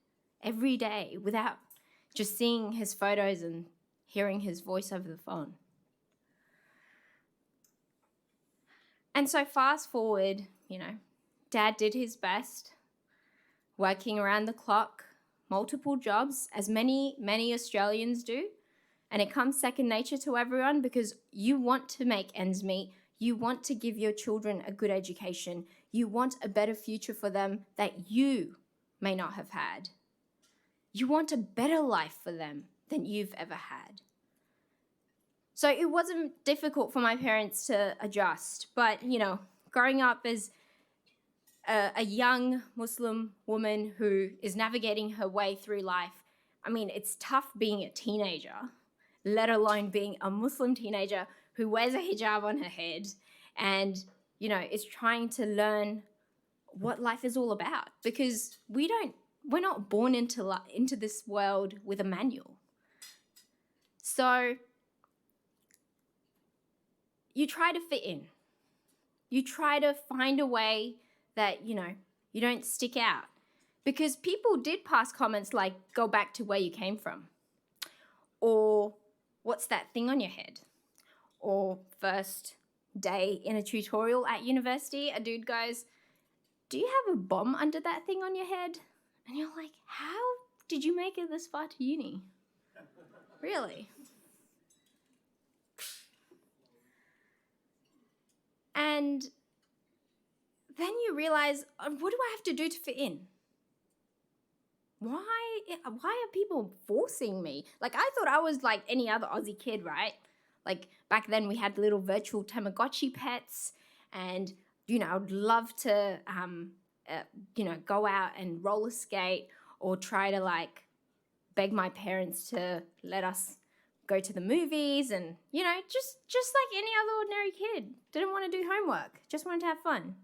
every day without just seeing his photos and hearing his voice over the phone. And so fast forward, you know, Dad did his best, working around the clock, multiple jobs, as many Australians do. And it comes second nature to everyone because you want to make ends meet. You want to give your children a good education. You want a better future for them that you may not have had. You want a better life for them than you've ever had. So it wasn't difficult for my parents to adjust, but, you know, growing up as a young Muslim woman who is navigating her way through life, I mean, it's tough being a teenager, let alone being a Muslim teenager who wears a hijab on her head and, you know, is trying to learn what life is all about, because we're not born into this world with a manual. So you try to fit in. You try to find a way that, you know, you don't stick out. Because people did pass comments like, go back to where you came from. Or, what's that thing on your head? Or, first day in a tutorial at university, a dude goes, do you have a bomb under that thing on your head? And you're like, how did you make it this far to uni? Really? And then you realize, what do I have to do to fit in? Why are people forcing me? Like, I thought I was like any other Aussie kid, right? Like, back then we had little virtual Tamagotchi pets, and, you know, I'd love to, you know, go out and roller skate or try to, like, beg my parents to let us go to the movies and, you know, just like any other ordinary kid. Didn't want to do homework, just wanted to have fun.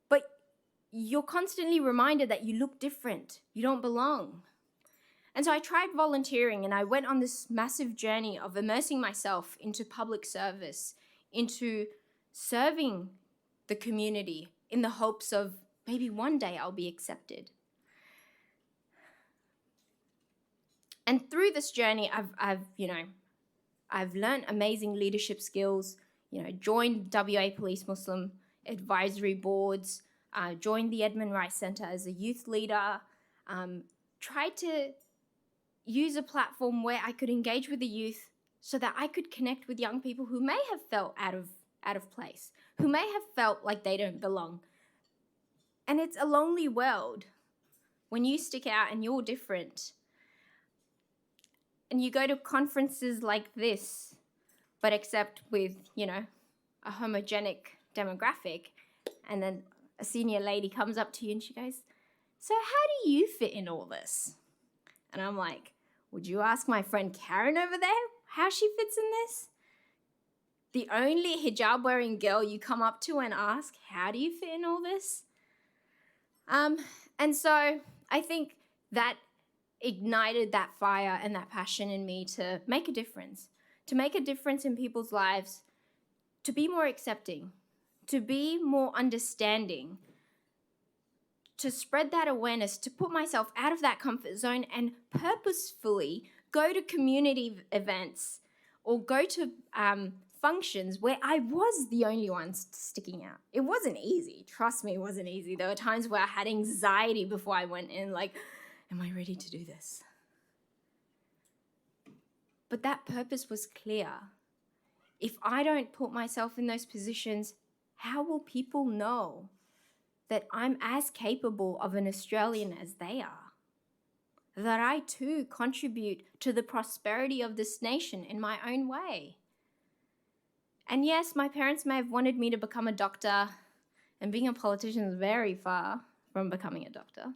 But you're constantly reminded that you look different, you don't belong. And so I tried volunteering, and I went on this massive journey of immersing myself into public service, into serving the community in the hopes of maybe one day I'll be accepted. And through this journey, I've learned amazing leadership skills, you know, joined WA Police Muslim advisory boards, joined the Edmund Rice Centre as a youth leader, tried to use a platform where I could engage with the youth so that I could connect with young people who may have felt out of place, who may have felt like they don't belong. And it's a lonely world when you stick out and you're different. And you go to conferences like this, but except with, you know, a homogenic demographic, and then a senior lady comes up to you and she goes, so how do you fit in all this? And I'm like, would you ask my friend Karen over there how she fits in this? The only hijab-wearing girl you come up to and ask, how do you fit in all this? And so I think that ignited that fire and that passion in me to make a difference in people's lives, to be more accepting, to be more understanding, to spread that awareness, to put myself out of that comfort zone and purposefully go to community events or go to functions where I was the only one sticking out. It wasn't easy. Trust me, it wasn't easy. There were times where I had anxiety before I went in, like, am I ready to do this? But that purpose was clear. If I don't put myself in those positions, how will people know that I'm as capable of an Australian as they are? That I too contribute to the prosperity of this nation in my own way? And yes, my parents may have wanted me to become a doctor, and being a politician is very far from becoming a doctor.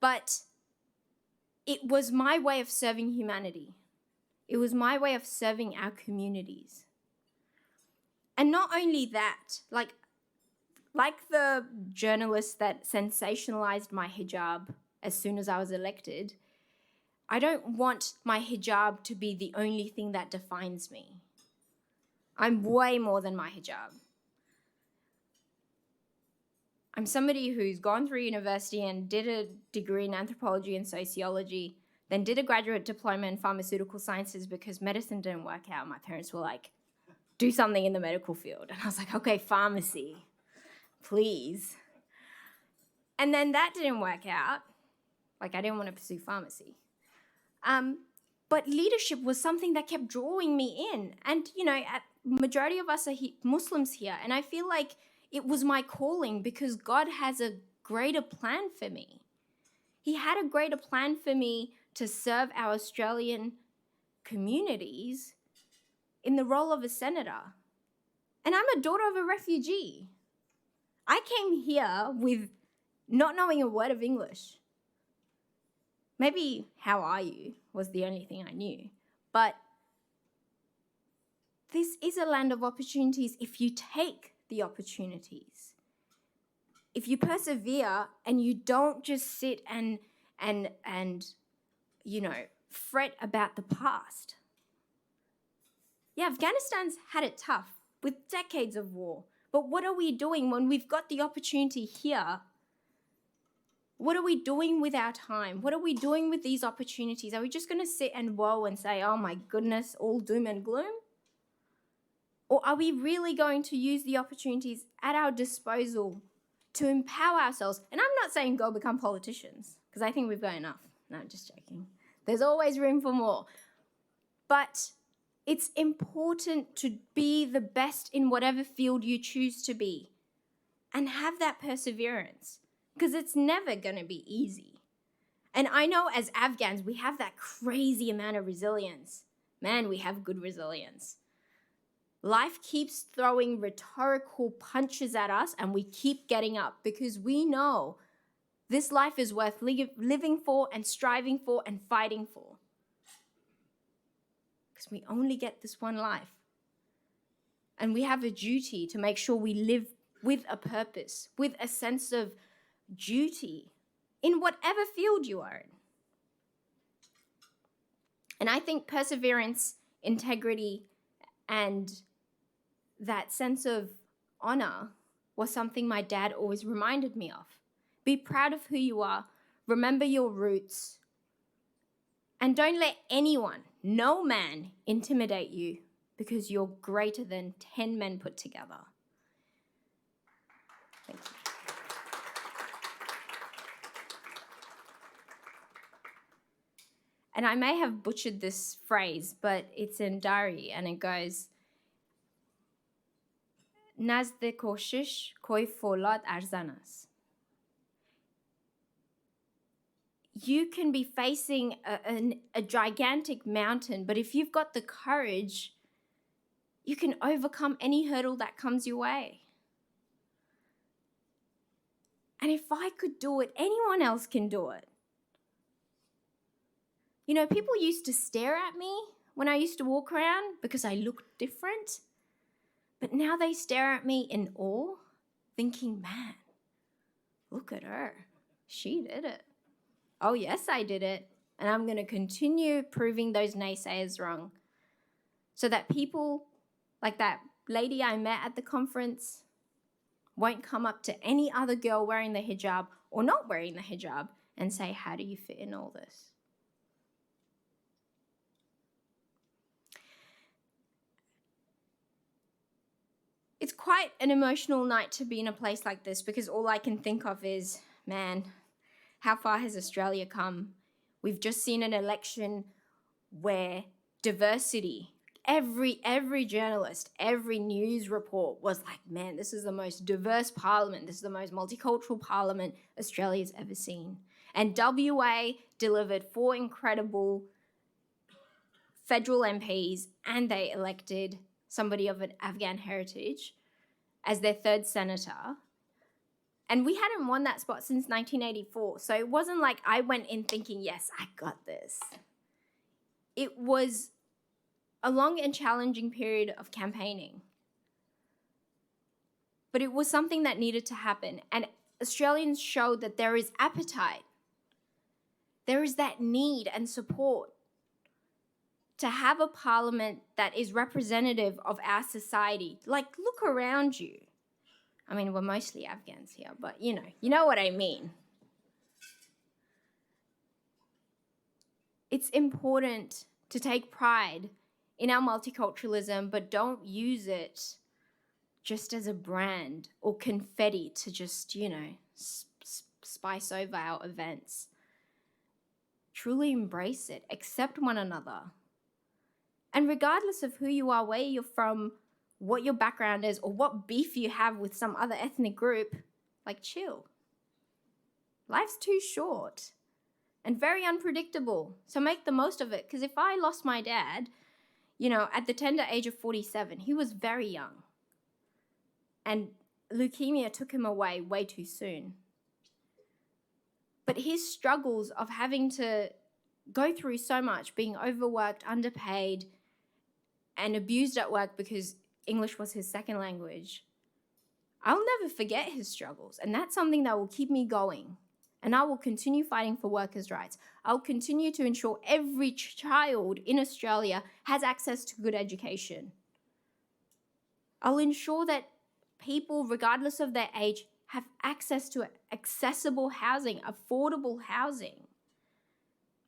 But it was my way of serving humanity. It was my way of serving our communities. And not only that, like the journalist that sensationalized my hijab as soon as I was elected, I don't want my hijab to be the only thing that defines me. I'm way more than my hijab. I'm somebody who's gone through university and did a degree in anthropology and sociology, then did a graduate diploma in pharmaceutical sciences because medicine didn't work out. My parents were like, do something in the medical field. And I was like, okay, pharmacy, please. And then that didn't work out. Like, I didn't want to pursue pharmacy. But leadership was something that kept drawing me in. And, you know, majority of us are Muslims here. And I feel like it was my calling because God has a greater plan for me. He had a greater plan for me to serve our Australian communities in the role of a senator. And I'm a daughter of a refugee. I came here with not knowing a word of English. Maybe how are you was the only thing I knew. But this is a land of opportunities if you take the opportunities. If you persevere and you don't just sit and you know, fret about the past. Yeah, Afghanistan's had it tough with decades of war. But what are we doing when we've got the opportunity here? What are we doing with our time? What are we doing with these opportunities? Are we just going to sit and woe and say, oh my goodness, all doom and gloom? Or are we really going to use the opportunities at our disposal to empower ourselves? And I'm not saying go become politicians, because I think we've got enough. No, I'm just joking. There's always room for more. But it's important to be the best in whatever field you choose to be and have that perseverance, because it's never going to be easy. And I know as Afghans, we have that crazy amount of resilience. Man, we have good resilience. Life keeps throwing rhetorical punches at us and we keep getting up because we know this life is worth living for and striving for and fighting for. Because we only get this one life. And we have a duty to make sure we live with a purpose, with a sense of duty in whatever field you are in. And I think perseverance, integrity, and that sense of honor was something my dad always reminded me of. Be proud of who you are, remember your roots, and don't let anyone, no man, intimidate you because you're greater than 10 men put together. Thank you. And I may have butchered this phrase, but it's in Dari and it goes, نزد کوشش کوی فولاد ارزان است. You can be facing a gigantic mountain, but if you've got the courage, you can overcome any hurdle that comes your way. And if I could do it, anyone else can do it. You know, people used to stare at me when I used to walk around because I looked different. But now they stare at me in awe, thinking, man, look at her. She did it. Oh, yes, I did it. And I'm going to continue proving those naysayers wrong. So that people, like that lady I met at the conference, won't come up to any other girl wearing the hijab or not wearing the hijab and say, how do you fit in all this? It's quite an emotional night to be in a place like this because all I can think of is, man, how far has Australia come? We've just seen an election where diversity, every journalist, every news report was like, man, this is the most diverse parliament. This is the most multicultural parliament Australia's ever seen. And WA delivered 4 incredible federal MPs, and they elected somebody of an Afghan heritage as their 3rd senator. And we hadn't won that spot since 1984. So it wasn't like I went in thinking, yes, I got this. It was a long and challenging period of campaigning. But it was something that needed to happen. And Australians showed that there is appetite. There is that need and support to have a parliament that is representative of our society. Like, look around you. I mean, we're mostly Afghans here, but you know what I mean. It's important to take pride in our multiculturalism, but don't use it just as a brand or confetti to just, spice over our events. Truly embrace it, accept one another. And regardless of who you are, where you're from, what your background is, or what beef you have with some other ethnic group, like, chill. Life's too short and very unpredictable, so make the most of it. Because if I lost my dad, at the tender age of 47, he was very young. And leukemia took him away way too soon. But his struggles of having to go through so much, being overworked, underpaid, and abused at work because English was his second language, I'll never forget his struggles. And that's something that will keep me going. And I will continue fighting for workers' rights. I'll continue to ensure every child in Australia has access to good education. I'll ensure that people, regardless of their age, have access to accessible housing, affordable housing.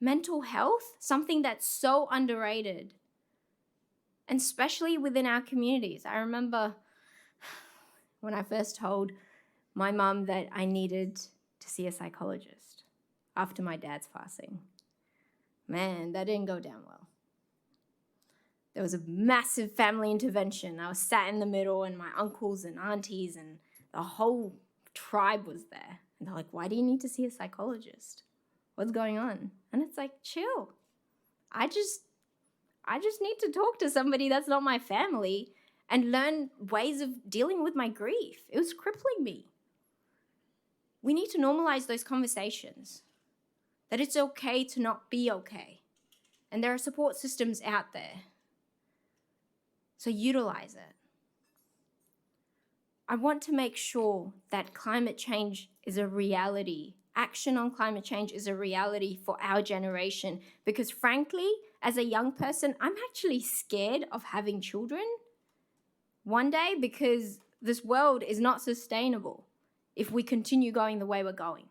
Mental health, something that's so underrated, and especially within our communities. I remember when I first told my mum that I needed to see a psychologist after my dad's passing. Man, that didn't go down well. There was a massive family intervention. I was sat in the middle, and my uncles and aunties and the whole tribe was there. And they're like, why do you need to see a psychologist? What's going on? And it's like, chill. I just need to talk to somebody that's not my family and learn ways of dealing with my grief. It was crippling me. We need to normalize those conversations, that it's okay to not be okay. And there are support systems out there. So utilize it. I want to make sure that climate change is a reality. Action on climate change is a reality for our generation, because frankly, as a young person, I'm actually scared of having children one day, because this world is not sustainable if we continue going the way we're going.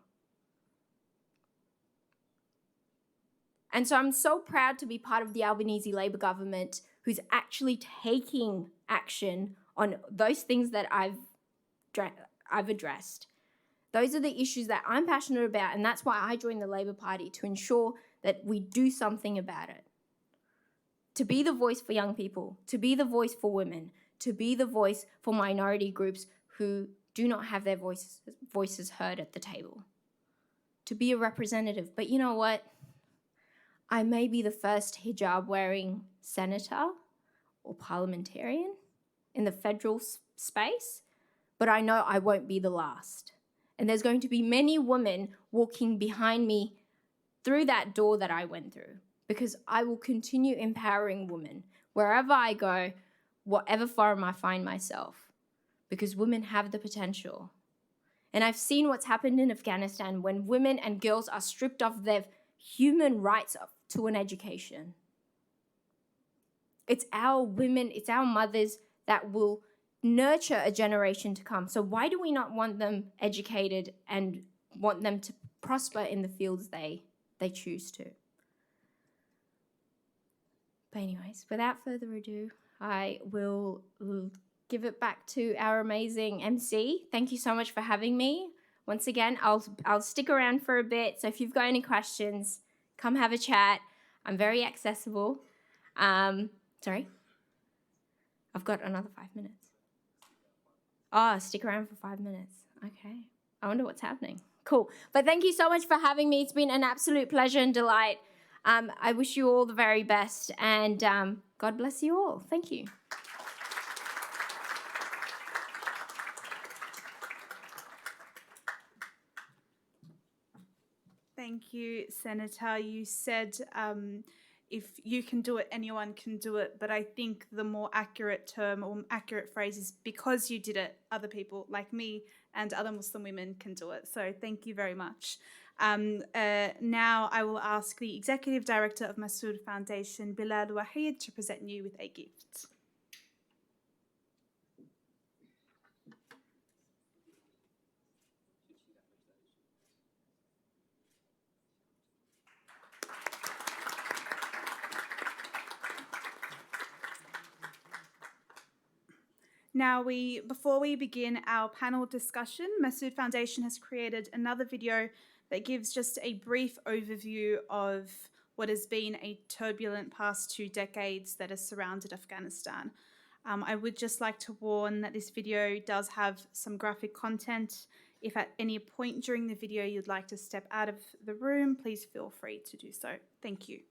And so I'm so proud to be part of the Albanese Labor government, who's actually taking action on those things that I've addressed. Those are the issues that I'm passionate about, and that's why I joined the Labor Party, to ensure that we do something about it. To be the voice for young people, to be the voice for women, to be the voice for minority groups who do not have their voices heard at the table. To be a representative. But you know what? I may be the first hijab-wearing senator or parliamentarian in the federal space, but I know I won't be the last. And there's going to be many women walking behind me through that door that I went through, because I will continue empowering women wherever I go, whatever forum I find myself, because women have the potential. And I've seen what's happened in Afghanistan when women and girls are stripped of their human rights to an education. It's our women, it's our mothers that will nurture a generation to come. So why do we not want them educated and want them to prosper in the fields they choose to? But anyways, without further ado, I will give it back to our amazing MC. Thank you so much for having me. Once again, I'll stick around for a bit. So if you've got any questions, come have a chat. I'm very accessible. Sorry? I've got another 5 minutes. Oh, stick around for 5 minutes. Okay. I wonder what's happening. Cool. But thank you so much for having me. It's been an absolute pleasure and delight. I wish you all the very best, and God bless you all. Thank you. Thank you, Senator. You said if you can do it, anyone can do it. But I think the more accurate term or accurate phrase is because you did it, other people like me and other Muslim women can do it. So thank you very much. Now I will ask the Executive Director of Massoud Foundation, Bilal Wahid, to present you with a gift. Now, before we begin our panel discussion, Massoud Foundation has created another video that gives just a brief overview of what has been a turbulent past 2 decades that has surrounded Afghanistan. I would just like to warn that this video does have some graphic content. If at any point during the video you'd like to step out of the room, please feel free to do so. Thank you.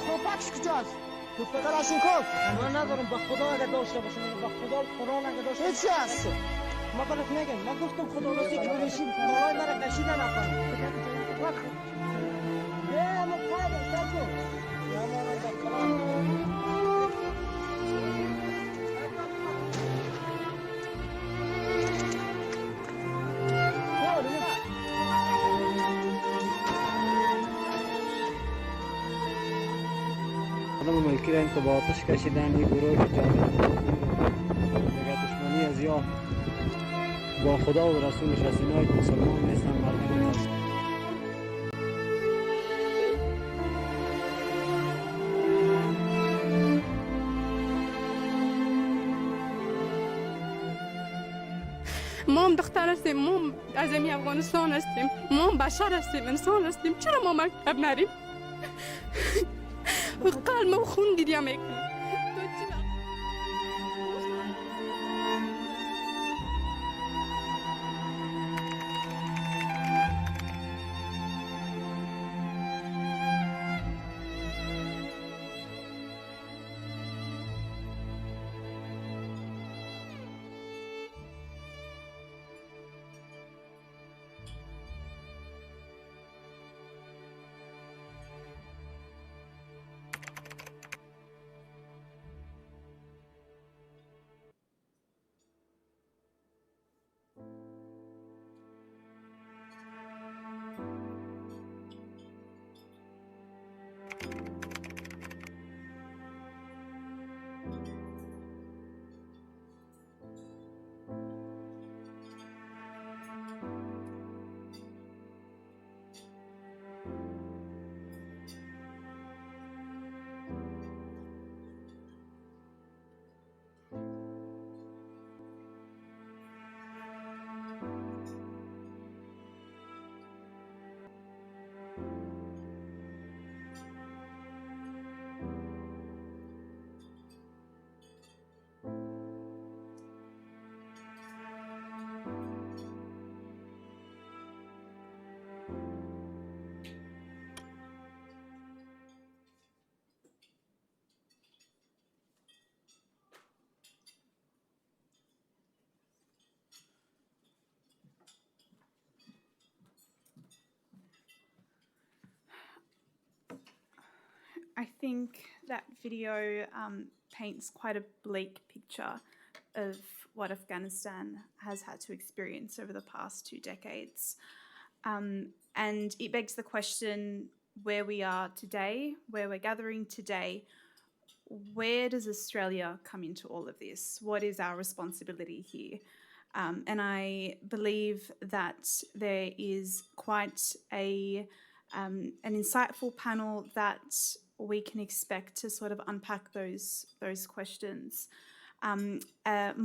توپکش کجاست؟ تو کلاشینکوف من ندارم به خدا اگه داشته باشم به خدا قرآن اگه داشته چی هست؟ ما بلد نگم ما گفتم خدا راستی که بشیم مالای مرا کشیدن نکنم نه ما قاعده سرکو یا ما آدم ملکی را این که با آتش کشیدن این گروه جامعه دیگر دشمنی از یا با خدا و رسولش از اینای مسلمان نیستن مردم هست. ما هم دختر هستیم، ما هم از افغانستان هستیم، ما هم بشر هستیم، انسان هستیم، چرا ما مکتب نریم؟ قلب و خون گریه میکنه. I think that video paints quite a bleak picture of what Afghanistan has had to experience over the past 2 decades. And it begs the question where we are today, where we're gathering today, where does Australia come into all of this? What is our responsibility here? And I believe that there is quite an insightful panel that we can expect to sort of unpack those questions.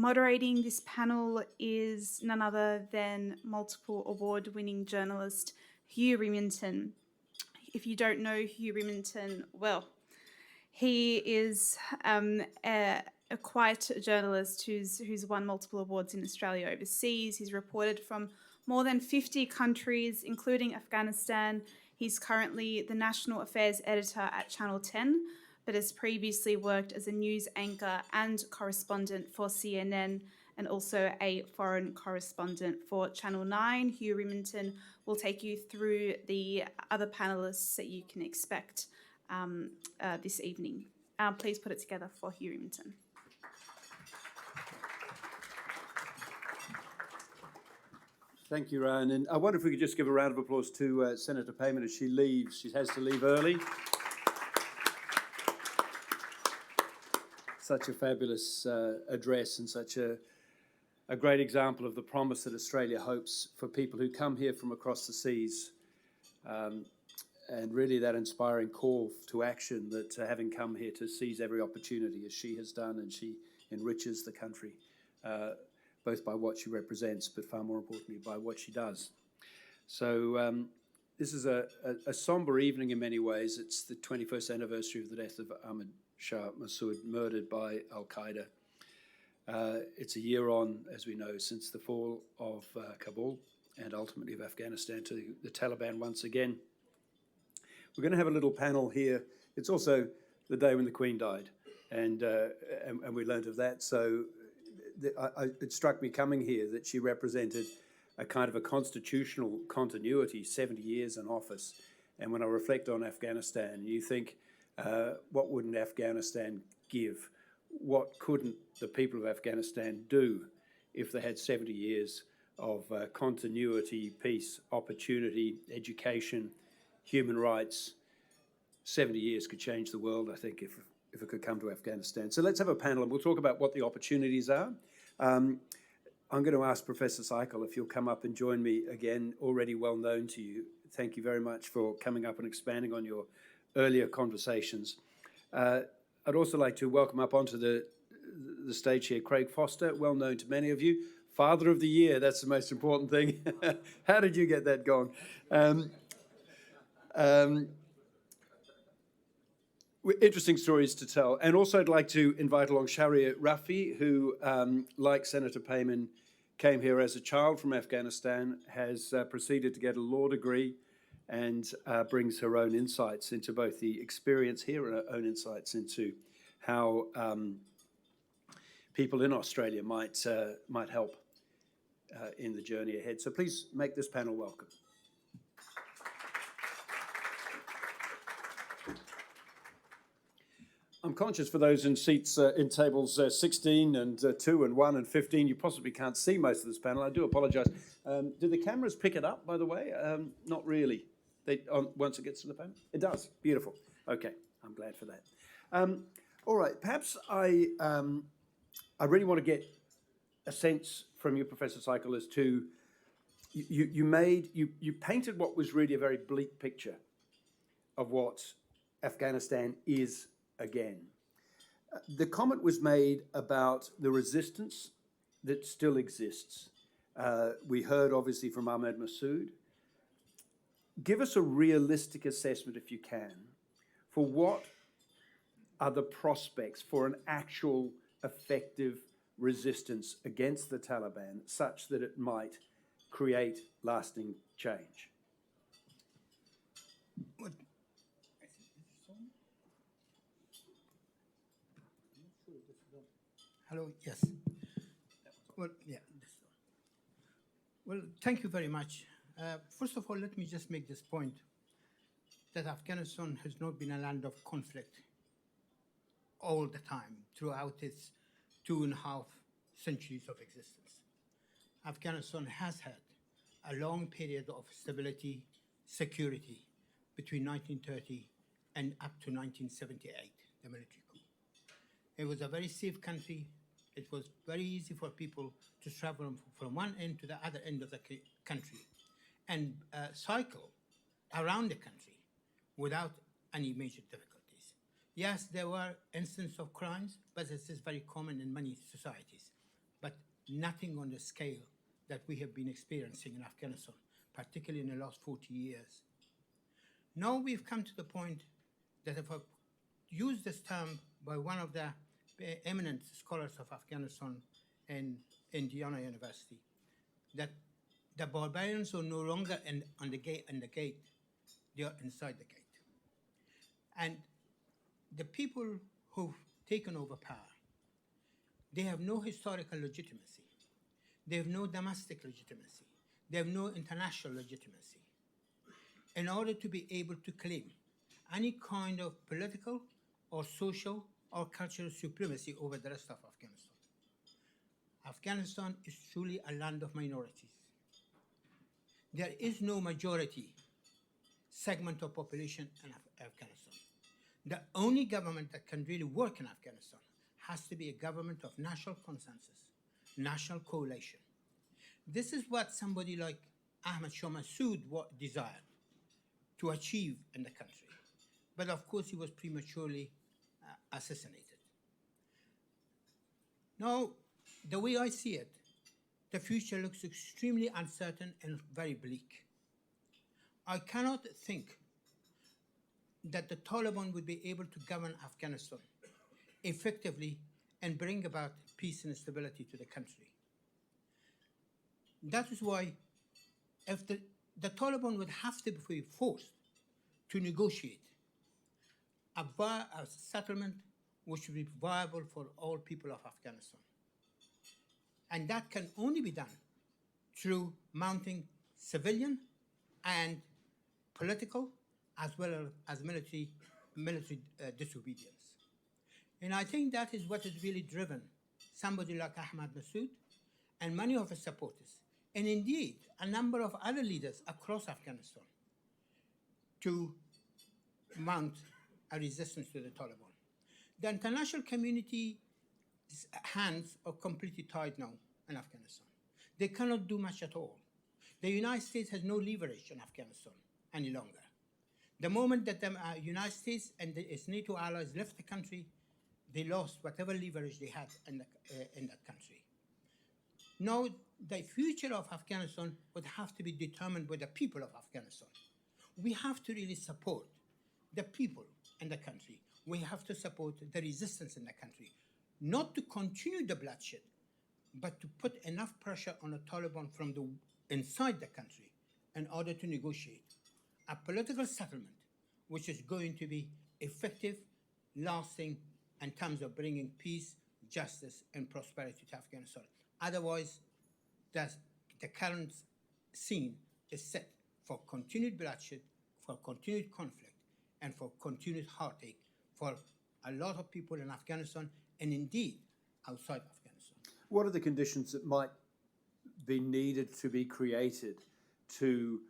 Moderating this panel is none other than multiple award-winning journalist Hugh Remington. If you don't know Hugh Remington, well, he is quite a journalist who's won multiple awards in Australia overseas. He's reported from more than 50 countries, including Afghanistan. He's currently the National Affairs Editor at Channel 10, but has previously worked as a news anchor and correspondent for CNN and also a foreign correspondent for Channel 9. Hugh Remington will take you through the other panellists that you can expect this evening. Please put it together for Hugh Remington. Thank you, Ryan. And I wonder if we could just give a round of applause to Senator Payman as she leaves. She has to leave early. Such a fabulous address and such a great example of the promise that Australia hopes for people who come here from across the seas. And really that inspiring call to action that having come here to seize every opportunity as she has done, and she enriches the country. Both by what she represents, but far more importantly, by what she does. So this is a somber evening in many ways. It's the 21st anniversary of the death of Ahmad Shah Massoud, murdered by Al-Qaeda. It's a year on, as we know, since the fall of Kabul and ultimately of Afghanistan to the Taliban once again. We're going to have a little panel here. It's also the day when the Queen died, and we learned of that. So it struck me coming here that she represented a kind of a constitutional continuity, 70 years in office. And when I reflect on Afghanistan, you think, what wouldn't Afghanistan give? What couldn't the people of Afghanistan do if they had 70 years of continuity, peace, opportunity, education, human rights? 70 years could change the world, I think, if it could come to Afghanistan. So let's have a panel and we'll talk about what the opportunities are. I'm going to ask Professor Seikel if you'll come up and join me again, already well known to you. Thank you very much for coming up and expanding on your earlier conversations. I'd also like to welcome up onto the stage here Craig Foster, well known to many of you. Father of the Year, that's the most important thing. How did you get that going? Interesting stories to tell. And also I'd like to invite along Sharia Rafi, who, like Senator Payman, came here as a child from Afghanistan, has proceeded to get a law degree and brings her own insights into both the experience here and her own insights into how people in Australia might help in the journey ahead. So please make this panel welcome. I'm conscious for those in seats in tables 16 and 2 and 1 and 15, you possibly can't see most of this panel. I do apologise. Do the cameras pick it up, by the way? Not really. Once it gets to the panel? It does. Beautiful. Okay. I'm glad for that. All right. Perhaps I really want to get a sense from you, Professor Seikel, as to you painted what was really a very bleak picture of what Afghanistan is again. The comment was made about the resistance that still exists. We heard obviously from Ahmad Massoud. Give us a realistic assessment, if you can, for what are the prospects for an actual effective resistance against the Taliban such that it might create lasting change. Hello, yes. Well, yeah. Well, thank you very much. First of all, let me just make this point that Afghanistan has not been a land of conflict all the time throughout its 2.5 centuries of existence. Afghanistan has had a long period of stability, security between 1930 and up to 1978, the military coup. It was a very safe country. It was very easy for people to travel from one end to the other end of the country and cycle around the country without any major difficulties. Yes, there were instances of crimes, but this is very common in many societies, but nothing on the scale that we have been experiencing in Afghanistan, particularly in the last 40 years. Now we've come to the point that if I use this term by one of the eminent scholars of Afghanistan in Indiana University, that the barbarians are no longer on the gate, they are inside the gate. And the people who've taken over power, they have no historical legitimacy. They have no domestic legitimacy. They have no international legitimacy. In order to be able to claim any kind of political or social or cultural supremacy over the rest of Afghanistan. Afghanistan is truly a land of minorities. There is no majority segment of population in Afghanistan. The only government that can really work in Afghanistan has to be a government of national consensus, national coalition. This is what somebody like Ahmad Shah Massoud desired to achieve in the country. But of course, he was prematurely assassinated. Now, the way I see it, the future looks extremely uncertain and very bleak. I cannot think that the Taliban would be able to govern Afghanistan effectively and bring about peace and stability to the country. That is why if the Taliban would have to be forced to negotiate a settlement which would be viable for all people of Afghanistan. And that can only be done through mounting civilian and political as well as military disobedience. And I think that is what has really driven somebody like Ahmad Massoud and many of his supporters, and indeed a number of other leaders across Afghanistan, to mount a resistance to the Taliban. The international community's hands are completely tied now in Afghanistan. They cannot do much at all. The United States has no leverage in Afghanistan any longer. The moment that the United States and its NATO allies left the country, they lost whatever leverage they had in that country. Now, the future of Afghanistan would have to be determined by the people of Afghanistan. We have to really support the people in the country. We have to support the resistance in the country, not to continue the bloodshed, but to put enough pressure on the Taliban from the inside the country in order to negotiate a political settlement which is going to be effective, lasting, in terms of bringing peace, justice, and prosperity to Afghanistan. Otherwise, the current scene is set for continued bloodshed, for continued conflict, and for continued heartache for a lot of people in Afghanistan and indeed outside Afghanistan. What are the conditions that might be needed to be created to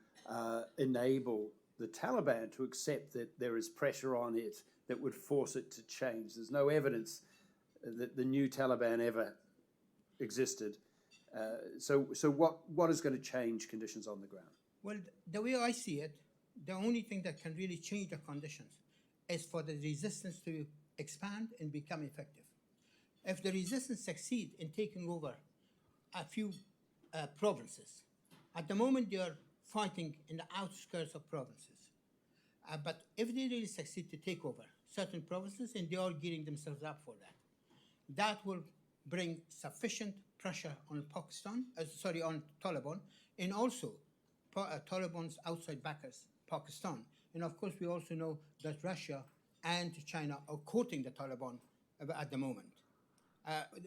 enable the Taliban to accept that there is pressure on it that would force it to change? There's no evidence that the new Taliban ever existed. So what is going to change conditions on the ground? Well, the way I see it, the only thing that can really change the conditions is for the resistance to expand and become effective. If the resistance succeed in taking over a few provinces, at the moment they are fighting in the outskirts of provinces. But if they really succeed to take over certain provinces, and they are gearing themselves up for that, that will bring sufficient pressure on on Taliban, and also Taliban's outside backers, Pakistan. And of course, we also know that Russia and China are courting the Taliban at the moment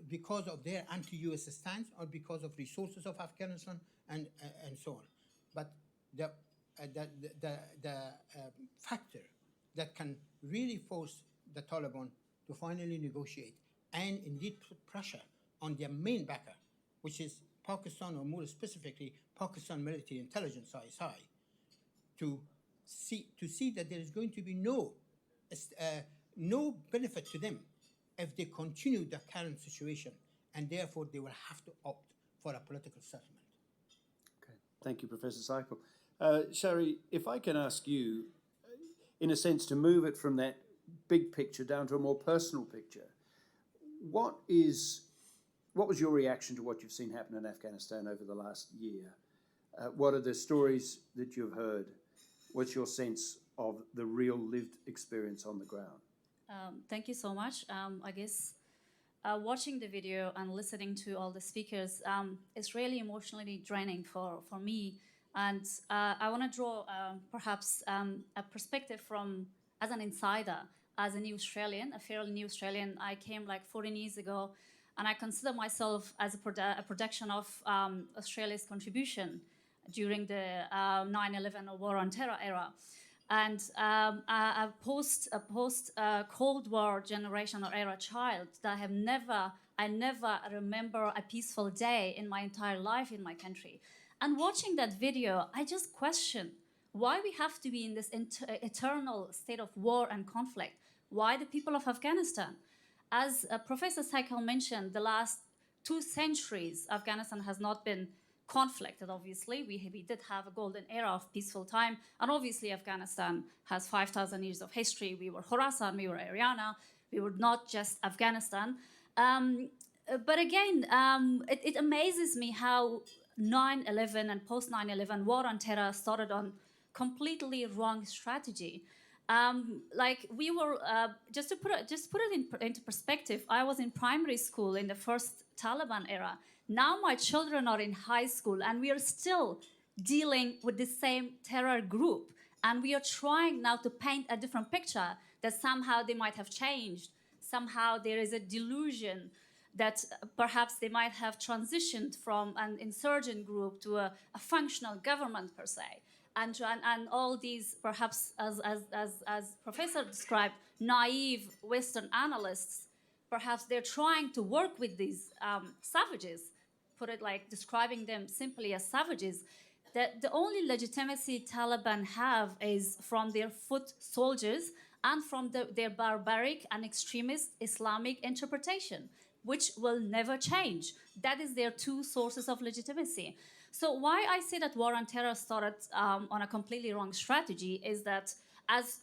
because of their anti-US stance or because of resources of Afghanistan and so on. But the factor that can really force the Taliban to finally negotiate and indeed put pressure on their main backer, which is Pakistan, or more specifically Pakistan Military Intelligence, ISI, to see that there is going to be no benefit to them if they continue the current situation, and therefore they will have to opt for a political settlement. Okay, thank you, Professor Seipel. Shari, if I can ask you, in a sense, to move it from that big picture down to a more personal picture, what was your reaction to what you've seen happen in Afghanistan over the last year? What are the stories that you've heard? What's your sense of the real lived experience on the ground? Thank you so much. I guess watching the video and listening to all the speakers is really emotionally draining for me. And I want to draw perhaps a perspective from, as an insider, as a new Australian, a fairly new Australian. I came like 14 years ago, and I consider myself as a production of Australia's contribution during the 9/11 or War on Terror era. And a post Cold War generation or era child that I never remember a peaceful day in my entire life in my country. And watching that video, I just question why we have to be in this eternal state of war and conflict. Why the people of Afghanistan? As Professor Seipel mentioned, the last 2 centuries, Afghanistan has not been conflicted, obviously. We did have a golden era of peaceful time. And obviously, Afghanistan has 5,000 years of history. We were Khorasan, we were Ariana. We were not just Afghanistan. But again, it amazes me how 9/11 and post 9/11 war on terror started on completely wrong strategy. Like we were, just to put it into perspective, I was in primary school in the first Taliban era. Now my children are in high school, and we are still dealing with the same terror group. And we are trying now to paint a different picture, that somehow they might have changed. Somehow there is a delusion that perhaps they might have transitioned from an insurgent group to a functional government per se. And all these, perhaps as Professor described, naive Western analysts, perhaps they're trying to work with these savages, put it like describing them simply as savages, that the only legitimacy Taliban have is from their foot soldiers and from their barbaric and extremist Islamic interpretation, which will never change. That is their two sources of legitimacy. So why I say that war on terror started on a completely wrong strategy is that as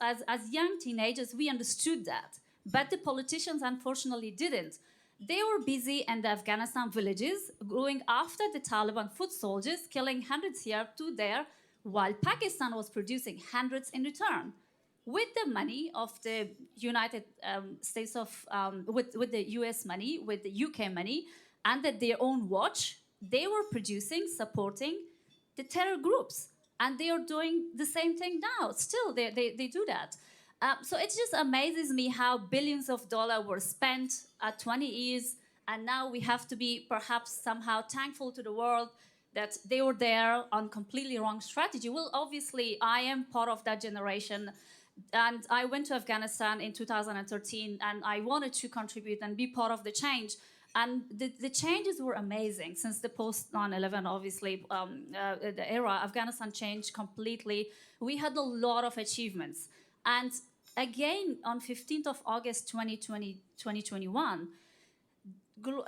young teenagers, we understood that, but the politicians unfortunately didn't. They were busy in the Afghanistan villages, going after the Taliban foot soldiers, killing hundreds here, two there, while Pakistan was producing hundreds in return. With the money of the United States with the US money, with the UK money, and at their own watch, they were producing, supporting the terror groups. And they are doing the same thing now. Still, they do that. So it just amazes me how billions of dollars were spent at 20 years, and now we have to be perhaps somehow thankful to the world that they were there on completely wrong strategy. Well, obviously, I am part of that generation, and I went to Afghanistan in 2013, and I wanted to contribute and be part of the change. And the changes were amazing since the post 9/11, obviously, the era. Afghanistan changed completely. We had a lot of achievements. And again, on 15th of August 2021,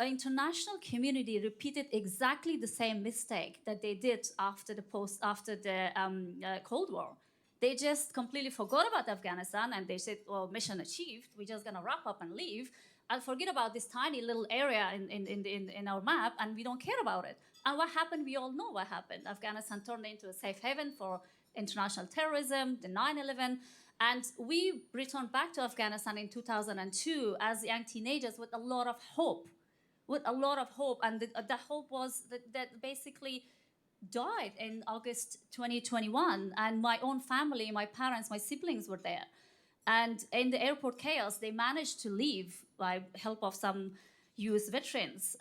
international community repeated exactly the same mistake that they did after the Cold War. They just completely forgot about Afghanistan, and they said, well, mission achieved. We're just going to wrap up and leave and forget about this tiny little area in our map, and we don't care about it. And what happened? We all know what happened. Afghanistan turned into a safe haven for international terrorism, the 9/11. And we returned back to Afghanistan in 2002 as young teenagers with a lot of hope. And the hope was that basically died in August 2021. And my own family, my parents, my siblings were there. And in the airport chaos, they managed to leave by help of some US veterans.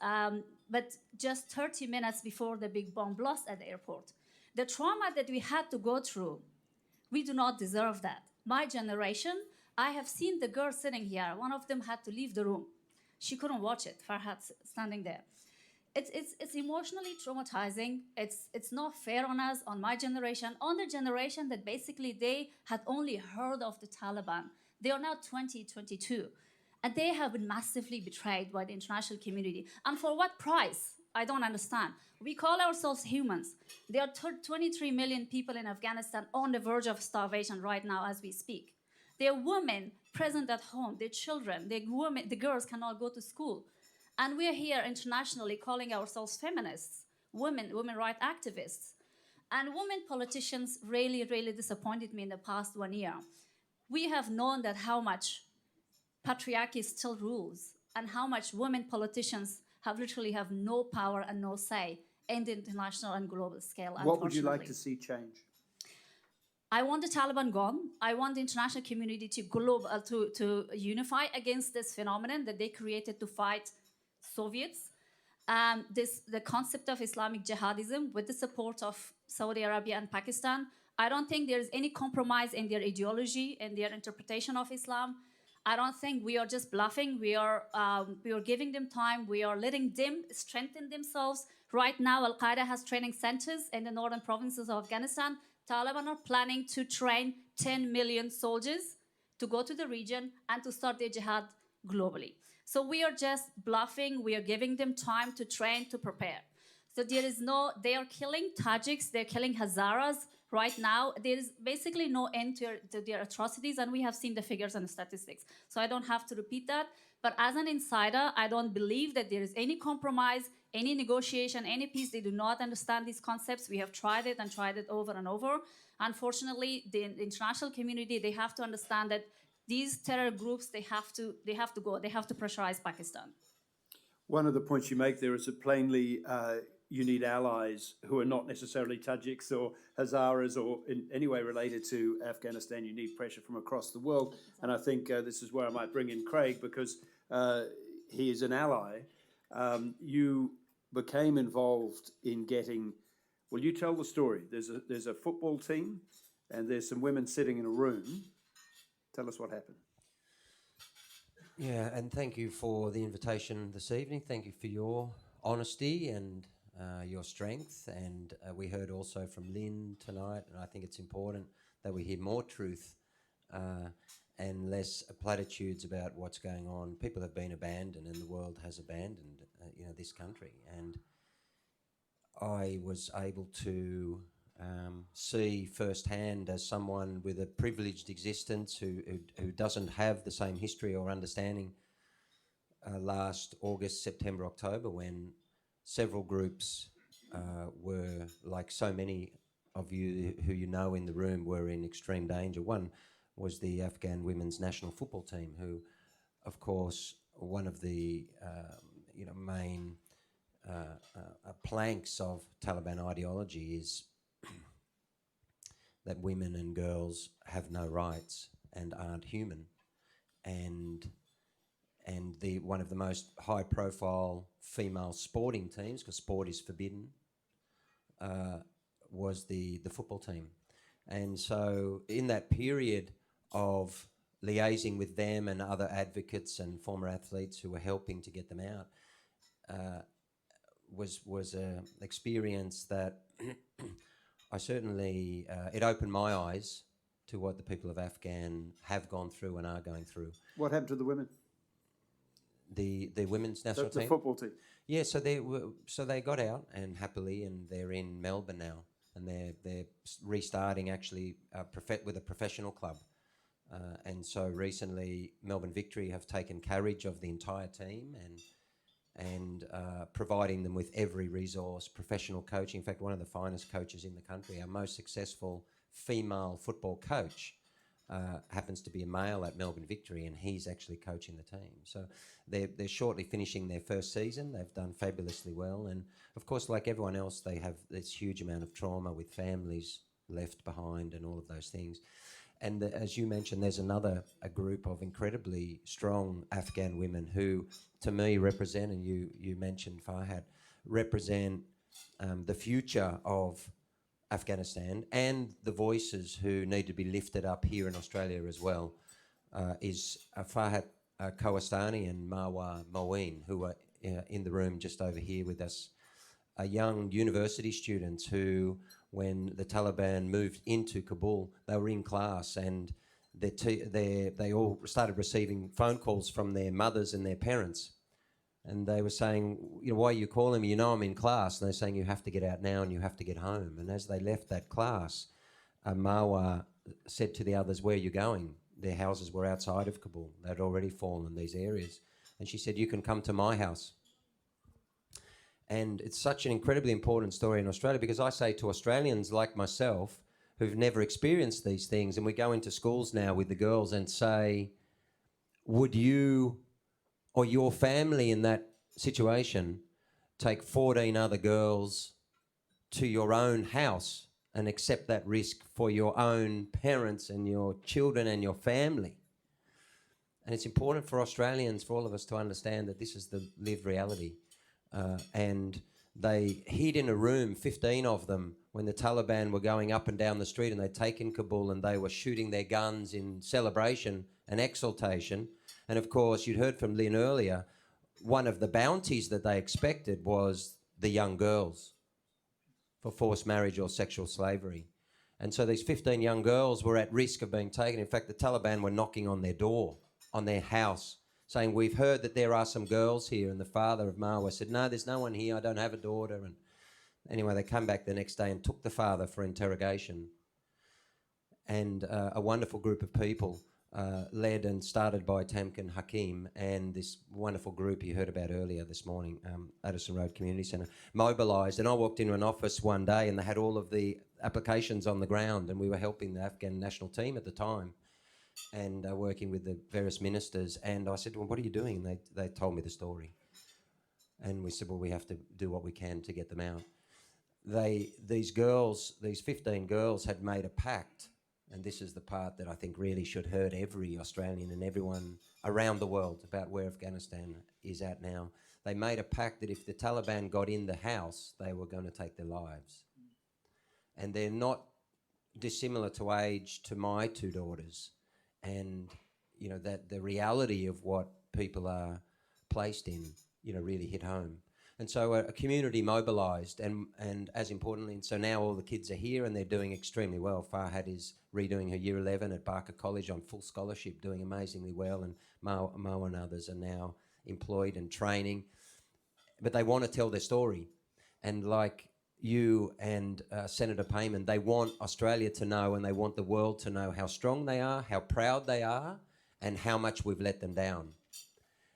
But just 30 minutes before the big bomb blast at the airport. The trauma that we had to go through, we do not deserve that. My generation, I have seen the girl sitting here. One of them had to leave the room. She couldn't watch it. Farhad standing there. It's emotionally traumatizing. It's not fair on us, on my generation, on the generation that basically they had only heard of the Taliban. They are now 22, and they have been massively betrayed by the international community. And for what price? I don't understand. We call ourselves humans. There are 23 million people in Afghanistan on the verge of starvation right now as we speak. There are women present at home, their children, the girls cannot go to school. And we are here internationally calling ourselves feminists, women rights activists. And women politicians really, really disappointed me in the past 1 year. We have known that how much patriarchy still rules and how much women politicians literally have no power and no say in the international and global scale. What would you like to see change? I want the Taliban gone. I want the international community to unify against this phenomenon that they created to fight Soviets. The concept of Islamic jihadism with the support of Saudi Arabia and Pakistan. I don't think there is any compromise in their ideology and their interpretation of Islam. I don't think we are just bluffing. We are giving them time. We are letting them strengthen themselves. Right now, Al-Qaeda has training centers in the northern provinces of Afghanistan. Taliban are planning to train 10 million soldiers to go to the region and to start their jihad globally. So we are just bluffing. We are giving them time to train, to prepare. So they are killing Tajiks, they're killing Hazaras right now. There is basically no end to their atrocities, and we have seen the figures and the statistics. So I don't have to repeat that. But as an insider, I don't believe that there is any compromise, any negotiation, any peace. They do not understand these concepts. We have tried it and tried it over and over. Unfortunately, the international community, they have to understand that these terror groups, they have to pressurize Pakistan. One of the points you make there is that plainly you need allies who are not necessarily Tajiks or Hazaras or in any way related to Afghanistan. You need pressure from across the world. And I think this is where I might bring in Craig, because he is an ally. You became involved in getting, well, you tell the story. There's a football team and there's some women sitting in a room. Tell us what happened. Yeah, and thank you for the invitation this evening. Thank you for your honesty and your strength. And we heard also from Lynn tonight, and I think it's important that we hear more truth and less platitudes about what's going on. People have been abandoned, and the world has abandoned, this country. And I was able to see firsthand, as someone with a privileged existence who doesn't have the same history or understanding, last August, September, October, when several groups were, like so many of you who you know in the room, were in extreme danger. One was the Afghan women's national football team, who, of course, one of the main planks of Taliban ideology is that women and girls have no rights and aren't human. And one of the most high-profile female sporting teams, because sport is forbidden, was the football team. And so in that period of liaising with them and other advocates and former athletes who were helping to get them out, was an experience that I certainly, it opened my eyes to what the people of Afghan have gone through and are going through. What happened to the women? The women's national team? The football team. Yeah, so they got out, and happily, and they're in Melbourne now, and they're restarting actually with a professional club. And so recently, Melbourne Victory have taken carriage of the entire team and providing them with every resource, professional coaching. In fact, one of the finest coaches in the country, our most successful female football coach, happens to be a male at Melbourne Victory, and he's actually coaching the team. So they're shortly finishing their first season. They've done fabulously well. And of course, like everyone else, they have this huge amount of trauma with families left behind and all of those things. And as you mentioned, there's a group of incredibly strong Afghan women who, to me, represent, and you mentioned Farhad, represent the future of Afghanistan, and the voices who need to be lifted up here in Australia as well, is Farhad Kawastani and Marwa Moeen, who are in the room just over here with us, are young university students who, when the Taliban moved into Kabul, they were in class, and they all started receiving phone calls from their mothers and their parents. And they were saying, why are you calling me? You know I'm in class. And they're saying, you have to get out now and you have to get home. And as they left that class, Marwa said to the others, where are you going? Their houses were outside of Kabul. They'd already fallen, these areas. And she said, you can come to my house. And it's such an incredibly important story in Australia, because I say to Australians like myself who've never experienced these things, and we go into schools now with the girls and say, would you or your family in that situation take 14 other girls to your own house and accept that risk for your own parents and your children and your family? And it's important for Australians, for all of us, to understand that this is the lived reality. And they hid in a room, 15 of them, when the Taliban were going up and down the street, and they'd taken Kabul, and they were shooting their guns in celebration and exultation. And of course, you'd heard from Lynn earlier, one of the bounties that they expected was the young girls for forced marriage or sexual slavery. And so these 15 young girls were at risk of being taken. In fact, the Taliban were knocking on their door, on their house, saying, we've heard that there are some girls here. And the father of Marwa said, no, there's no one here. I don't have a daughter. And anyway, they come back the next day and took the father for interrogation. And a wonderful group of people led and started by Tamkin Hakim and this wonderful group you heard about earlier this morning, Addison Road Community Centre, mobilised. And I walked into an office one day and they had all of the applications on the ground, and we were helping the Afghan national team at the time and working with the various ministers. And I said, well, what are you doing? And they told me the story. And we said, well, we have to do what we can to get them out. These 15 girls had made a pact, and this is the part that I think really should hurt every Australian and everyone around the world about where Afghanistan is at now. They made a pact that if the Taliban got in the house, they were going to take their lives. And they're not dissimilar to age to my two daughters. And, you know, that the reality of what people are placed in, you know, really hit home. And so a community mobilised, and as importantly, and so now all the kids are here and they're doing extremely well. Farhad is redoing her Year 11 at Barker College on full scholarship, doing amazingly well, and Mo and others are now employed and training. But they want to tell their story. And like you and Senator Payman, they want Australia to know, and they want the world to know how strong they are, how proud they are, and how much we've let them down.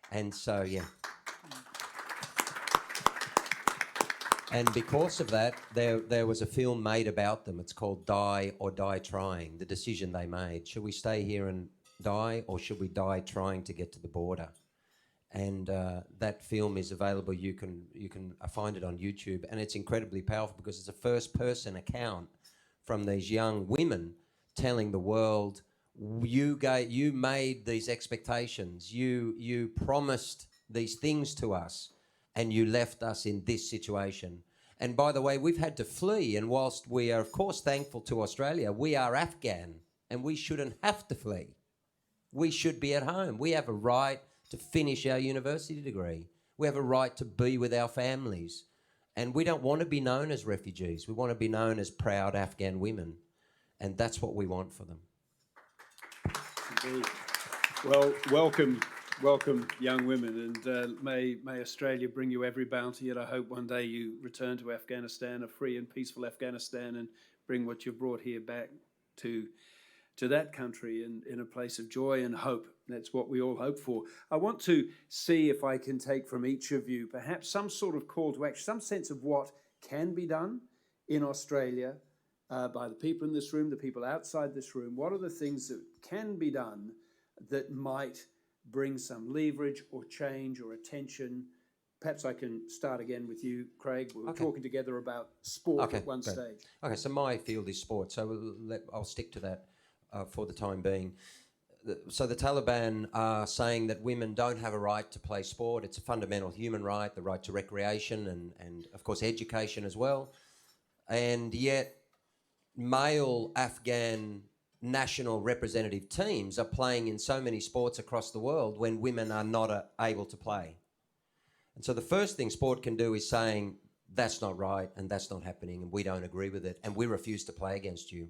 And so, yeah. And because of that, there was a film made about them. It's called Die or Die Trying, the decision they made. Should we stay here and die, or should we die trying to get to the border? And that film is available. You can find it on YouTube, and it's incredibly powerful because it's a first-person account from these young women telling the world, you made these expectations, you promised these things to us, and you left us in this situation. And by the way, we've had to flee, and whilst we are, of course, thankful to Australia, we are Afghan, and we shouldn't have to flee. We should be at home. We have a right to finish our university degree. We have a right to be with our families. And we don't want to be known as refugees. We want to be known as proud Afghan women. And that's what we want for them. Indeed. Well, welcome, young women, and may Australia bring you every bounty, and I hope one day you return to Afghanistan, a free and peaceful Afghanistan, and bring what you've brought here back to that country in a place of joy and hope. That's what we all hope for. I want to see if I can take from each of you perhaps some sort of call to action, some sense of what can be done in Australia by the people in this room, the people outside this room. What are the things that can be done that might bring some leverage or change or attention? Perhaps I can start again with you, Craig. We were talking together about sport at one stage. Okay, so my field is sport, so I'll stick to that for the time being. So the Taliban are saying that women don't have a right to play sport. It's a fundamental human right, the right to recreation and of course, education as well. And yet, male Afghan national representative teams are playing in so many sports across the world when women are not able to play. And so the first thing sport can do is saying, that's not right and that's not happening and we don't agree with it and we refuse to play against you.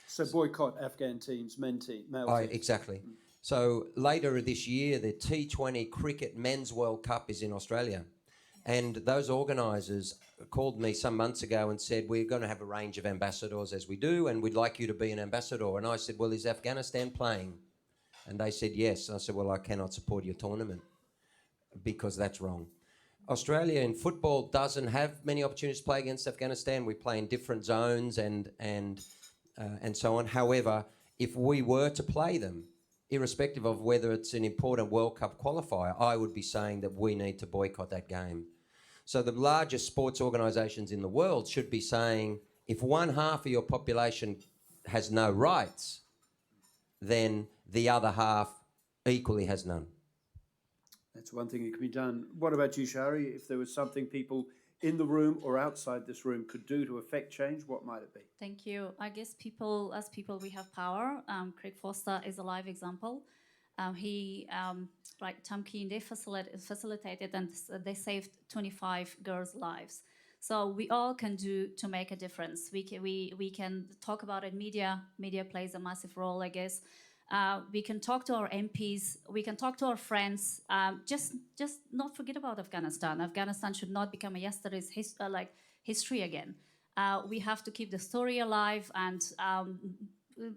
So boycott Afghan teams, male teams. Exactly. So later this year, the T20 Cricket Men's World Cup is in Australia. And those organisers called me some months ago and said, we're going to have a range of ambassadors as we do, and we'd like you to be an ambassador. And I said, well, is Afghanistan playing? And they said, yes. And I said, well, I cannot support your tournament because that's wrong. Australia in football doesn't have many opportunities to play against Afghanistan. We play in different zones and so on. However, if we were to play them, irrespective of whether it's an important World Cup qualifier, I would be saying that we need to boycott that game. So the largest sports organisations in the world should be saying, if one half of your population has no rights, then the other half equally has none. That's one thing that can be done. What about you, Shari? If there was something people in the room or outside this room could do to affect change, what might it be? Thank you. I guess as people, we have power. Craig Foster is a live example. He, like Tamkin, they facilitated and they saved 25 girls' lives. So we all can do to make a difference. We can talk about it. Media plays a massive role, I guess. We can talk to our MPs. We can talk to our friends. Just not forget about Afghanistan. Afghanistan should not become a yesterday's history again. We have to keep the story alive and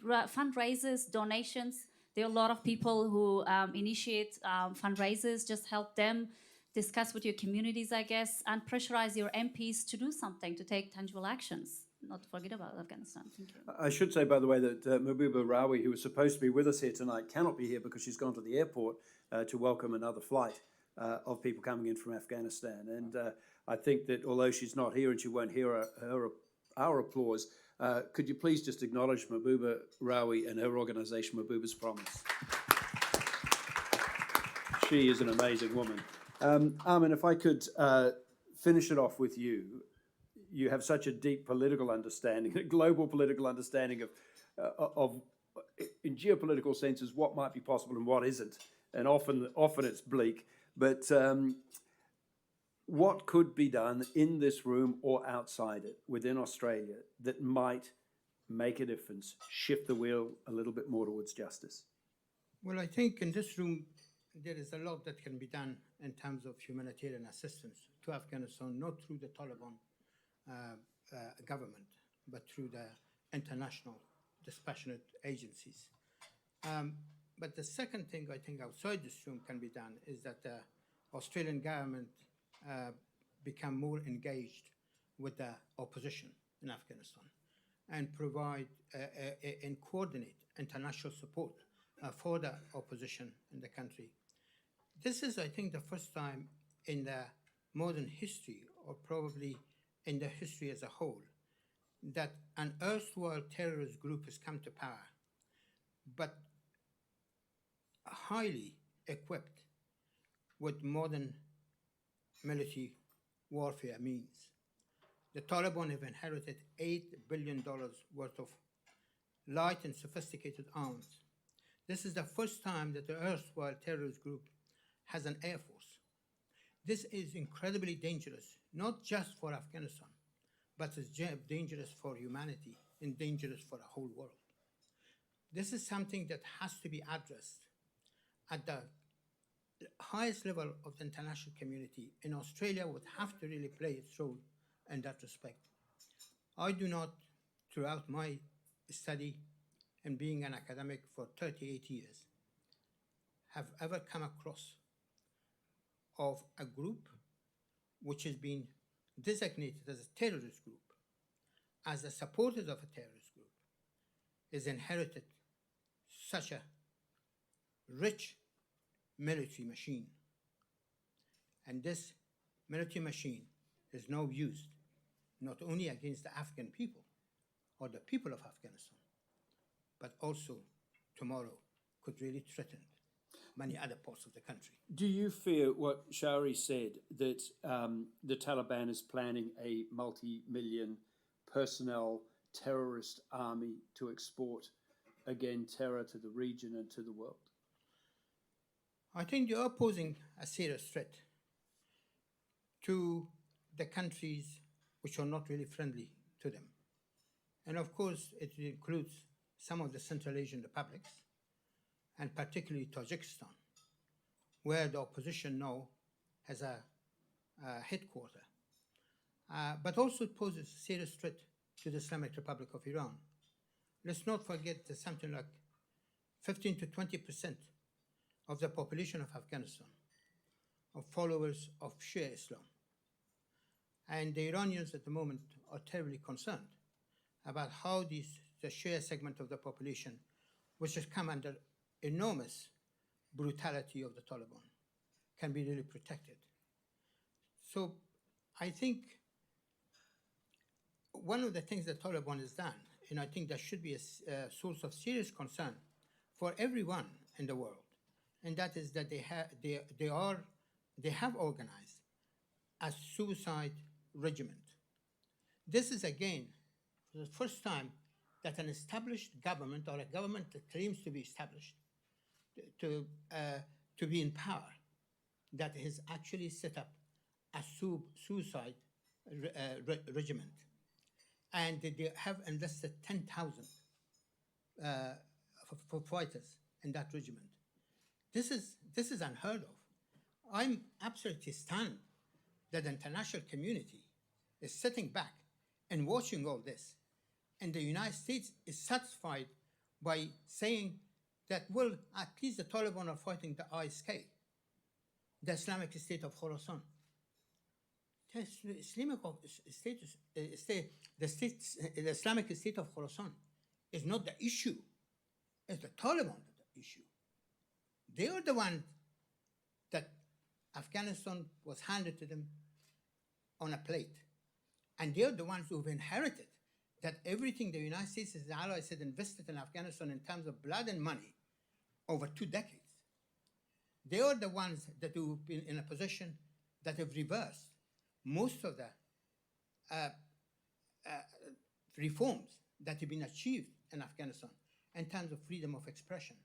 fundraisers, donations. There are a lot of people who initiate fundraisers, just help them, discuss with your communities, I guess, and pressurize your MPs to do something, to take tangible actions. Not to forget about Afghanistan. Thank you. I should say, by the way, that Mahbooba Rawi, who was supposed to be with us here tonight, cannot be here because she's gone to the airport to welcome another flight of people coming in from Afghanistan. And I think that although she's not here and she won't hear our applause, could you please just acknowledge Mahbooba Rawi and her organisation, Mahbooba's Promise? She is an amazing woman. Armin, if I could finish it off with you. You have such a deep political understanding, a global political understanding of in geopolitical senses, what might be possible and what isn't. And often it's bleak. But what could be done in this room or outside it, within Australia, that might make a difference, shift the wheel a little bit more towards justice? Well, I think in this room, there is a lot that can be done in terms of humanitarian assistance to Afghanistan, not through the Taliban government, but through the international dispassionate agencies. But the second thing I think outside this room can be done is that the Australian government become more engaged with the opposition in Afghanistan and provide and coordinate international support for the opposition in the country. This is, I think, the first time in the modern history, or probably in the history as a whole, that an erstwhile terrorist group has come to power, but highly equipped with modern military warfare means. The Taliban have inherited $8 billion worth of light and sophisticated arms. This is the first time that the erstwhile terrorist group has an air force. This is incredibly dangerous, not just for Afghanistan, but it's dangerous for humanity and dangerous for the whole world. This is something that has to be addressed at the highest level of the international community, and Australia would have to really play its role in that respect. I do not, throughout my study and being an academic for 38 years, have ever come across of a group which has been designated as a terrorist group, as the supporters of a terrorist group, is inherited such a rich military machine. And this military machine is now used not only against the Afghan people or the people of Afghanistan, but also tomorrow could really threaten many other parts of the country. Do you fear what Shari said, that the Taliban is planning a multi-million personnel terrorist army to export, again, terror to the region and to the world? I think they are posing a serious threat to the countries which are not really friendly to them. And of course, it includes some of the Central Asian republics, and particularly Tajikistan, where the opposition now has a headquarters. But also it poses a serious threat to the Islamic Republic of Iran. Let's not forget that something like 15 to 20% of the population of Afghanistan are followers of Shia Islam. And the Iranians at the moment are terribly concerned about how the Shia segment of the population, which has come under enormous brutality of the Taliban, can be really protected. So I think one of the things that Taliban has done, and I think that should be a source of serious concern for everyone in the world, and that is that they have organized a suicide regiment. This is again the first time that an established government, or a government that claims to be established, to be in power, that has actually set up a suicide regiment, and they have enlisted 10,000 fighters in that regiment. This is unheard of. I'm absolutely stunned that the international community is sitting back and watching all this, and the United States is satisfied by saying that, well, at least the Taliban are fighting the ISK, the Islamic State of Khorasan. The Islamic State of Khorasan is not the issue. It's the Taliban that the issue. They are the ones that Afghanistan was handed to them on a plate. And they're the ones who've inherited that everything the United States and the Allies had invested in Afghanistan in terms of blood and money over 2 decades. They are the ones that have been in a position that have reversed most of the reforms that have been achieved in Afghanistan in terms of freedom of expression,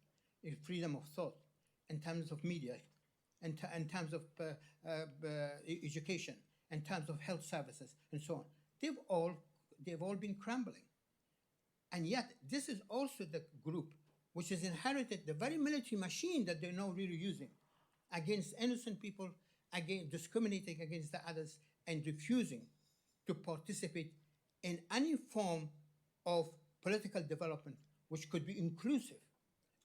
in freedom of thought, in terms of media, in terms of education, in terms of health services, and so on. They've all been crumbling. And yet, this is also the group which has inherited the very military machine that they're now really using against innocent people, against discriminating against the others, and refusing to participate in any form of political development which could be inclusive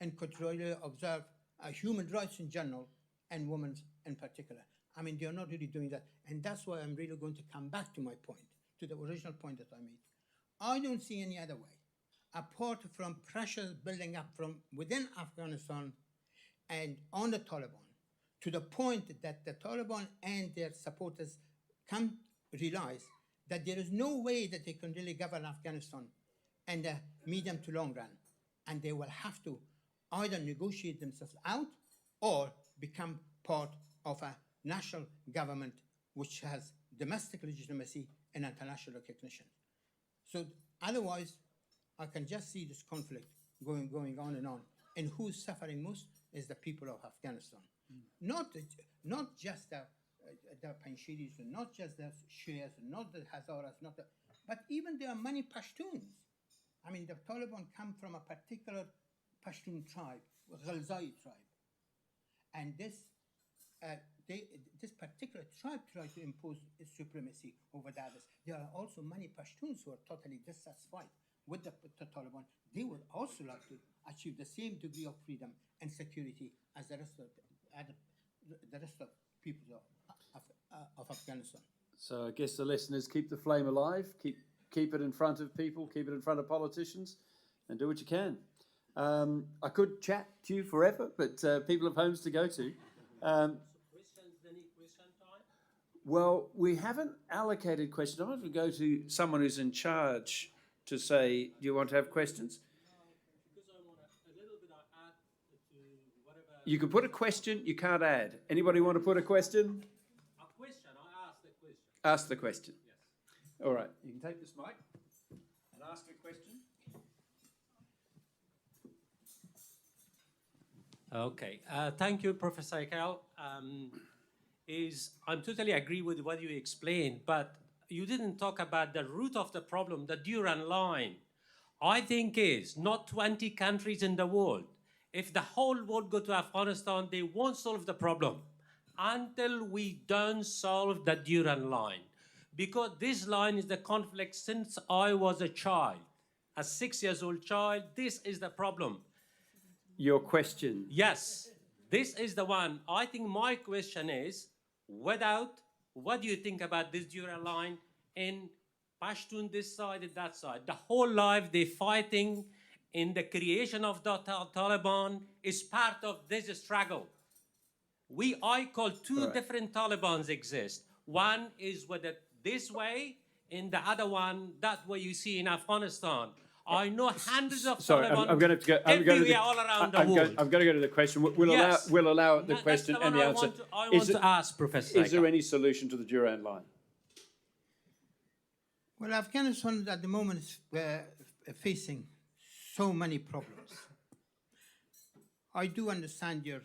and could really observe human rights in general and women's in particular. I mean, they're not really doing that. And that's why I'm really going to come back to my point, to the original point that I made. I don't see any other way, apart from pressure building up from within Afghanistan and on the Taliban, to the point that the Taliban and their supporters can realize that there is no way that they can really govern Afghanistan in the medium to long run. And they will have to either negotiate themselves out or become part of a national government which has domestic legitimacy and international recognition. So otherwise, I can just see this conflict going on. And who's suffering most is the people of Afghanistan. Not just the Panjshiris, not just the Shias, not the Hazaras, but even there are many Pashtuns. I mean, the Taliban come from a particular Pashtun tribe, Ghalzai tribe. And this particular tribe tried to impose its supremacy over the others. There are also many Pashtuns who are totally dissatisfied with the Taliban. They would also like to achieve the same degree of freedom and security as the rest of people of Afghanistan. So I guess the lesson is keep the flame alive, keep it in front of people, keep it in front of politicians, and do what you can. I could chat to you forever, but people have homes to go to. Well, we haven't allocated questions. I want to go to someone who's in charge to say, do you want to have questions? You can put a question, you can't add. Anybody want to put a question? A question, I ask the question. Ask the question. Yes. All right, you can take this mic and ask a question. Okay, thank you, Professor Iqbal. I'm totally agree with what you explained, but you didn't talk about the root of the problem, the Durand line. I think is not 20 countries in the world. If the whole world go to Afghanistan, they won't solve the problem until we don't solve the Durand line. Because this line is the conflict since I was a child, a 6-year-old child. This is the problem. Your question? Yes, this is the one. I think my question is, without, what do you think about this Durand line in Pashtun, this side and that side? The whole life they're fighting in the creation of the Taliban is part of this struggle. I call two different Talibans exist. One is with it this way, and the other one that way you see in Afghanistan. I know hundreds of Taliban I'm going to go. everywhere all around the world. I'm going to go to the question. We'll allow the question and the answer. I want to ask, Professor. Is there any solution to the Durand line? Well, Afghanistan at the moment is facing so many problems. I do understand your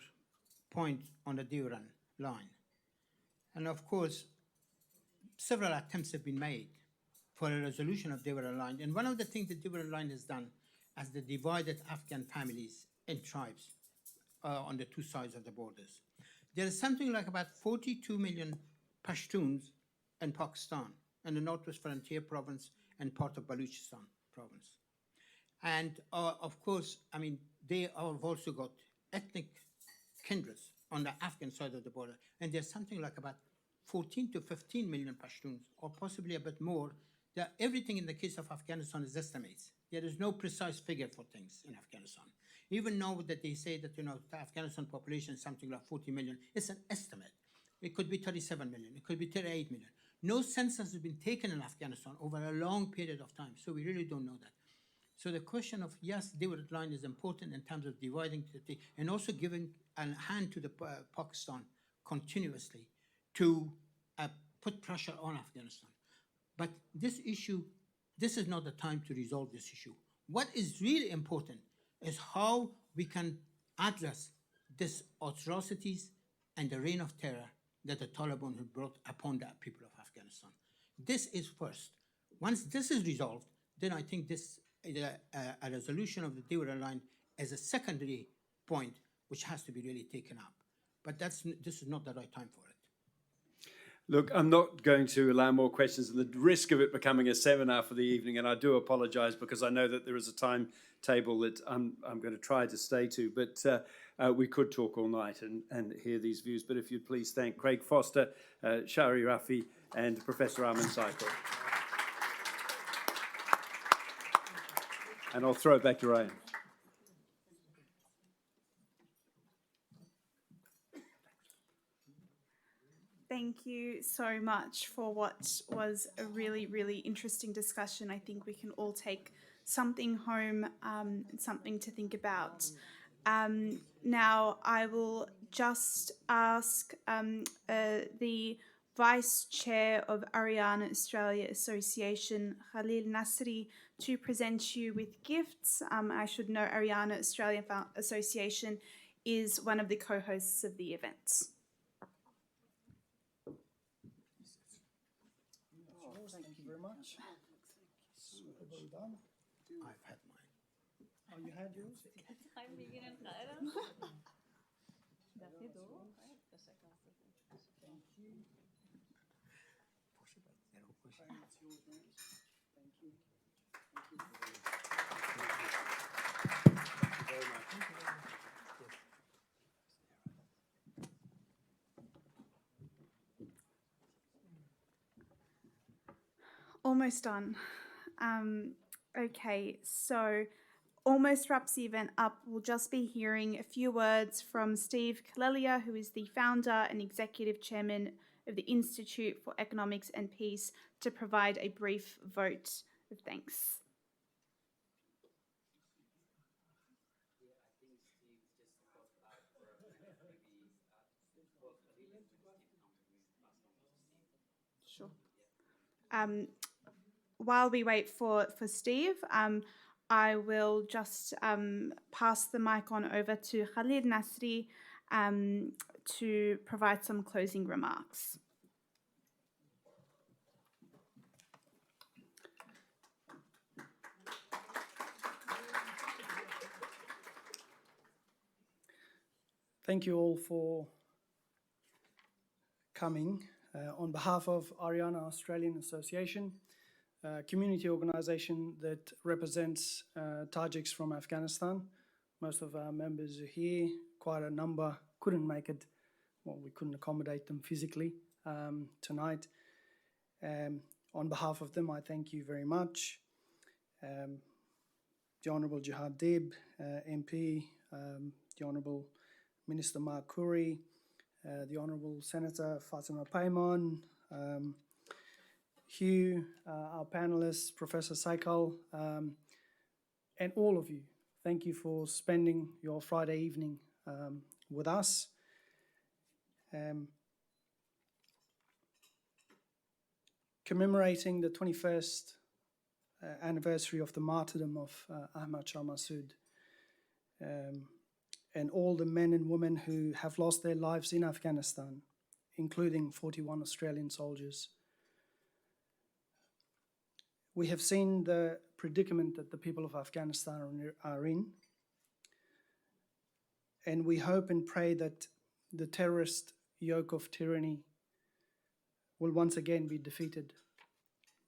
point on the Durand line. And of course, several attempts have been made for a resolution of Durand line. And one of the things the Durand line has done as the divided Afghan families and tribes on the two sides of the borders. There is something like about 42 million Pashtuns in Pakistan, in the Northwest Frontier Province and part of Baluchistan Province. And of course, I mean, they have also got ethnic kindreds on the Afghan side of the border. And there's something like about 14 to 15 million Pashtuns, or possibly a bit more. Everything in the case of Afghanistan is estimates. There is no precise figure for things in Afghanistan. Even now that they say that, the Afghanistan population is something like 40 million, it's an estimate. It could be 37 million, it could be 38 million. No census has been taken in Afghanistan over a long period of time, so we really don't know that. So the question of, yes, divided line is important in terms of dividing and also giving a hand to the Pakistan continuously to put pressure on Afghanistan. But this issue, this is not the time to resolve this issue. What is really important is how we can address these atrocities and the reign of terror that the Taliban have brought upon the people of Afghanistan. This is first. Once this is resolved, then I think this a resolution of the dividend line as a secondary point, which has to be really taken up. But this is not the right time for it. Look, I'm not going to allow more questions, and the risk of it becoming a seminar for the evening, and I do apologise because I know that there is a timetable that I'm going to try to stay to, but we could talk all night and hear these views. But if you'd please thank Craig Foster, Shari Rafi, and Professor Ahmad Saikal. And I'll throw it back to Ryan. Thank you so much for what was a really, really interesting discussion. I think we can all take something home, something to think about. Now, I will just ask the Vice Chair of Ariana Australia Association, Khalil Nasri, to present you with gifts. I should know Ariana Australia Association is one of the co-hosts of the event. Thank you very much. Well done. I've had mine. Oh, you had yours? Thank you. Almost done. Okay, so almost wraps the event up. We'll just be hearing a few words from Steve Kalelia, who is the founder and executive chairman of the Institute for Economics and Peace, to provide a brief vote of thanks. Sure. While we wait for Steve, I will just pass the mic on over to Khalil Nasri to provide some closing remarks. Thank you all for coming. On behalf of Ariana Australian Association, a community organisation that represents Tajiks from Afghanistan. Most of our members are here. Quite a number couldn't make it. Well, we couldn't accommodate them physically tonight. On behalf of them, I thank you very much. The Honourable Jihad Dib, MP, the Honourable Minister Mark Curry, the Honourable Senator Fatima Payman, Hugh, our panelists, Professor Saikal, and all of you. Thank you for spending your Friday evening with us. Commemorating the 21st anniversary of the martyrdom of Ahmad Shah Massoud, and all the men and women who have lost their lives in Afghanistan, including 41 Australian soldiers. We have seen the predicament that the people of Afghanistan are in, and we hope and pray that the terrorist yoke of tyranny will once again be defeated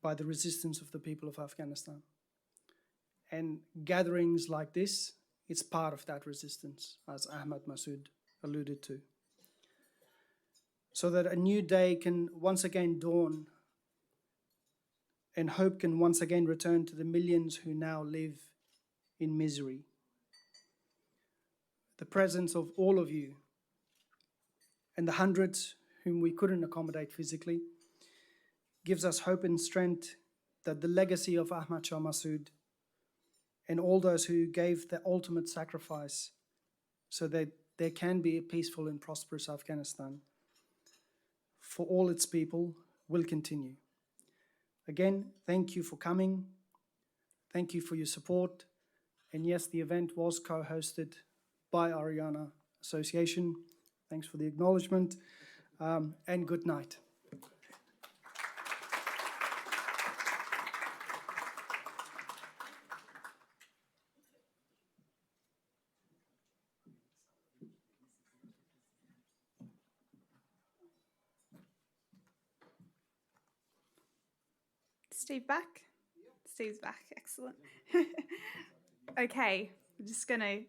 by the resistance of the people of Afghanistan. And gatherings like this it's part of that resistance, as Ahmad Massoud alluded to. So that a new day can once again dawn and hope can once again return to the millions who now live in misery. The presence of all of you and the hundreds whom we couldn't accommodate physically gives us hope and strength that the legacy of Ahmad Shah Massoud and all those who gave the ultimate sacrifice so that there can be a peaceful and prosperous Afghanistan for all its people will continue. Again, thank you for coming. Thank you for your support. And yes, the event was co-hosted by Ariana Association. Thanks for the acknowledgement, and good night. Steve back? Steve's back, excellent. Okay, we're just going to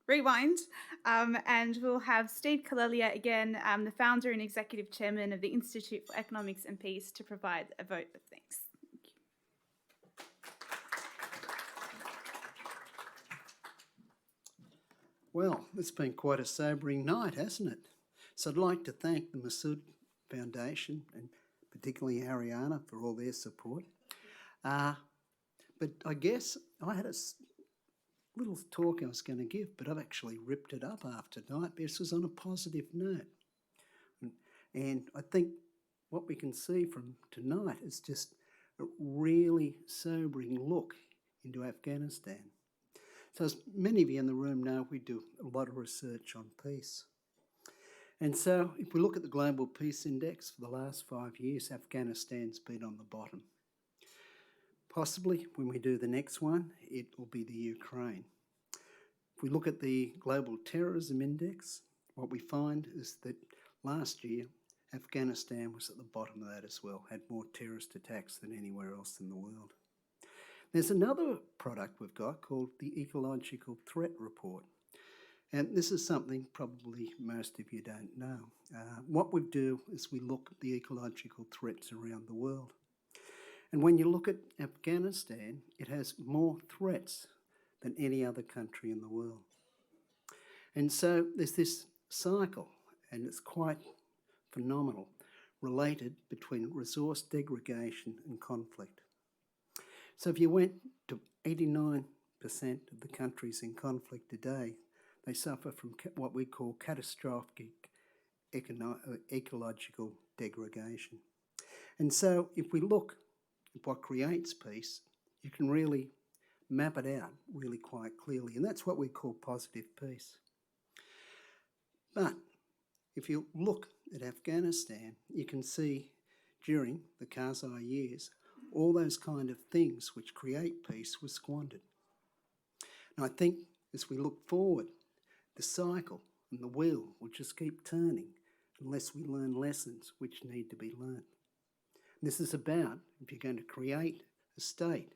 rewind and we'll have Steve Kalelia again, the founder and executive chairman of the Institute for Economics and Peace, to provide a vote of thanks. Thank you. Well, it's been quite a sobering night, hasn't it? So I'd like to thank the Massoud Foundation and particularly Ariana for all their support. But I guess I had a little talk I was going to give, but I've actually ripped it up after tonight. This was on a positive note. And I think what we can see from tonight is just a really sobering look into Afghanistan. So as many of you in the room know, we do a lot of research on peace. And so if we look at the Global Peace Index for the last 5 years, Afghanistan's been on the bottom. Possibly when we do the next one, it will be the Ukraine. If we look at the Global Terrorism Index, what we find is that last year, Afghanistan was at the bottom of that as well, had more terrorist attacks than anywhere else in the world. There's another product we've got called the Ecological Threat Report. And this is something probably most of you don't know. What we do is we look at the ecological threats around the world. And when you look at Afghanistan, it has more threats than any other country in the world. And so there's this cycle, and it's quite phenomenal, related between resource degradation and conflict. So if you went to 89% of the countries in conflict today, they suffer from what we call catastrophic ecological degradation. And so if we look at what creates peace, you can really map it out really quite clearly. And that's what we call positive peace. But if you look at Afghanistan, you can see during the Karzai years, all those kind of things which create peace were squandered. And I think as we look forward, the cycle and the wheel will just keep turning unless we learn lessons which need to be learned. And this is about, if you're going to create a state,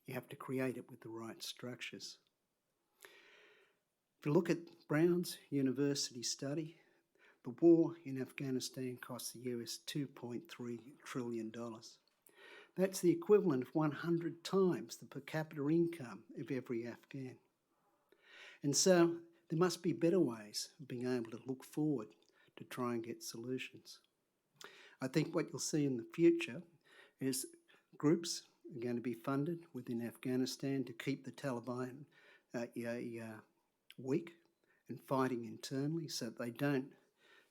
you have to create it with the right structures. If you look at Brown's University study, the war in Afghanistan cost the US $2.3 trillion. That's the equivalent of 100 times the per capita income of every Afghan. And so there must be better ways of being able to look forward to try and get solutions. I think what you'll see in the future is groups are going to be funded within Afghanistan to keep the Taliban weak and fighting internally so that they don't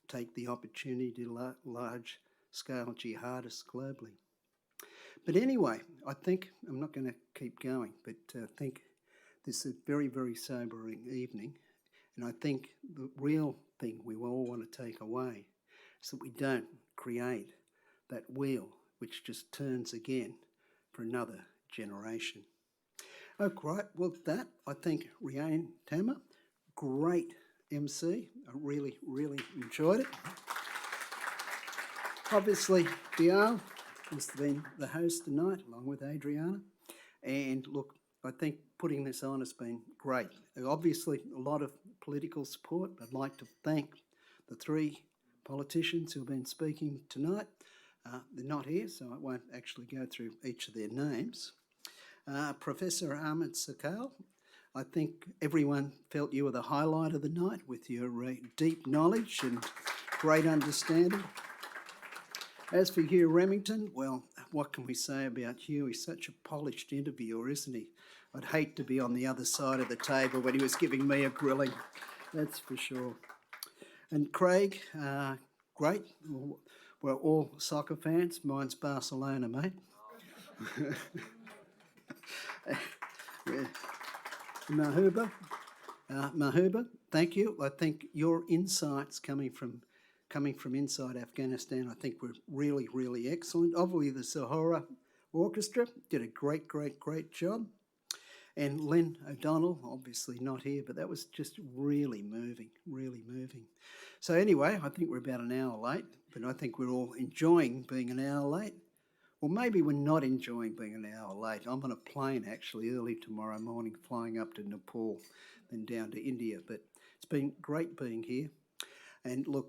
take the opportunity to large-scale jihadists globally. But anyway, I think, I'm not going to keep going, but I think this is a very, very sobering evening. And I think the real thing we all want to take away is that we don't create that wheel which just turns again for another generation. Okay, right, well that, I think Rian Tama, great MC. I really, really enjoyed it. Obviously, Bial has been the host tonight along with Adriana. And look, I think putting this on has been great. Obviously, a lot of political support. I'd like to thank the three politicians who have been speaking tonight. They're not here, so I won't actually go through each of their names. Professor Ahmad, I think everyone felt you were the highlight of the night with your deep knowledge and great understanding. As for Hugh Remington, well, what can we say about Hugh? He's such a polished interviewer, isn't he? I'd hate to be on the other side of the table when he was giving me a grilling, that's for sure. And Craig, great. We're all soccer fans. Mine's Barcelona, mate. Mahuba, thank you. I think your insights coming from inside Afghanistan, I think were really, really excellent. Obviously, the Sahara Orchestra did a great job. And Lynn O'Donnell, obviously not here, but that was just really moving. So anyway, I think we're about an hour late, but I think we're all enjoying being an hour late. Or maybe we're not enjoying being an hour late. I'm on a plane actually early tomorrow morning, flying up to Nepal, then down to India. But it's been great being here. And look,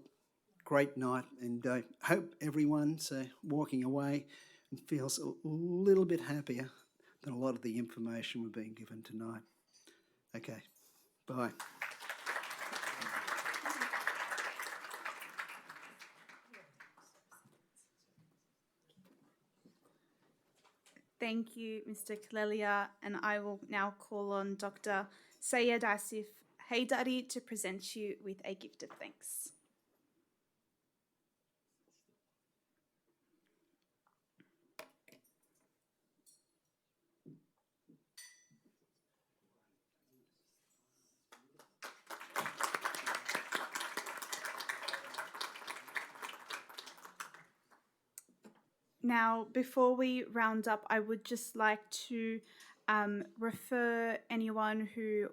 great night. And I hope everyone's walking away and feels a little bit happier than a lot of the information we're being given tonight. Okay, bye. Thank you, Mr. Kalelia, and I will now call on Dr. Sayed Asif Haydari to present you with a gift of thanks. Now, before we round up, I would just like to refer anyone who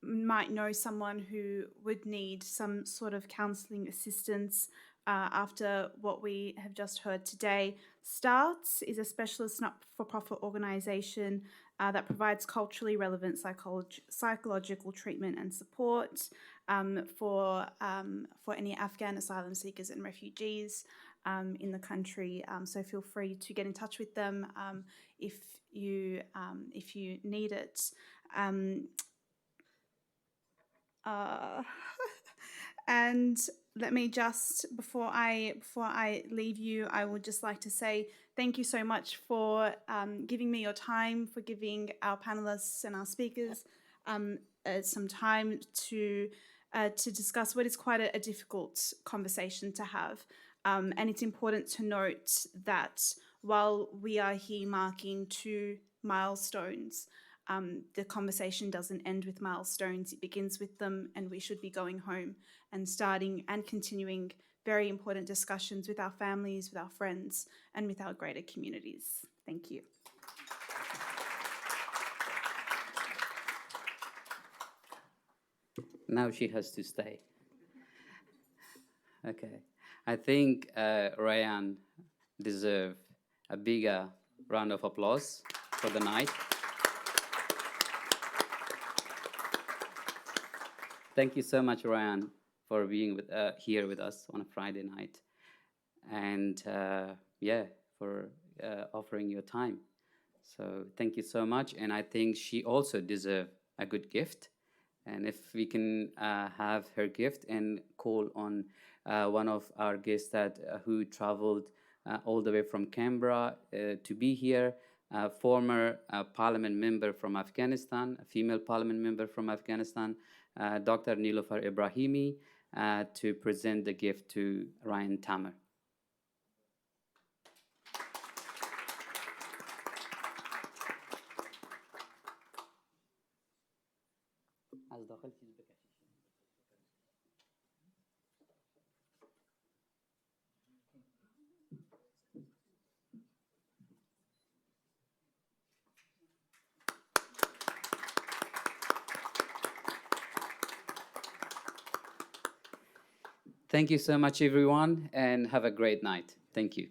might know someone who would need some sort of counselling assistance after what we have just heard today. STARTS is a specialist not-for-profit organisation that provides culturally relevant psychological treatment and support for any Afghan asylum seekers and refugees in the country. So feel free to get in touch with them if you need it. And let me just, before I leave you, I would just like to say thank you so much for giving me your time, for giving our panelists and our speakers some time to discuss what is quite a difficult conversation to have. And it's important to note that while we are here marking 2 milestones, the conversation doesn't end with milestones, it begins with them, and we should be going home and starting and continuing very important discussions with our families, with our friends, and with our greater communities. Thank you. Now she has to stay. Okay. I think Ryan deserves a bigger round of applause for the night. Thank you so much, Ryan, for being here with us on a Friday night. And for offering your time. So thank you so much. And I think she also deserves a good gift. And if we can have her gift and call on one of our guests who traveled all the way from Canberra to be here, a former parliament member from Afghanistan, a female parliament member from Afghanistan, Dr. Niloufar Ibrahimi, to present the gift to Ryan Tamer. Thank you so much, everyone, and have a great night. Thank you.